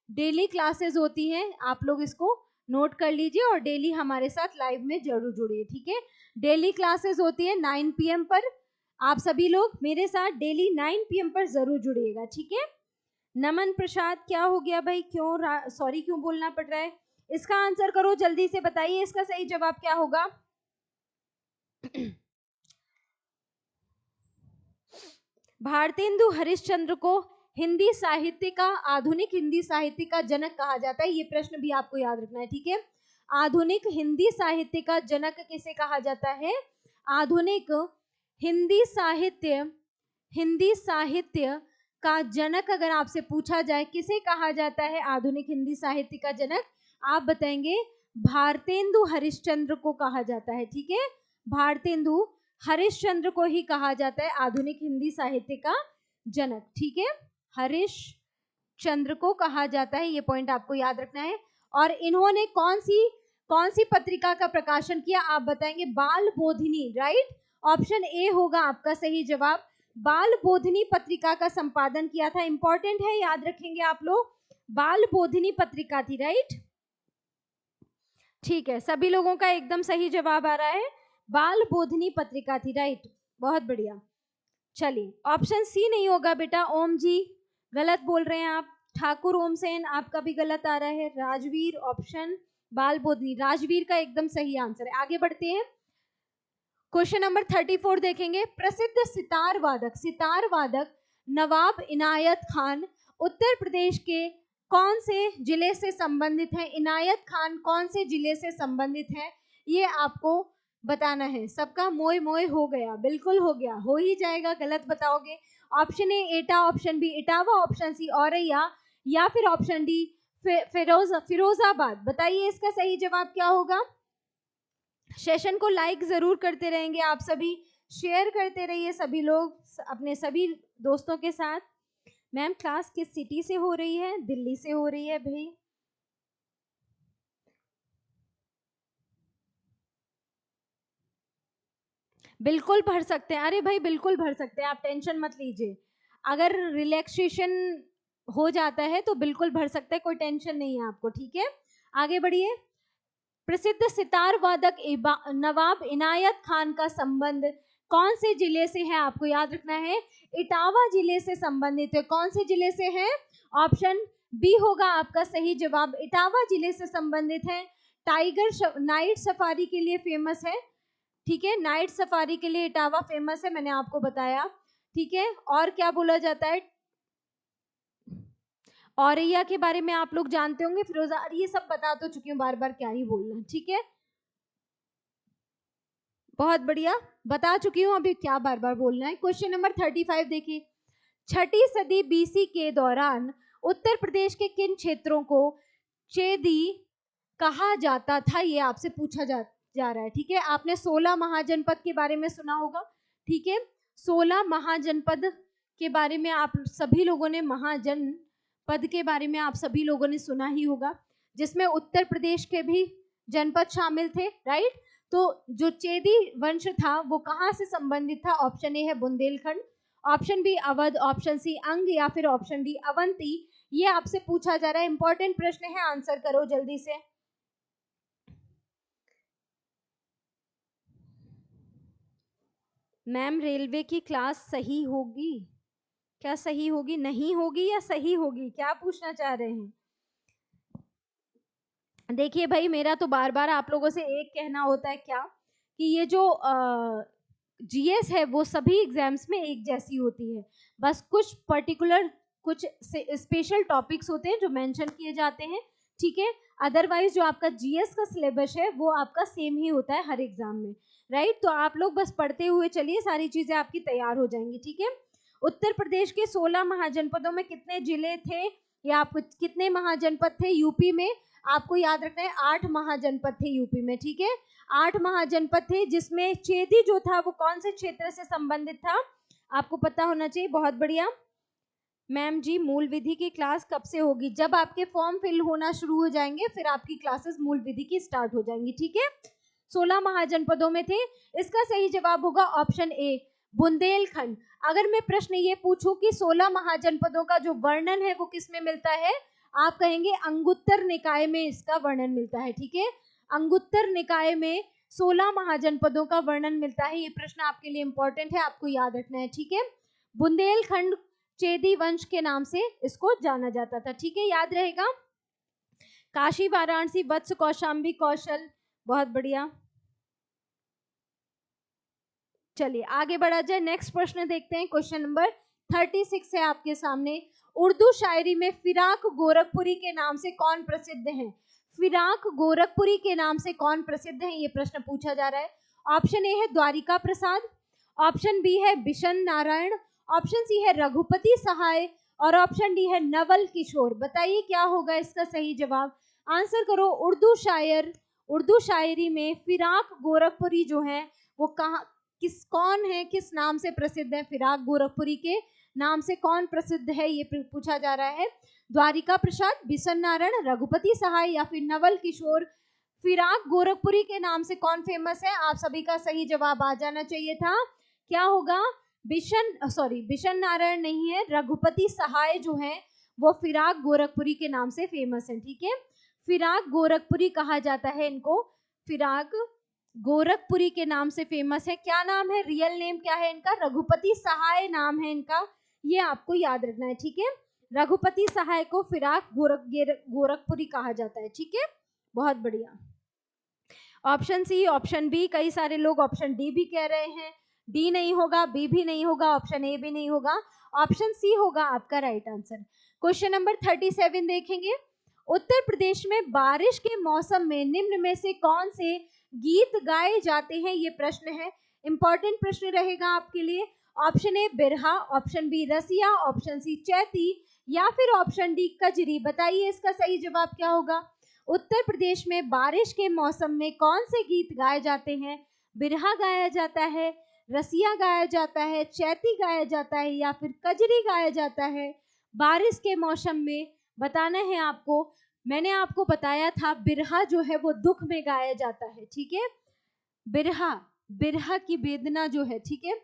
डेली क्लासेस होती हैं, आप लोग इसको नोट कर लीजिए और डेली हमारे साथ लाइव में जरूर जुड़िए, ठीक है। डेली क्लासेस होती है 9 PM पर, आप सभी लोग मेरे साथ डेली 9 PM पर जरूर जुड़िएगा, ठीक है। नमन प्रसाद क्या हो गया भाई, क्यों सॉरी क्यों बोलना पड़ रहा है, इसका आंसर करो जल्दी से, बताइए इसका सही जवाब क्या होगा। भारतेंदु हरिश्चंद्र को हिंदी साहित्य का, आधुनिक हिंदी साहित्य का जनक कहा जाता है। ये प्रश्न भी आपको याद रखना है, ठीक है। आधुनिक हिंदी साहित्य का जनक किसे कहा जाता है। आधुनिक हिंदी साहित्य का जनक अगर आपसे पूछा जाए किसे कहा जाता है आधुनिक हिंदी साहित्य का जनक, आप बताएंगे भारतेंदु हरिश्चंद्र को कहा जाता है, ठीक है। भारतेंदु हरिश्चंद्र को ही कहा जाता है आधुनिक हिंदी साहित्य का जनक, ठीक है, हरिश्चंद्र को कहा जाता है, ये पॉइंट आपको याद रखना है। और इन्होंने कौन सी पत्रिका का प्रकाशन किया, आप बताएंगे बाल बोधिनी, राइट। ऑप्शन ए होगा आपका सही जवाब, बाल बोधिनी पत्रिका का संपादन किया था, इंपॉर्टेंट है, याद रखेंगे आप लोग, बाल बोधिनी पत्रिका थी, राइट, ठीक है। सभी लोगों का एकदम सही जवाब आ रहा है, बाल बोधिनी पत्रिका थी, राइट, बहुत बढ़िया। चलिए ऑप्शन सी नहीं होगा बेटा, ओम जी गलत बोल रहे हैं आप, ठाकुर ओम सेन आपका भी गलत आ रहा है, राजवीर ऑप्शन बाल बोधिनी, राजवीर का एकदम सही आंसर है। आगे बढ़ते हैं, क्वेश्चन नंबर 34 देखेंगे। प्रसिद्ध सितार वादक नवाब इनायत खान उत्तर प्रदेश के कौन से जिले से संबंधित है? इनायत खान कौन से जिले से संबंधित है, ये आपको बताना है। सबका मोय मोय हो गया, बिल्कुल हो गया, हो ही जाएगा, गलत बताओगे। Option A Etah, option B Etawah, option C Auraiya, या फिर ऑप्शन डी फिरोजाबाद। बताइए इसका सही जवाब क्या होगा। सेशन को लाइक जरूर करते रहेंगे आप सभी, शेयर करते रहिए सभी लोग अपने सभी दोस्तों के साथ। मैम क्लास किस सिटी से हो रही है? दिल्ली से हो रही है भाई। बिल्कुल भर सकते हैं, अरे भाई बिल्कुल भर सकते हैं, आप टेंशन मत लीजिए। अगर रिलैक्सेशन हो जाता है तो बिल्कुल भर सकते हैं, कोई टेंशन नहीं है आपको, ठीक है। आगे बढ़िए। प्रसिद्ध सितार वादक नवाब इनायत खान का संबंध कौन से जिले से है? आपको याद रखना है, इटावा जिले से संबंधित है। कौन से जिले से है? ऑप्शन बी होगा आपका सही जवाब, इटावा जिले से संबंधित है। टाइगर नाइट सफारी के लिए फेमस है, ठीक है, नाइट सफारी के लिए इटावा फेमस है, मैंने आपको बताया, ठीक है। और क्या बोला जाता है? औरैया के बारे में आप लोग जानते होंगे, फिरोजा, ये सब बता तो चुकी हूँ, बार बार क्या ही बोलना, ठीक है। बहुत बढ़िया, बता चुकी हूँ, अभी क्या बार बार बोलना है। क्वेश्चन नंबर 35 देखिए। 6ठी सदी बीसी के दौरान उत्तर प्रदेश के किन क्षेत्रों को चेदी कहा जाता था? ये आपसे पूछा जा रहा है, ठीक है। आपने 16 महाजनपद के बारे में सुना होगा, ठीक है। 16 महाजनपद के बारे में आप सभी लोगों ने, महाजनपद के बारे में आप सभी लोगों ने सुना ही होगा, जिसमें उत्तर प्रदेश के भी जनपद शामिल थे, राइट। तो जो चेदी वंश था वो कहाँ से संबंधित था? ऑप्शन ए है Bundelkhand, option B Awadh, option C Anga, या फिर ऑप्शन डी अवंती। ये आपसे पूछा जा रहा है, इंपॉर्टेंट प्रश्न है, आंसर करो जल्दी से। मैम रेलवे की क्लास सही होगी क्या? सही होगी, नहीं होगी, या सही होगी, क्या पूछना चाह रहे हैं? देखिए भाई, मेरा तो बार बार आप लोगों से एक कहना होता है, क्या कि ये जो जीएस है वो सभी एग्जाम्स में एक जैसी होती है, बस कुछ पर्टिकुलर कुछ स्पेशल टॉपिक्स होते हैं जो मेंशन किए जाते हैं, ठीक है। अदरवाइज जो आपका जीएस का सिलेबस है वो आपका सेम ही होता है हर एग्जाम में, राइट। तो आप लोग बस पढ़ते हुए चलिए, सारी चीजें आपकी तैयार हो जाएंगी, ठीक है। उत्तर प्रदेश के 16 महाजनपदों में कितने जिले थे, या आपको कितने महाजनपद थे यूपी में? आपको याद रखना है 8 महाजनपद थे यूपी में, ठीक है। 8 महाजनपद थे, जिसमें चेदी जो था वो कौन से क्षेत्र से संबंधित था? आपको पता होना चाहिए, बहुत बढ़िया। मैम जी मूल विधि की क्लास कब से होगी? जब आपके फॉर्म फिल होना शुरू हो जाएंगे फिर आपकी क्लासेस मूल विधि की स्टार्ट हो जाएंगी, ठीक है। 16 महाजनपदों में थे, इसका सही जवाब होगा ऑप्शन ए बुंदेलखंड। अगर मैं प्रश्न ये पूछूं कि 16 महाजनपदों का जो वर्णन है वो किस में मिलता है, आप कहेंगे अंगुत्तर निकाय में इसका वर्णन मिलता है, ठीक है। अंगुत्तर निकाय में 16 महाजनपदों का वर्णन मिलता है। ये प्रश्न आपके लिए इंपॉर्टेंट है, आपको याद रखना है, ठीक है। बुंदेलखंड चेदी वंश के नाम से इसको जाना जाता था, ठीक है, याद रहेगा। काशी, वाराणसी, वत्स, कौशाम्बी, कौशल, बहुत बढ़िया। चलिए आगे बढ़ा जाए, नेक्स्ट प्रश्न देखते हैं। क्वेश्चन नंबर 36 है आपके सामने। उर्दू शायरी में फिराक गोरखपुरी के नाम से कौन प्रसिद्ध है? फिराक गोरखपुरी के नाम से कौन प्रसिद्ध है, ये प्रश्न पूछा जा रहा है। ऑप्शन ए है द्वारिका प्रसाद, ऑप्शन बी है बिशन नारायण, ऑप्शन सी है रघुपति सहाय, और ऑप्शन डी है नवल किशोर। बताइए क्या होगा इसका सही जवाब, आंसर करो। उर्दू शायरी में फिराक गोरखपुरी जो है वो कहाँ, कौन है, किस नाम से प्रसिद्ध है? फिराक गोरखपुरी के नाम से कौन प्रसिद्ध है, ये पूछा जा रहा है। द्वारिका प्रसाद, बिशन नारायण, रघुपति सहाय, या फिर नवल किशोर। फिराक गोरखपुरी के नाम से कौन फेमस है? आप सभी का सही जवाब आ जाना चाहिए था, क्या होगा? बिशन नारायण नहीं है, रघुपति सहाय जो है वो फिराक गोरखपुरी के नाम से फेमस है, ठीक है। फिराक गोरखपुरी कहा जाता है इनको, फिराक गोरखपुरी के नाम से फेमस है। क्या नाम है, रियल नेम क्या है इनका? रघुपति सहाय नाम है इनका, ये आपको याद रखना है, ठीक है। रघुपति सहाय को फिराक गोरखपुरी कहा जाता है, ठीक है, बहुत बढ़िया। ऑप्शन सी, ऑप्शन बी, कई सारे लोग ऑप्शन डी भी कह रहे हैं। डी नहीं होगा, बी भी नहीं होगा, ऑप्शन ए भी नहीं होगा, ऑप्शन सी होगा आपका राइट आंसर। क्वेश्चन नंबर 37 देखेंगे। उत्तर प्रदेश में बारिश के मौसम में निम्न में से कौन से गीत गाए जाते हैं, ये प्रश्न है, इंपॉर्टेंट प्रश्न रहेगा आपके लिए। ऑप्शन ए बिरहा, ऑप्शन बी रसिया, ऑप्शन सी चैती, या फिर ऑप्शन डी कजरी। बताइए इसका सही जवाब क्या होगा। उत्तर प्रदेश में बारिश के मौसम में कौन से गीत गाए जाते हैं। बिरहा गाया जाता है, रसिया गाया जाता है, चैती गाया जाता है, या फिर कजरी गाया जाता है। बारिश के मौसम में बताना है आपको। मैंने आपको बताया था बिरहा जो है वो दुख में गाया जाता है, ठीक है। बिरहा, बिरहा की वेदना जो है, ठीक है।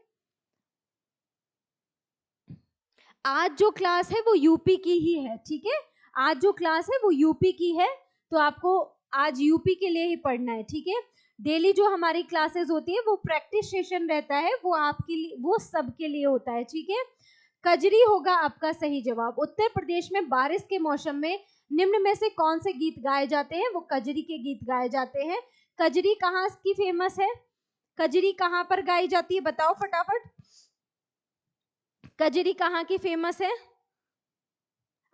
आज जो क्लास है वो यूपी की ही है, ठीक है। आज जो क्लास है वो यूपी की है, तो आपको आज यूपी के लिए ही पढ़ना है, ठीक है। डेली जो हमारी क्लासेस होती है वो प्रैक्टिस सेशन रहता है, वो आपके लिए, वो सबके लिए होता है, ठीक है। कजरी होगा आपका सही जवाब। उत्तर प्रदेश में बारिश के मौसम में निम्न में से कौन से गीत गाए जाते हैं, वो कजरी के गीत गाए जाते हैं। कजरी कहाँ की फेमस है, कजरी कहाँ पर गाई जाती है, बताओ फटाफट। कजरी कहाँ की फेमस है।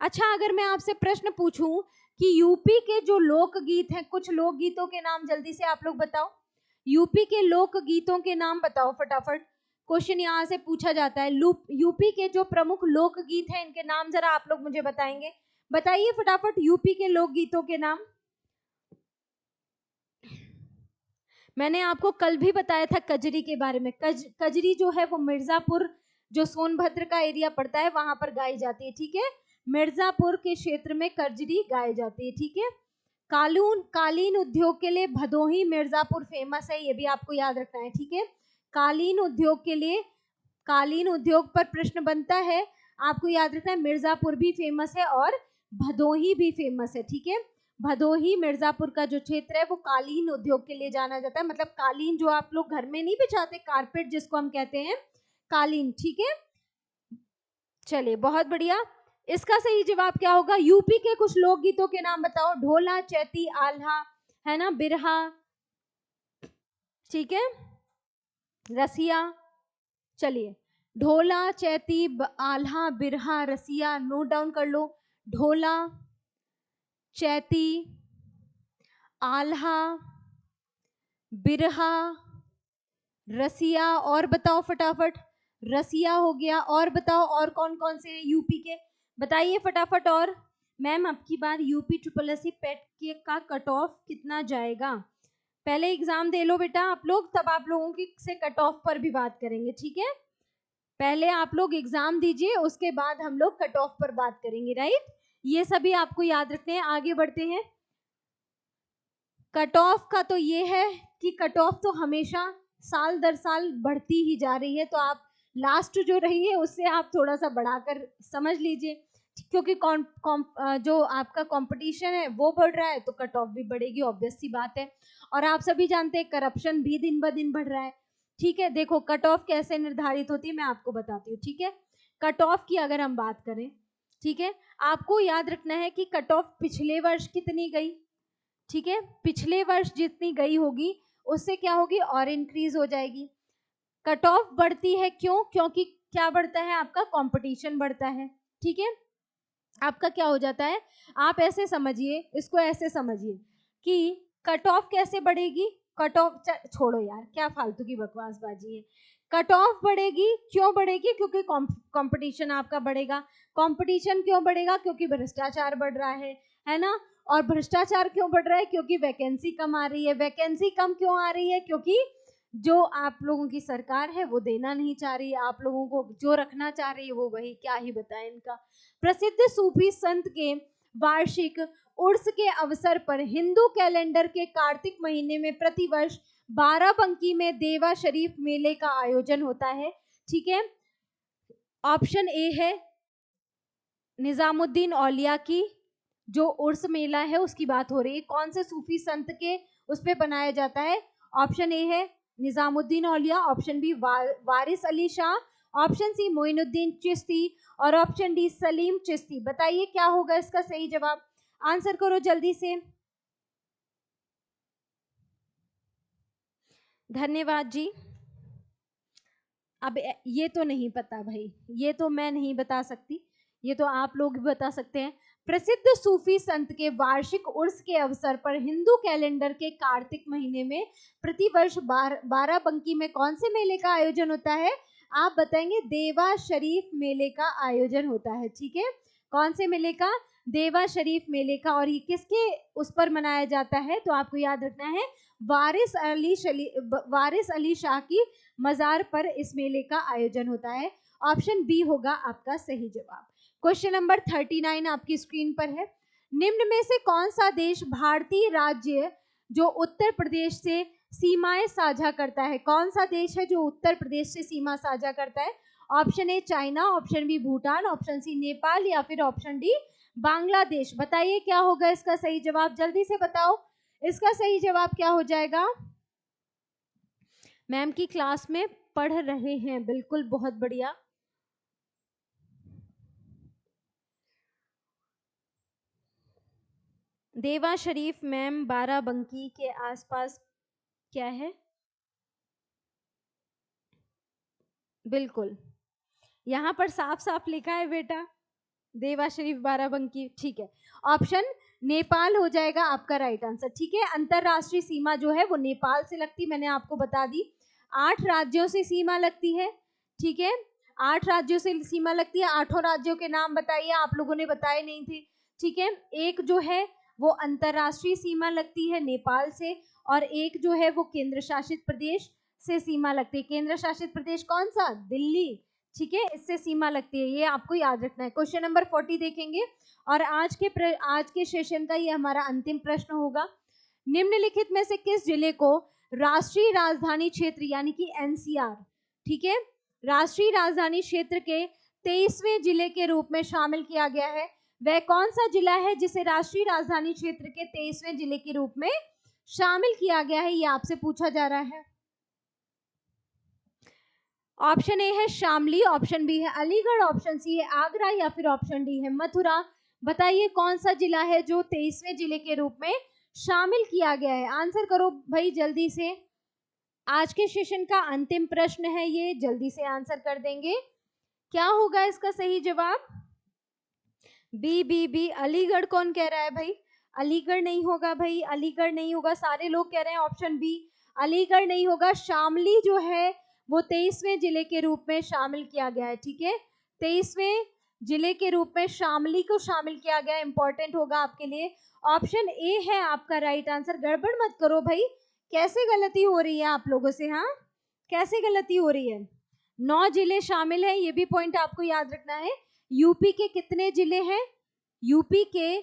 अच्छा, अगर मैं आपसे प्रश्न पूछूं कि यूपी के जो लोकगीत हैं, कुछ लोकगीतों के नाम जल्दी से आप लोग बताओ। यूपी के लोकगीतों के नाम बताओ फटाफट। क्वेश्चन यहाँ से पूछा जाता है, यूपी के जो प्रमुख लोकगीत हैं इनके नाम जरा आप लोग मुझे बताएंगे। बताइए फटाफट यूपी के लोकगीतों के नाम। मैंने आपको कल भी बताया था कजरी के बारे में। कजरी जो है वो मिर्जापुर, जो सोनभद्र का एरिया पड़ता है, वहां पर गाई जाती है, ठीक है। मिर्जापुर के क्षेत्र में कजरी गाई जाती है, ठीक है। कालीन उद्योग के लिए भदोही मिर्जापुर फेमस है, ये भी आपको याद रखना है, ठीक है। कालीन उद्योग के लिए, कालीन उद्योग पर प्रश्न बनता है, आपको याद रखना है मिर्जापुर भी फेमस है और भदोही भी फेमस है, ठीक है। भदोही मिर्जापुर का जो क्षेत्र है वो कालीन उद्योग के लिए जाना जाता है, मतलब कालीन जो आप लोग घर में नहीं बिछाते, कारपेट जिसको हम कहते हैं, कालीन, ठीक है। चलिए बहुत बढ़िया। इसका सही जवाब क्या होगा। यूपी के कुछ लोकगीतों के नाम बताओ। ढोला, चैती, आल्हा, है ना, बिरहा, ठीक है, रसिया। चलिए, ढोला, चैती, आल्हा, बिरहा, रसिया, नोट डाउन कर लो। ढोला, चैती, आल्हा, बिरहा, रसिया, और बताओ फटाफट। रसिया हो गया, और बताओ और कौन कौन से हैं यूपी के, बताइए फटाफट। और मैम अब की बार यूपी SSSC पेट के का कट ऑफ कितना जाएगा। पहले एग्जाम दे लो बेटा आप लोग, तब आप लोगों की से कट ऑफ पर भी बात करेंगे, ठीक है। पहले आप लोग एग्जाम दीजिए, उसके बाद हम लोग कट ऑफ पर बात करेंगे, राइट। ये सभी आपको याद रखते हैं। आगे बढ़ते हैं। कट ऑफ का तो ये है कि कट ऑफ तो हमेशा साल दर साल बढ़ती ही जा रही है, तो आप लास्ट जो रही है उससे आप थोड़ा सा बढ़ाकर समझ लीजिए, क्योंकि जो आपका कंपटीशन है वो बढ़ रहा है, तो कट ऑफ भी बढ़ेगी, ऑब्वियस सी बात है। और आप सभी जानते हैं करप्शन भी दिन ब दिन बढ़ रहा है, ठीक है। देखो कट ऑफ कैसे निर्धारित होती है मैं आपको बताती हूँ, ठीक है। कट ऑफ की अगर हम बात करें, ठीक है, आपको याद रखना है कि कट ऑफ पिछले वर्ष कितनी गई, ठीक है। पिछले वर्ष जितनी गई होगी उससे क्या होगी, और इंक्रीज हो जाएगी। कट ऑफ बढ़ती है क्यों, क्योंकि क्या बढ़ता है, आपका कंपटीशन बढ़ता है, ठीक है। आपका क्या हो जाता है, आप ऐसे समझिए, इसको ऐसे समझिए कि कट ऑफ कैसे बढ़ेगी। कट ऑफ छोड़ो यार, क्या फालतू की बकवासबाजी है। कट ऑफ बढ़ेगी, क्यों बढ़ेगी, क्योंकि कंपटीशन आपका बढ़ेगा। कंपटीशन क्यों बढ़ेगा, क्योंकि भ्रष्टाचार बढ़ रहा है ना। और भ्रष्टाचार क्यों बढ़ रहा है, क्योंकि वैकेंसी कम आ रही है। वैकेंसी कम क्यों आ रही है, क्योंकि जो आप लोगों की सरकार है वो देना नहीं चाह रही है, आप लोगों को जो रखना चाह रही है वो वही, क्या ही बताएं इनका। प्रसिद्ध सूफी संत के वार्षिक उर्स के अवसर पर हिंदू कैलेंडर के कार्तिक महीने में प्रतिवर्ष 12 में देवा शरीफ मेले का आयोजन होता है, ठीक है। ऑप्शन ए है निजामुद्दीन औलिया की जो उर्स मेला है उसकी बात हो रही है, कौन से सूफी संत के उस पे बनाया जाता है। ऑप्शन ए है निजामुद्दीन औलिया, ऑप्शन बी वारिस अली शाह, ऑप्शन सी मोइनुद्दीन चिश्ती, और ऑप्शन डी सलीम चिश्ती। बताइए क्या होगा इसका सही जवाब, आंसर करो जल्दी से। धन्यवाद जी। अब ये तो नहीं पता भाई, ये तो मैं नहीं बता सकती, ये तो आप लोग भी बता सकते हैं। प्रसिद्ध सूफी संत के वार्षिक उर्स के अवसर पर हिंदू कैलेंडर के कार्तिक महीने में प्रतिवर्ष बाराबंकी में कौन से मेले का आयोजन होता है? आप बताएंगे। देवा शरीफ मेले का आयोजन होता है, ठीक है। कौन से मेले का? देवा शरीफ मेले का। और ये किसके उस पर मनाया जाता है? तो आपको याद रखना है, वारिस अली शाह की मजार पर इस मेले का आयोजन होता है। ऑप्शन बी होगा आपका सही जवाब। क्वेश्चन नंबर 39 आपकी स्क्रीन पर है। निम्न में से कौन सा देश भारतीय राज्य जो उत्तर प्रदेश से सीमाएं साझा करता है? कौन सा देश है जो उत्तर प्रदेश से सीमा साझा करता है? Option A China, option B Bhutan, option C Nepal या फिर ऑप्शन डी बांग्लादेश। बताइए क्या होगा इसका सही जवाब, जल्दी से बताओ। इसका सही जवाब क्या हो जाएगा? मैम की क्लास में पढ़ रहे हैं, बिल्कुल, बहुत बढ़िया। देवा शरीफ मैम बाराबंकी के आसपास क्या है? बिल्कुल, यहाँ पर साफ साफ लिखा है बेटा, देवा शरीफ बाराबंकी, ठीक है। ऑप्शन नेपाल हो जाएगा आपका राइट आंसर, ठीक है। अंतरराष्ट्रीय सीमा जो है वो नेपाल से लगती, मैंने आपको बता दी। 8 राज्यों से सीमा लगती है, ठीक है। 8 राज्यों से सीमा लगती है। 8 राज्यों के नाम बताइए, आप लोगों ने बताए नहीं थे, ठीक है। एक जो है वो अंतरराष्ट्रीय सीमा लगती है नेपाल से, और एक जो है वो केंद्र शासित प्रदेश से सीमा लगती है। केंद्र शासित प्रदेश कौन सा? दिल्ली, ठीक है, इससे सीमा लगती है, ये आपको याद रखना है। क्वेश्चन नंबर 40 देखेंगे, और आज के सेशन का ये हमारा अंतिम प्रश्न होगा। निम्नलिखित में से किस जिले को राष्ट्रीय राजधानी क्षेत्र यानी कि एनसीआर, ठीक है, राष्ट्रीय राजधानी क्षेत्र के 23वें जिले के रूप में शामिल किया गया है? वह कौन सा जिला है जिसे राष्ट्रीय राजधानी क्षेत्र के 23वें जिले के रूप में शामिल किया गया है? ये आपसे पूछा जा रहा है। ऑप्शन ए है शामली, ऑप्शन बी है अलीगढ़, ऑप्शन सी है आगरा या फिर ऑप्शन डी है मथुरा। बताइए कौन सा जिला है जो 23वें जिले के रूप में शामिल किया गया है? आंसर करो भाई जल्दी से, आज के सेशन का अंतिम प्रश्न है ये, जल्दी से आंसर कर देंगे। क्या होगा इसका सही जवाब? बी अलीगढ़। कौन कह रहा है भाई? अलीगढ़ नहीं होगा भाई, अलीगढ़ नहीं होगा, सारे लोग कह रहे हैं ऑप्शन बी, अलीगढ़ नहीं होगा। शामली जो है वो 23वें जिले के रूप में शामिल किया गया है, ठीक है। 23वें जिले के रूप में शामली को शामिल किया गया, इंपॉर्टेंट होगा आपके लिए। ऑप्शन ए है आपका राइट आंसर। गड़बड़ मत करो भाई, कैसे गलती हो रही है आप लोगों से? हाँ, कैसे गलती हो रही है? 9 जिले शामिल हैं, ये भी पॉइंट आपको याद रखना है। यूपी के कितने जिले हैं? यूपी के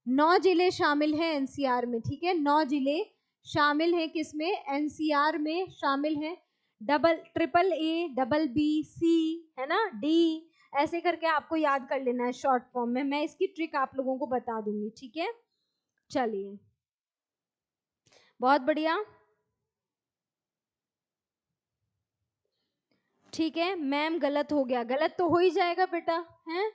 9 जिले शामिल हैं एनसीआर में, ठीक है। 9 जिले शामिल हैं किसमें? एनसीआर में शामिल हैं। ट्रिपल ए, डबल बी, सी, है ना, डी, ऐसे करके आपको याद कर लेना है शॉर्ट फॉर्म में। मैं इसकी ट्रिक आप लोगों को बता दूंगी, ठीक है। चलिए, बहुत बढ़िया, ठीक है। मैम गलत हो गया, गलत तो हो ही जाएगा बेटा, हैं?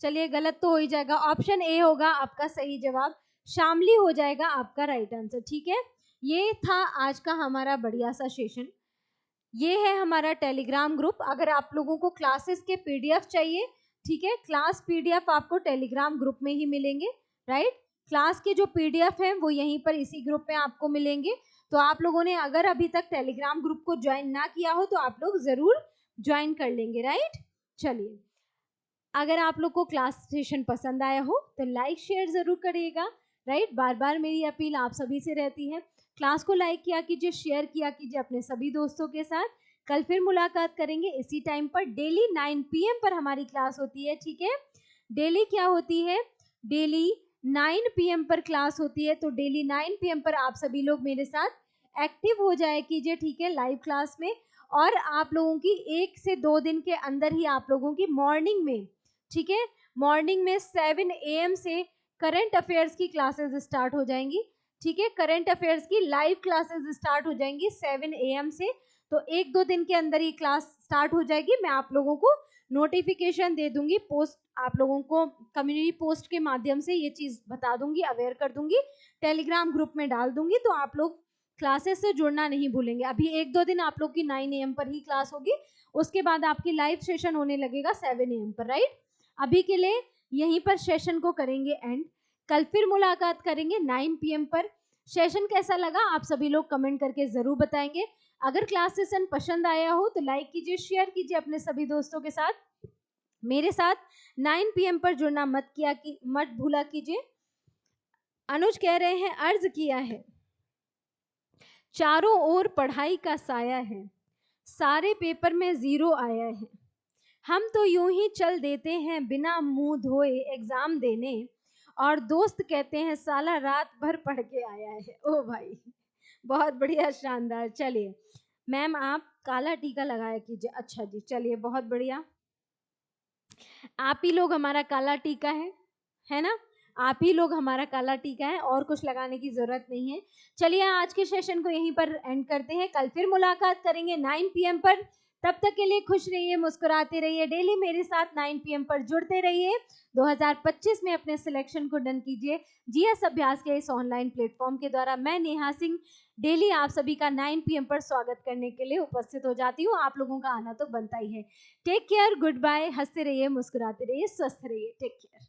चलिए, गलत तो हो ही जाएगा। ऑप्शन ए होगा आपका सही जवाब, शामली हो जाएगा आपका राइट आंसर, ठीक है। ये था आज का हमारा बढ़िया सा सेशन। ये है हमारा टेलीग्राम ग्रुप। अगर आप लोगों को क्लासेस के पीडीएफ चाहिए, ठीक है, क्लास पीडीएफ आपको टेलीग्राम ग्रुप में ही मिलेंगे, राइट। क्लास के जो पीडीएफ हैं वो यहीं पर इसी ग्रुप में आपको मिलेंगे। तो आप लोगों ने अगर अभी तक टेलीग्राम ग्रुप को ज्वाइन ना किया हो तो आप लोग जरूर ज्वाइन कर लेंगे, राइट। चलिए, अगर आप लोग को क्लास सेशन पसंद आया हो तो लाइक शेयर जरूर करिएगा, राइट। बार बार मेरी अपील आप सभी से रहती है, क्लास को लाइक किया कीजिए, शेयर किया कीजिए अपने सभी दोस्तों के साथ। कल फिर मुलाकात करेंगे इसी टाइम पर, डेली 9 PM पर हमारी क्लास होती है, ठीक है। डेली क्या होती है? डेली 9 PM पर क्लास होती है। तो डेली 9 PM पर आप सभी लोग मेरे साथ एक्टिव हो जाए कीजिए, ठीक है, लाइव क्लास में। और आप लोगों की 1 से 2 दिन के अंदर ही आप लोगों की मॉर्निंग में, ठीक है, मॉर्निंग में 7 AM से करंट अफेयर्स की क्लासेस स्टार्ट हो जाएंगी, ठीक है। करंट अफेयर्स की लाइव क्लासेस स्टार्ट हो जाएंगी 7 AM से। तो 1-2 दिन के अंदर ये क्लास स्टार्ट हो जाएगी। मैं आप लोगों को नोटिफिकेशन दे दूंगी, पोस्ट आप लोगों को कम्युनिटी पोस्ट के माध्यम से ये चीज बता दूंगी, अवेयर कर दूंगी, टेलीग्राम ग्रुप में डाल दूंगी। तो आप लोग क्लासेस से जुड़ना नहीं भूलेंगे। अभी 1-2 दिन आप लोग की 9 AM पर ही क्लास होगी, उसके बाद आपकी लाइव सेशन होने लगेगा 7 AM पर, राइट। अभी के लिए यहीं पर सेशन को करेंगे एंड। कल फिर मुलाकात करेंगे 9 PM पर। सेशन कैसा लगा आप सभी लोग कमेंट करके जरूर बताएंगे। अगर क्लास सेशन पसंद आया हो तो लाइक कीजिए, शेयर कीजिए अपने सभी दोस्तों के साथ। मेरे साथ 9 PM पर जुड़ना मत भूला कीजिए। अनुज कह रहे हैं अर्ज किया है, चारों ओर पढ़ाई का साया है, सारे पेपर में 0 आया है, हम तो यूं ही चल देते हैं बिना मुंह धोए एग्जाम देने, और दोस्त कहते हैं साला रात भर पढ़ के आया है। ओ भाई बहुत बढ़िया, शानदार। चलिए मैम आप काला टीका लगाया कीजिए। अच्छा जी, चलिए बहुत बढ़िया। आप ही लोग हमारा काला टीका है ना, आप ही लोग हमारा काला टीका है, और कुछ लगाने की जरूरत नहीं है। चलिए आज के सेशन को यहीं पर एंड करते हैं, कल फिर मुलाकात करेंगे 9 PM पर। तब तक के लिए खुश रहिए, मुस्कुराते रहिए, डेली मेरे साथ 9 PM पर जुड़ते रहिए। 2025 में अपने सिलेक्शन को डन कीजिए जीएस अभ्यास के इस ऑनलाइन प्लेटफॉर्म के द्वारा। मैं नेहा सिंह डेली आप सभी का 9 PM पर स्वागत करने के लिए उपस्थित हो जाती हूँ, आप लोगों का आना तो बनता ही है। टेक केयर, गुड बाय, हंसते रहिए, मुस्कुराते रहिए, स्वस्थ रहिए, टेक केयर।